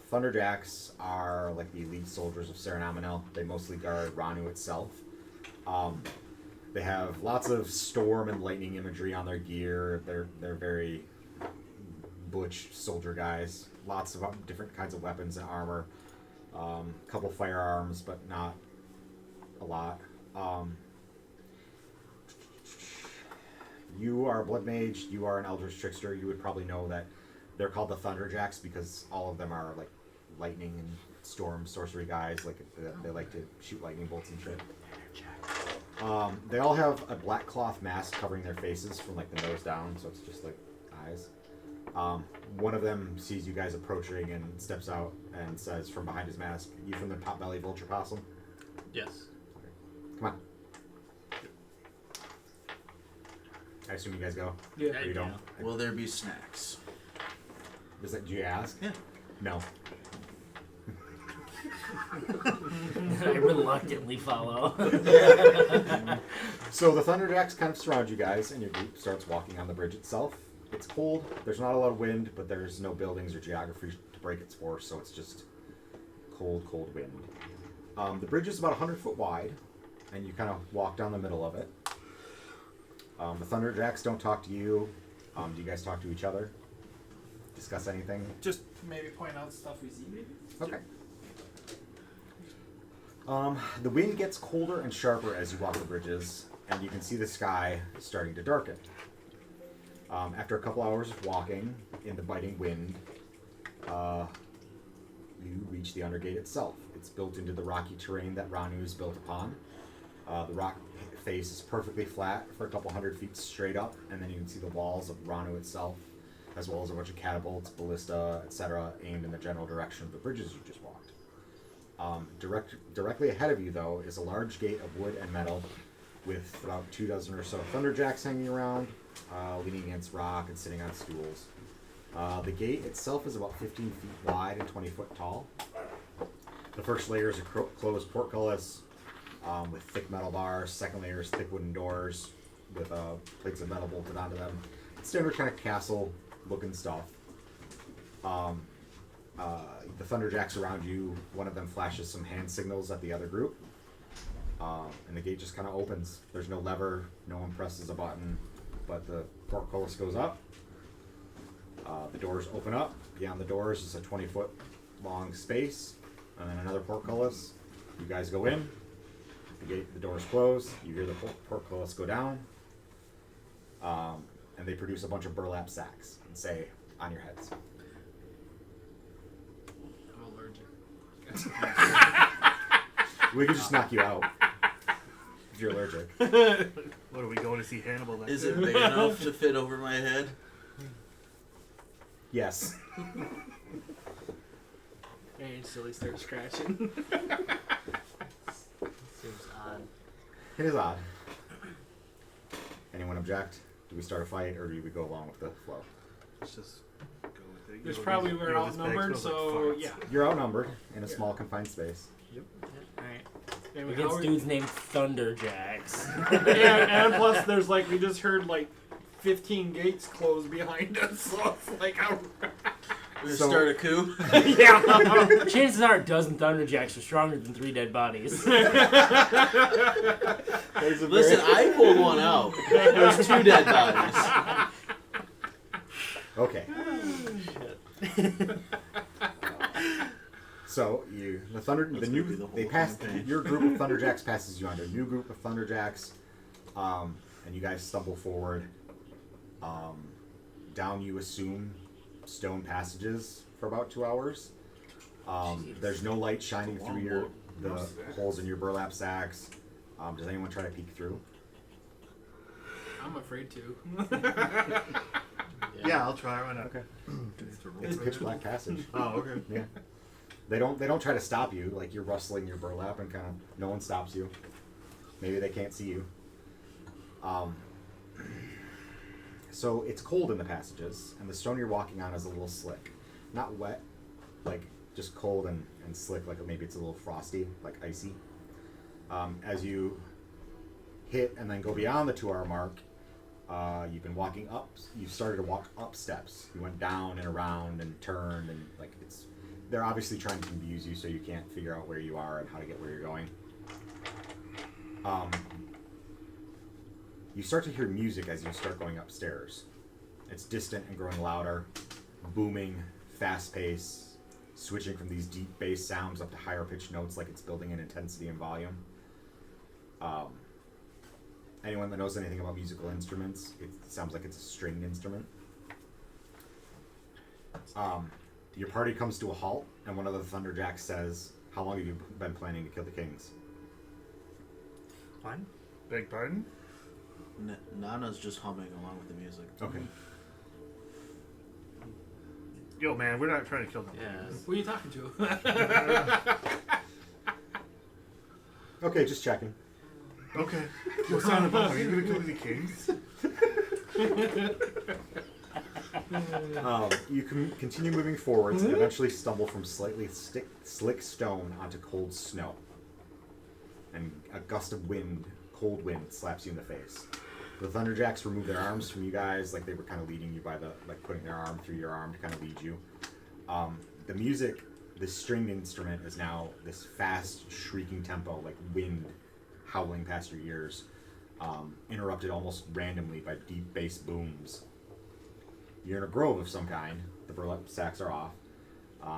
A: Thunderjacks are like the elite soldiers of Saranaminel. They mostly guard Ranu itself. They have lots of storm and lightning imagery on their gear. They're very butch soldier guys. Lots of different kinds of weapons and armor. A couple firearms, but not a lot. You are a blood mage. You are an eldritch trickster. You would probably know that they're called the Thunderjacks because all of them are like lightning and storm sorcery guys. Like they like to shoot lightning bolts and shit. They all have a black cloth mask covering their faces from like the nose down, so it's just like eyes. One of them sees you guys approaching and steps out and says from behind his mask, "You from the Potbelly Vulture Possum?"
B: Yes.
A: Come on. I assume you guys go.
D: Yeah.
A: Or you don't.
E: Will there be snacks?
A: Do you ask?
E: Yeah.
A: No.
H: I reluctantly follow.
A: So the Thunderjacks kind of surround you guys, and your group starts walking on the bridge itself. It's cold. There's not a lot of wind, but there's no buildings or geography to break its force, so it's just cold, cold wind. The bridge is about 100 foot wide, and you kind of walk down the middle of it. The Thunderjacks don't talk to you. Do you guys talk to each other? Discuss anything?
D: Just maybe point out stuff we see, maybe?
A: Okay. The wind gets colder and sharper as you walk the bridges, and you can see the sky starting to darken. After a couple hours of walking in the biting wind, you reach the Undergate itself. It's built into the rocky terrain that Ranu is built upon. The rock face is perfectly flat for a couple hundred feet straight up, and then you can see the walls of Ranu itself, as well as a bunch of catapults, ballista, etc., aimed in the general direction of the bridges you just walked. Directly ahead of you, though, is a large gate of wood and metal with about 24 or so Thunderjacks hanging around, leaning against rock and sitting on stools. The gate itself is about 15 feet wide and 20 foot tall. The first layer is a closed portcullis with thick metal bars. Second layer is thick wooden doors with plates of metal bolted onto them. Standard kind of castle-looking stuff. The Thunderjacks around you, one of them flashes some hand signals at the other group, and the gate just kind of opens. There's no lever, no one presses a button, but the portcullis goes up. The doors open up. Beyond the doors is a 20-foot long space, and then another portcullis. You guys go in. The doors close. You hear the portcullis go down, and they produce a bunch of burlap sacks and say, "On your heads."
D: I'm allergic.
A: We could just knock you out if you're allergic.
G: What are we going to see Hannibal next?
E: Is it big enough to fit over my head?
A: Yes.
D: I instantly start scratching.
B: Seems odd.
A: It is odd. Anyone object? Do we start a fight, or do we go along with the flow?
G: Let's just go with it.
D: There's
G: You know,
D: probably
G: these-
D: we're
G: you know, this bag
D: outnumbered,
G: smells like
D: so
G: farts.
D: yeah.
A: You're outnumbered in a small confined space.
B: Alright.
D: And, we-
H: Against
D: how are-
H: dudes named Thunderjacks.
D: and plus, there's like we just heard like 15 gates close behind us, so it's like how.
E: We're gonna
A: So-
E: start a coup.
D: Yeah.
H: Chances are a dozen Thunderjacks are stronger than 3 dead bodies.
E: Listen, I pulled one out. There's 2 dead bodies.
A: Okay. So they pass. Your group of Thunderjacks passes you on to a new group of Thunderjacks, and you guys stumble forward. Down, you assume, stone passages for about 2 hours. There's no light shining through the holes in your burlap sacks. Does anyone try to peek through?
D: I'm afraid to.
G: Yeah, I'll try. Why not?
A: Okay. It's pitch black passage.
G: Oh, okay.
A: Yeah. They don't try to stop you. Like, you're rustling your burlap and kind of no one stops you. Maybe they can't see you. So it's cold in the passages, and the stone you're walking on is a little slick. Not wet, like just cold and slick, like maybe it's a little frosty, like icy. As you hit and then go beyond the 2 hour mark, you've been walking up. You've started to walk up steps. You went down and around and turned, and like they're obviously trying to confuse you so you can't figure out where you are and how to get where you're going. You start to hear music as you start going upstairs. It's distant and growing louder, booming, fast-paced, switching from these deep bass sounds up to higher pitched notes like it's building in intensity and volume. Anyone that knows anything about musical instruments, it sounds like it's a stringed instrument. Your party comes to a halt, and one of the Thunderjacks says, "How long have you been planning to kill the kings?"
B: Fine.
G: Beg pardon?
E: Nana's just humming along with the music.
A: Okay.
G: Yo, man, we're not trying to kill them.
B: Yeah.
D: Who are you talking to?
A: Okay, just checking.
G: Okay. What's on the ball? Are you gonna kill the kings?
A: You can continue moving forwards and eventually stumble from slightly slick stone onto cold snow. And a gust of wind, cold wind, slaps you in the face. The Thunderjacks remove their arms from you guys, like they were kind of leading you by putting their arm through your arm to kind of lead you. The music, this stringed instrument, is now this fast, shrieking tempo, like wind howling past your ears, interrupted almost randomly by deep bass booms. You're in a grove of some kind. The burlap sacks are off.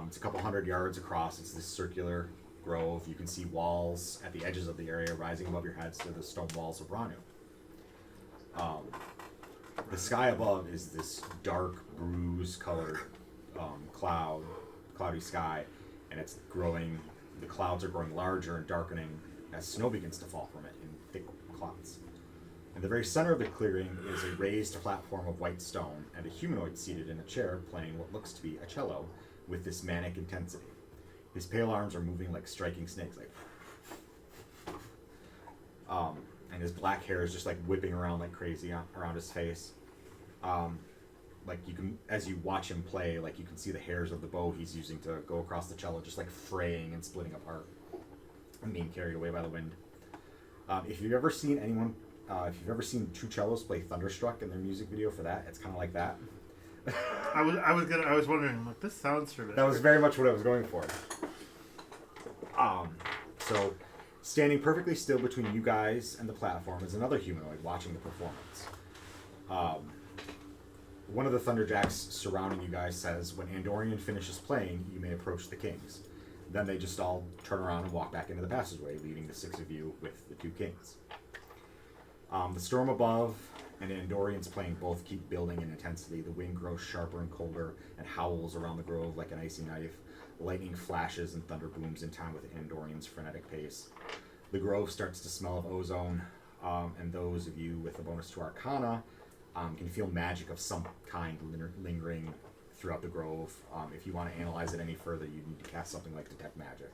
A: It's a couple 100 yards across. It's this circular grove. You can see walls at the edges of the area rising above your heads to the stone walls of Ranu. The sky above is this dark, bruise-colored cloudy sky, and it's growing. The clouds are growing larger and darkening as snow begins to fall from it in thick clouds. In the very center of the clearing is a raised platform of white stone and a humanoid seated in a chair playing what looks to be a cello with this manic intensity. His pale arms are moving like striking snakes, like and his black hair is just like whipping around like crazy around his face. Like you can, as you watch him play, like you can see the hairs of the bow he's using to go across the cello just like fraying and splitting apart and being carried away by the wind. If you've ever seen two cellos play Thunderstruck in their music video for that, it's kind of like that.
G: I was wondering, like, this sounds familiar.
A: That was very much what I was going for. So, standing perfectly still between you guys and the platform is another humanoid watching the performance. One of the Thunderjacks surrounding you guys says, when Andorian finishes playing, you may approach the kings. Then they just all turn around and walk back into the passageway, leaving the six of you with the two kings. The storm above and Andorians playing both keep building in intensity. The wind grows sharper and colder and howls around the grove like an icy knife. Lightning flashes and thunder booms in time with Andorian's frenetic pace. The grove starts to smell of ozone, and those of you with a bonus to Arcana can feel magic of some kind lingering throughout the grove. If you want to analyze it any further, you need to cast something like Detect Magic.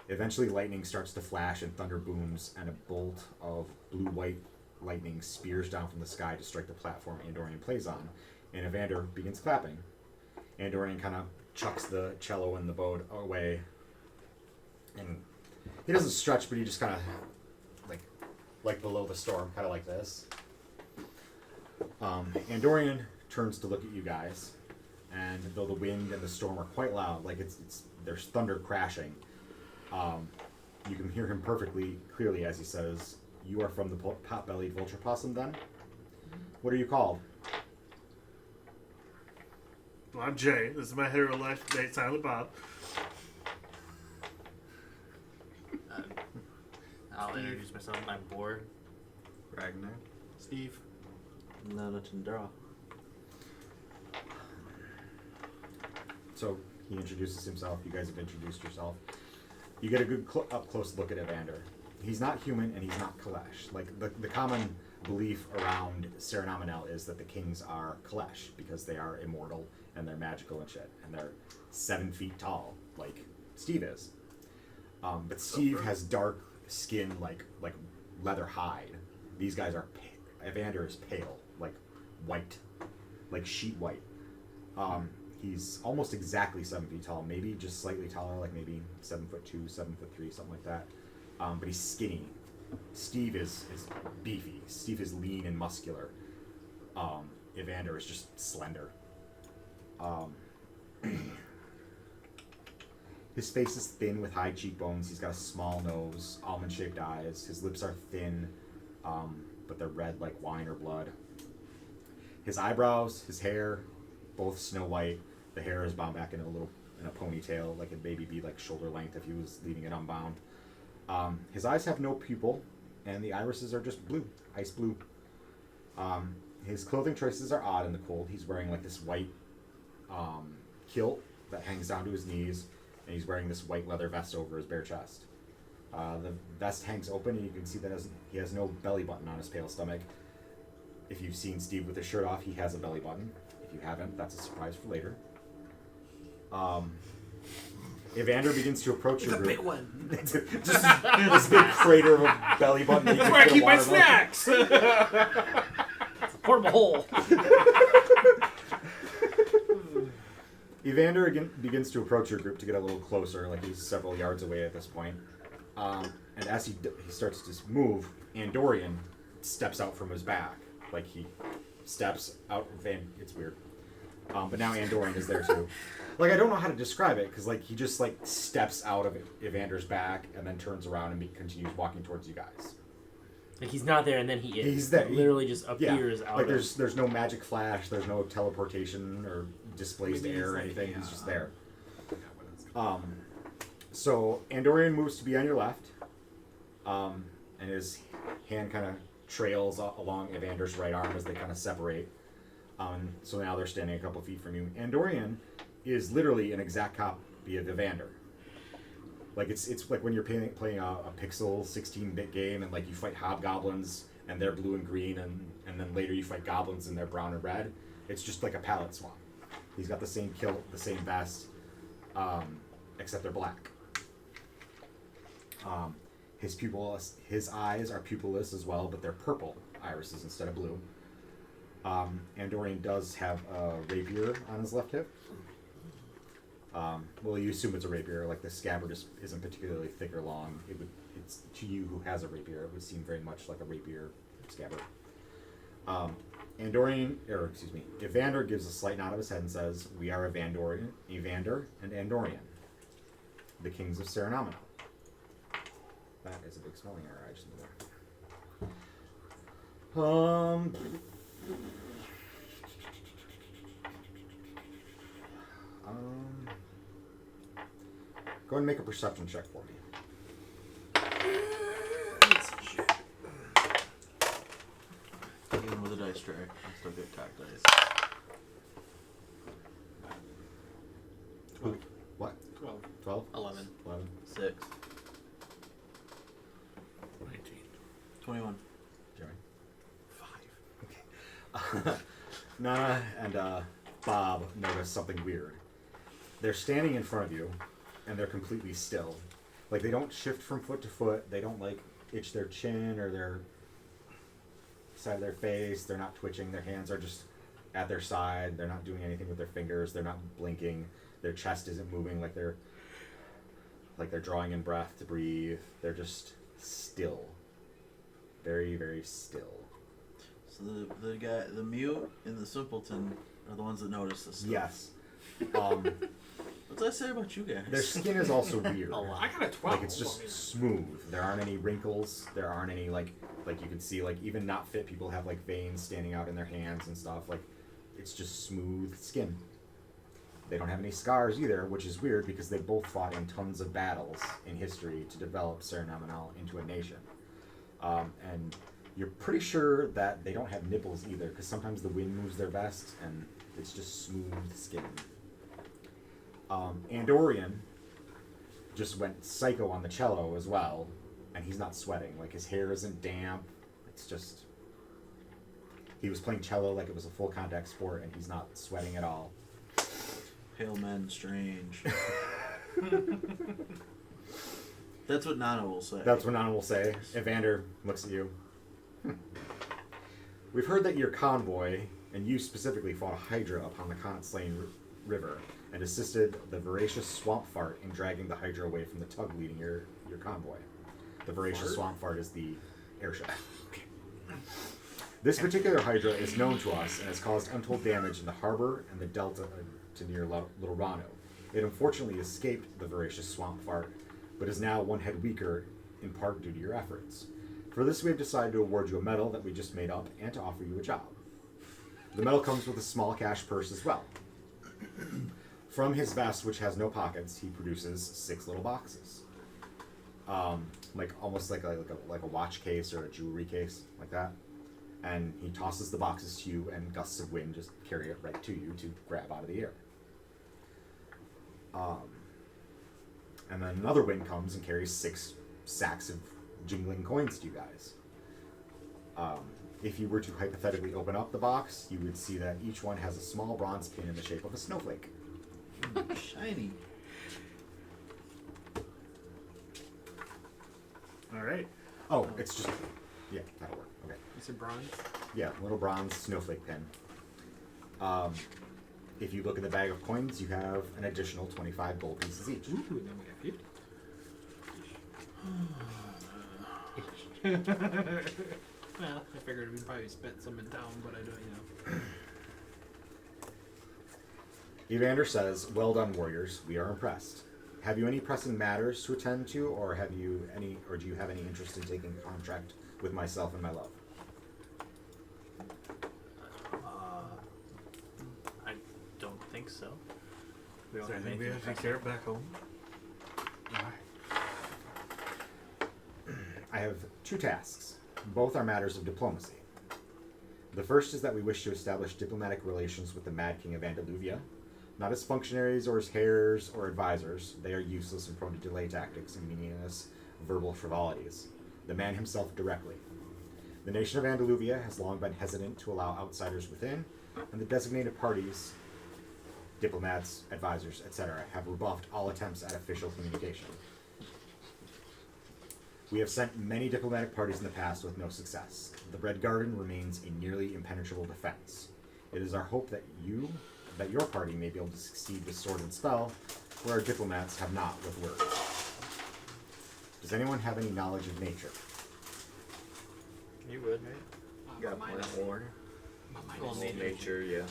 A: Eventually, lightning starts to flash and thunder booms, and a bolt of blue-white lightning spears down from the sky to strike the platform Andorian plays on, and Evander begins clapping. Andorian kind of chucks the cello and the bow away, and he doesn't stretch, but he just kind of like below the storm, kind of like this. Andorian turns to look at you guys, and though the wind and the storm are quite loud, like there's thunder crashing, you can hear him perfectly clearly as he says, "You are from the pot-bellied vulture possum, then? What are you called?"
G: Well, I'm Jay. This is my hetero life mate, Silent Bob.
B: I'll introduce myself. I'm Boar.
F: Ragnar.
E: Steve.
F: Nana Chandra.
A: So he introduces himself. You guys have introduced yourself. You get a good up-close look at Evander. He's not human and he's not Kalesh. Like the common belief around Serenominel is that the kings are Kalesh because they are immortal and they're magical and shit, and they're 7 feet tall, like Steve is. But Steve has dark skin, like leather hide. These guys are Evander is pale, like white, like sheet white. He's almost exactly 7 feet tall, maybe just slightly taller, like maybe 7'2", 7'3", something like that. But he's skinny. Steve is beefy. Steve is lean and muscular. Evander is just slender. His face is thin with high cheekbones. He's got a small nose, almond-shaped eyes. His lips are thin, but they're red like wine or blood. His eyebrows, his hair, both snow white. The hair is bound back in a ponytail, like it'd maybe be like shoulder length if he was leaving it unbound. His eyes have no pupil, and the irises are just blue, ice blue. His clothing choices are odd in the cold. He's wearing like this white kilt that hangs down to his knees, and he's wearing this white leather vest over his bare chest. The vest hangs open, and you can see that he has no belly button on his pale stomach. If you've seen Steve with his shirt off, he has a belly button. If you haven't, that's a surprise for later. Evander begins to approach your group.
E: Big one.
A: Just this big crater of a belly button.
D: That's where I keep my snacks.
H: Portable hole.
A: Evander again begins to approach your group to get a little closer, like he's several yards away at this point. And as he starts to move, Andorian steps out from his back. Like he steps out. It's weird. But now Andorian is there too. Like I don't know how to describe it because like he just like steps out of Evander's back and then turns around and continues walking towards you guys.
H: Like he's not there and then he is.
A: He's there.
H: He literally just appears out.
A: Like there's no magic flash. There's no teleportation or displaced air or anything. He's just there. So Andorian moves to be on your left, and his hand kind of trails along Evander's right arm as they kind of separate. So now they're standing a couple feet from you. Andorian is literally an exact copy of Evander. Like it's like when you're playing a pixel 16-bit game and like you fight hobgoblins and they're blue and green and then later you fight goblins and they're brown and red. It's just like a palette swap. He's got the same kilt, the same vest, except they're black. His eyes are pupilless as well, but they're purple irises instead of blue. Andorian does have a rapier on his left hip. Well, you assume it's a rapier. Like the scabbard isn't particularly thick or long. It's to you who has a rapier. It would seem very much like a rapier scabbard. Evander gives a slight nod of his head and says, "We are Evander and Andorian, the kings of Serenominal." That is a big spelling error. I just knew go ahead and make a perception check for me.
E: Even with a dice tray, I still get attack dice.
A: What?
D: 12.
A: 12?
B: 11.
A: 11.
E: 6.
I: 19.
E: 21.
A: Jeremy? 5. Okay. Nana and Bob notice something weird. They're standing in front of you, and they're completely still. Like, they don't shift from foot to foot. They don't, like, itch their chin or their side of their face. They're not twitching. Their hands are just at their side. They're not doing anything with their fingers. They're not blinking. Their chest isn't moving like they're drawing in breath to breathe. They're just still. Very, very still.
E: So the mute and the simpleton are the ones that notice this stuff.
A: Yes.
E: What did I say about you guys?
A: Their skin is also weird.
D: I got a 12.
A: Like it's just smooth. There aren't any wrinkles. There aren't any like you can see like even not fit people have like veins standing out in their hands and stuff. Like it's just smooth skin. They don't have any scars either, which is weird because they both fought in tons of battles in history to develop Serenominal into a nation. And you're pretty sure that they don't have nipples either because sometimes the wind moves their vest and it's just smooth skin. Andorian just went psycho on the cello as well, and he's not sweating. Like his hair isn't damp. It's just he was playing cello like it was a full contact sport, and he's not sweating at all.
E: Pale men strange. That's what Nana will say.
A: That's what Nana will say. Evander looks at you. We've heard that your convoy, and you specifically, fought a Hydra upon the Connaught Slain River and assisted the voracious swamp fart in dragging the Hydra away from the tug leading your convoy. The voracious swamp fart is the airship. This particular Hydra is known to us and has caused untold damage in the harbor and the delta to near Little Rano. It unfortunately escaped the voracious swamp fart, but is now one head weaker, in part due to your efforts. For this, we have decided to award you a medal that we just made up and to offer you a job. The medal comes with a small cash purse as well. From his vest, which has no pockets, he produces 6 little boxes. Like almost like a watch case or a jewelry case, like that. And he tosses the boxes to you, and gusts of wind just carry it right to you to grab out of the air. And then another wind comes and carries 6 sacks of jingling coins to you guys. If you were to hypothetically open up the box, you would see that each one has a small bronze pin in the shape of a snowflake.
E: Shiny.
G: All right.
A: Oh, it's just... Yeah, that'll work. Okay.
D: Is it bronze?
A: Yeah, little bronze snowflake pin. If you look in the bag of coins, you have an additional 25 gold pieces each.
D: Ooh, then we got 50. Well, I figured we probably spent some in town, but I don't,
A: Evander says, "Well done, warriors. We are impressed. Have you any pressing matters to attend to, or do you have any interest in taking a contract with myself and my love?"
B: I don't think so. We
I: Is
B: don't
I: there
B: have
I: anything we
B: anything
I: have to take care of back home?
A: I have 2 tasks. Both are matters of diplomacy. The first is that we wish to establish diplomatic relations with the Mad King of Andaluvia. Not as functionaries or as heirs or advisors. They are useless and prone to delay tactics and meaningless verbal frivolities. The man himself directly. The nation of Andaluvia has long been hesitant to allow outsiders within, and the designated parties, diplomats, advisors, etc., have rebuffed all attempts at official communication. We have sent many diplomatic parties in the past with no success. The Red Garden remains a nearly impenetrable defense. It is our hope that your party may be able to succeed with sword and spell, where our diplomats have not with words. Does anyone have any knowledge of nature?
B: You would, right?
F: Got plant war.
B: Well,
F: Nature, yeah.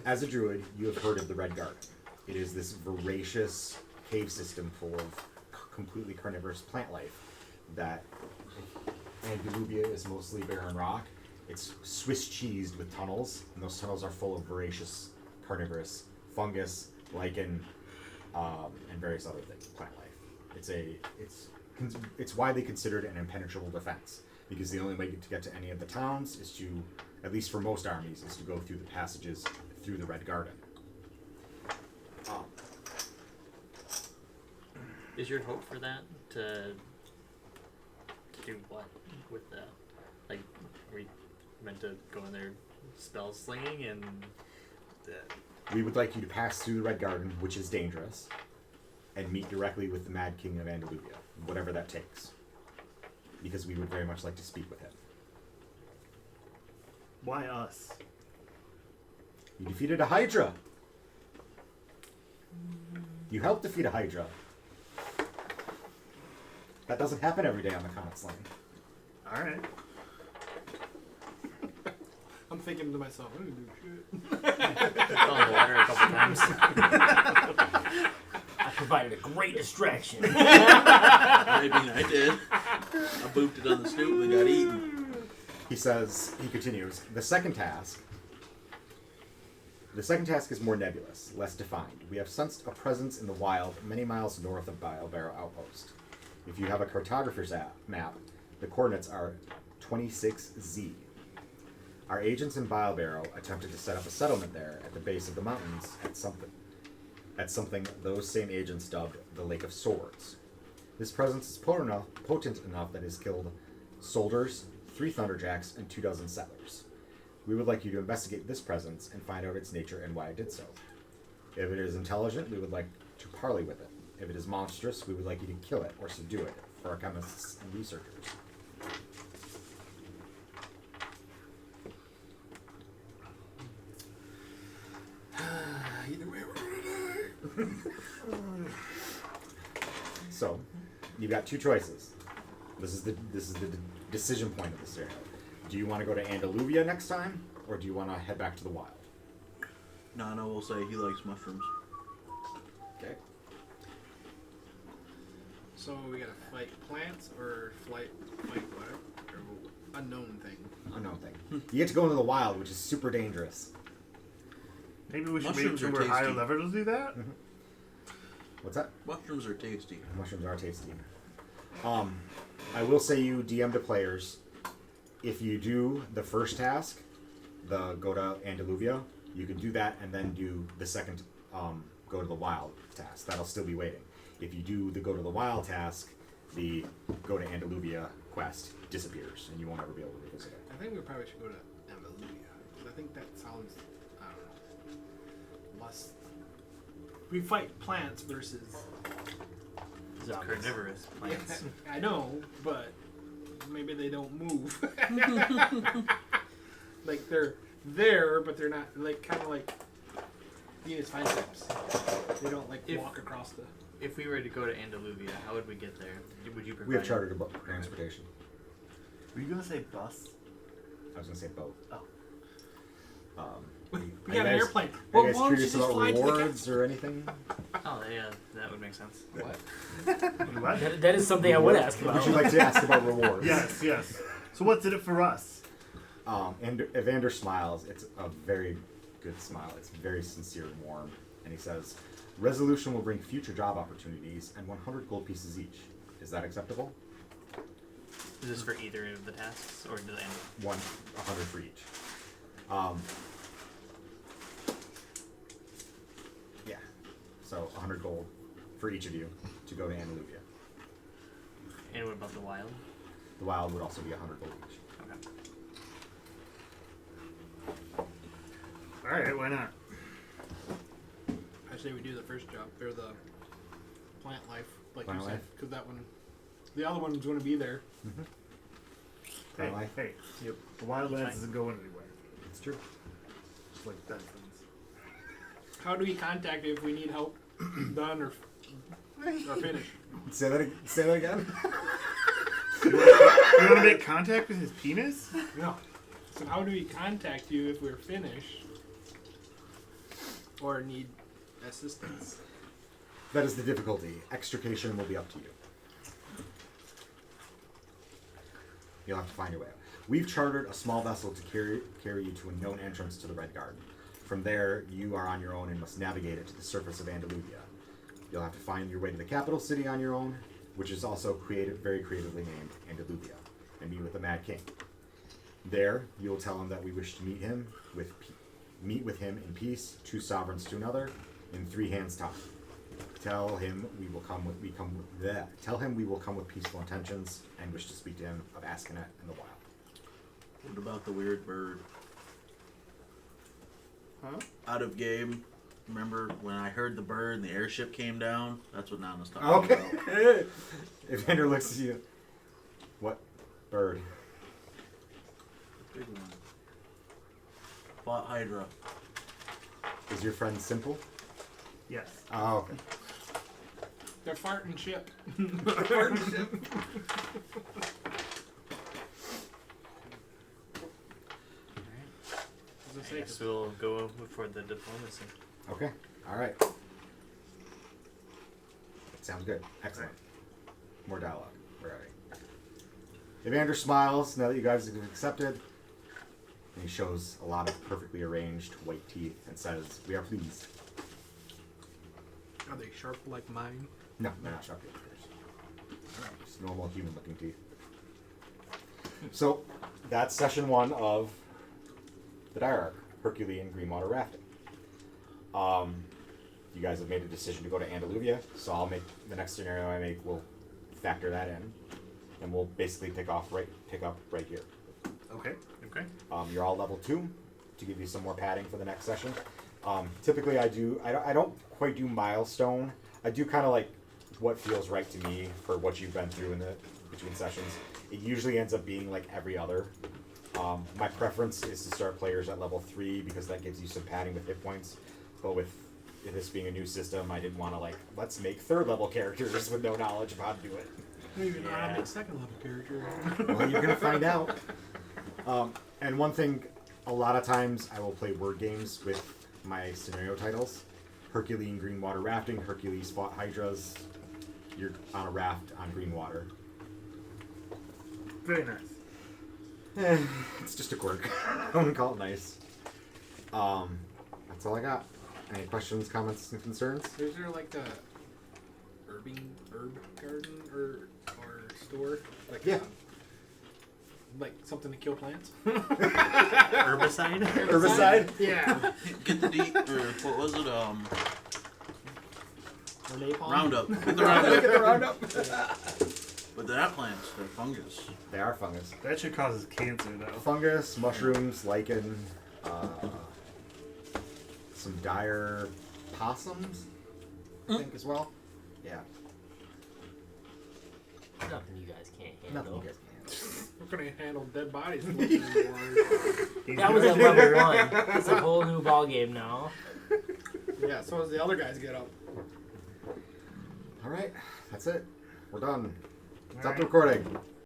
A: As a druid, you have heard of the Red Garden. It is this voracious cave system full of completely carnivorous plant life that Andaluvia is mostly barren rock. It's Swiss cheesed with tunnels, and those tunnels are full of voracious carnivorous fungus, lichen, and various other things, plant life. It's widely considered an impenetrable defense, because the only way to get to any of the towns is to, at least for most armies, is to go through the passages through the Red Garden.
B: Is your hope for that to do what with that? Like, are we meant to go in there spell slinging and...
A: We would like you to pass through the Red Garden, which is dangerous, and meet directly with the Mad King of Andaluvia, whatever that takes. Because we would very much like to speak with him.
G: Why us?
A: You defeated a Hydra! You helped defeat a Hydra. That doesn't happen every day on the Comet's Lane.
G: Alright.
D: I'm thinking to myself, I'm gonna do shit.
B: fell in the water a couple times.
H: I provided a great distraction.
E: Maybe I did. I booped it on the snoot and got eaten.
A: He continues, the second task is more nebulous, less defined. We have sensed a presence in the wild many miles north of Barrow Outpost. If you have a cartographer's map, the coordinates are 26Z. Our agents in Barrow attempted to set up a settlement there at the base of the mountains at something those same agents dubbed the Lake of Swords. This presence is potent enough that it has killed soldiers, 3 Thunderjacks, and 24 settlers. We would like you to investigate this presence and find out its nature and why it did so. If it is intelligent, we would like to parley with it. If it is monstrous, we would like you to kill it or subdue it for our chemists and researchers.
E: Either way, we're gonna die.
A: So, you've got 2 choices. This is the decision point of the scenario. Do you want to go to Andaluvia next time, or do you want to head back to the wild?
E: Nano will say he likes mushrooms.
A: Okay.
D: So we gotta fight plants or fight what? Or unknown thing.
A: Unknown thing. You get to go into the wild, which is super dangerous.
G: Maybe we should wait
E: Mushrooms
G: till
E: are
G: we're higher
E: tasty.
G: level to do that?
A: What's that?
E: Mushrooms are tasty.
A: Mushrooms are tasty. I will say you DM to players, if you do the first task, the go to Andaluvia, you can do that and then do the second go to the wild task. That'll still be waiting. If you do the go to the wild task, the go to Andaluvia quest disappears and you won't ever be able to revisit it.
D: I think we probably should go to Evoluia. I think that sounds, I don't know, less... We fight plants versus...
H: Zombies.
B: Carnivorous plants.
D: I know, but maybe they don't move. Like there, but they're not like kind of like Venus Ficeps. They don't like
B: If-
D: walk across the.
B: If we were to go to Andaluvia, how would we get there? Would you provide?
A: We have chartered a boat transportation.
G: Were you gonna say bus?
A: I was gonna say boat.
G: Oh.
D: We
A: are
D: got
A: you
D: an
A: guys-
D: airplane.
A: Are
D: Well,
A: you guys
D: why don't you
A: curious
D: just
A: about
D: fly to the
A: rewards or anything?
B: Oh yeah, that would make sense.
D: What?
G: What?
H: That is something I would ask about.
A: Would you like to ask about rewards?
G: Yes, yes. So what's in it for us?
A: And Evander smiles. It's a very good smile. It's very sincere and warm. And he says, "Resolution will bring future job opportunities and 100 gold pieces each. Is that acceptable?"
B: Is this for either of the tasks, or do they?
A: 100 for each. Yeah. So 100 gold for each of you to go to Andaluvia.
B: And what about the wild?
A: The wild would also be 100 gold each.
B: Okay.
G: All right, why not?
D: I say we do the first job or the plant life, like
A: Plant
D: you said,
A: life?
D: because that one, the other one's going to be there.
G: Hey,
A: Life?
G: hey.
A: Yep.
G: The Wildlands isn't going anywhere.
A: It's true.
G: Just like Benton's.
D: How do we contact it if we need help done or finish?
A: Say that again.
G: You want to make contact with his penis?
D: No. So how do we contact you if we're finished or need assistance?
A: That is the difficulty. Extrication will be up to you. You'll have to find your way out. We've chartered a small vessel to carry you to a known entrance to the Red Garden. From there, you are on your own and must navigate it to the surface of Andaluvia. You'll have to find your way to the capital city on your own, which is also very creatively named Andaluvia, and meet with the Mad King. There, you will tell him that we wish to meet with him in peace, two sovereigns to another, in three hands tied. Tell him we will come with peaceful intentions and wish to speak to him of Askinet and the Wild.
E: What about the weird bird?
G: Huh?
E: Out of game. Remember when I heard the bird and the airship came down? That's what Nana's talking about.
A: Okay. Evander looks at you. What bird?
E: The big one. Fought Hydra.
A: Is your friend Simple?
G: Yes.
A: Oh, okay.
D: They're farting ship.
B: I guess we'll go for the diplomacy.
A: Okay. All right. Sounds good. Excellent. More dialogue. Where are we? Evander smiles now that you guys have accepted. And he shows a lot of perfectly arranged white teeth and says, "We are pleased."
D: Are they sharp like mine?
A: No, they're not sharp teeth. Just normal human-looking teeth. So, that's session 1 of the Dire Arc, Herculean Greenwater Rafting. You guys have made a decision to go to Andaluvia, so I'll make the next scenario I make. We'll factor that in, and we'll basically pick up right here.
G: Okay.
B: Okay.
A: You're all level 2 to give you some more padding for the next session. Typically, I don't quite do milestone. I do kind of like what feels right to me for what you've been through in the between sessions. It usually ends up being like every other. My preference is to start players at level 3 because that gives you some padding with hit points. But with this being a new system, I didn't want to let's make 3rd level characters with no knowledge of how to do it.
D: Maybe not a big second level character.
A: Well, you're gonna find out. And one thing, a lot of times I will play word games with my scenario titles. Herculean Greenwater Rafting, Hercules fought Hydras. You're on a raft on Greenwater.
G: Very nice.
A: It's just a quirk. I wouldn't call it nice. That's all I got. Any questions, comments, and concerns?
D: Is there like a herb garden or store? Like
A: Yeah.
D: Like something to kill plants?
B: Herbicide?
A: Herbicide?
D: Yeah.
E: Get the what was it?
D: Or napalm?
E: Roundup. Get the
A: Look at
E: Roundup.
A: the roundup.
E: But they're not plants. They're fungus.
A: They are fungus.
G: That shit causes cancer, though.
A: Fungus, mushrooms, lichen, some dire possums, I think, as well. Yeah.
H: Nothing you guys can't
A: Nothing
H: handle.
A: you guys can
D: We're gonna handle dead bodies. Anymore.
H: That was at level 1. It's a whole new ball game now.
D: Yeah, so as the other guys get up.
A: All right, that's it. We're done. Stop
G: right.
A: the recording.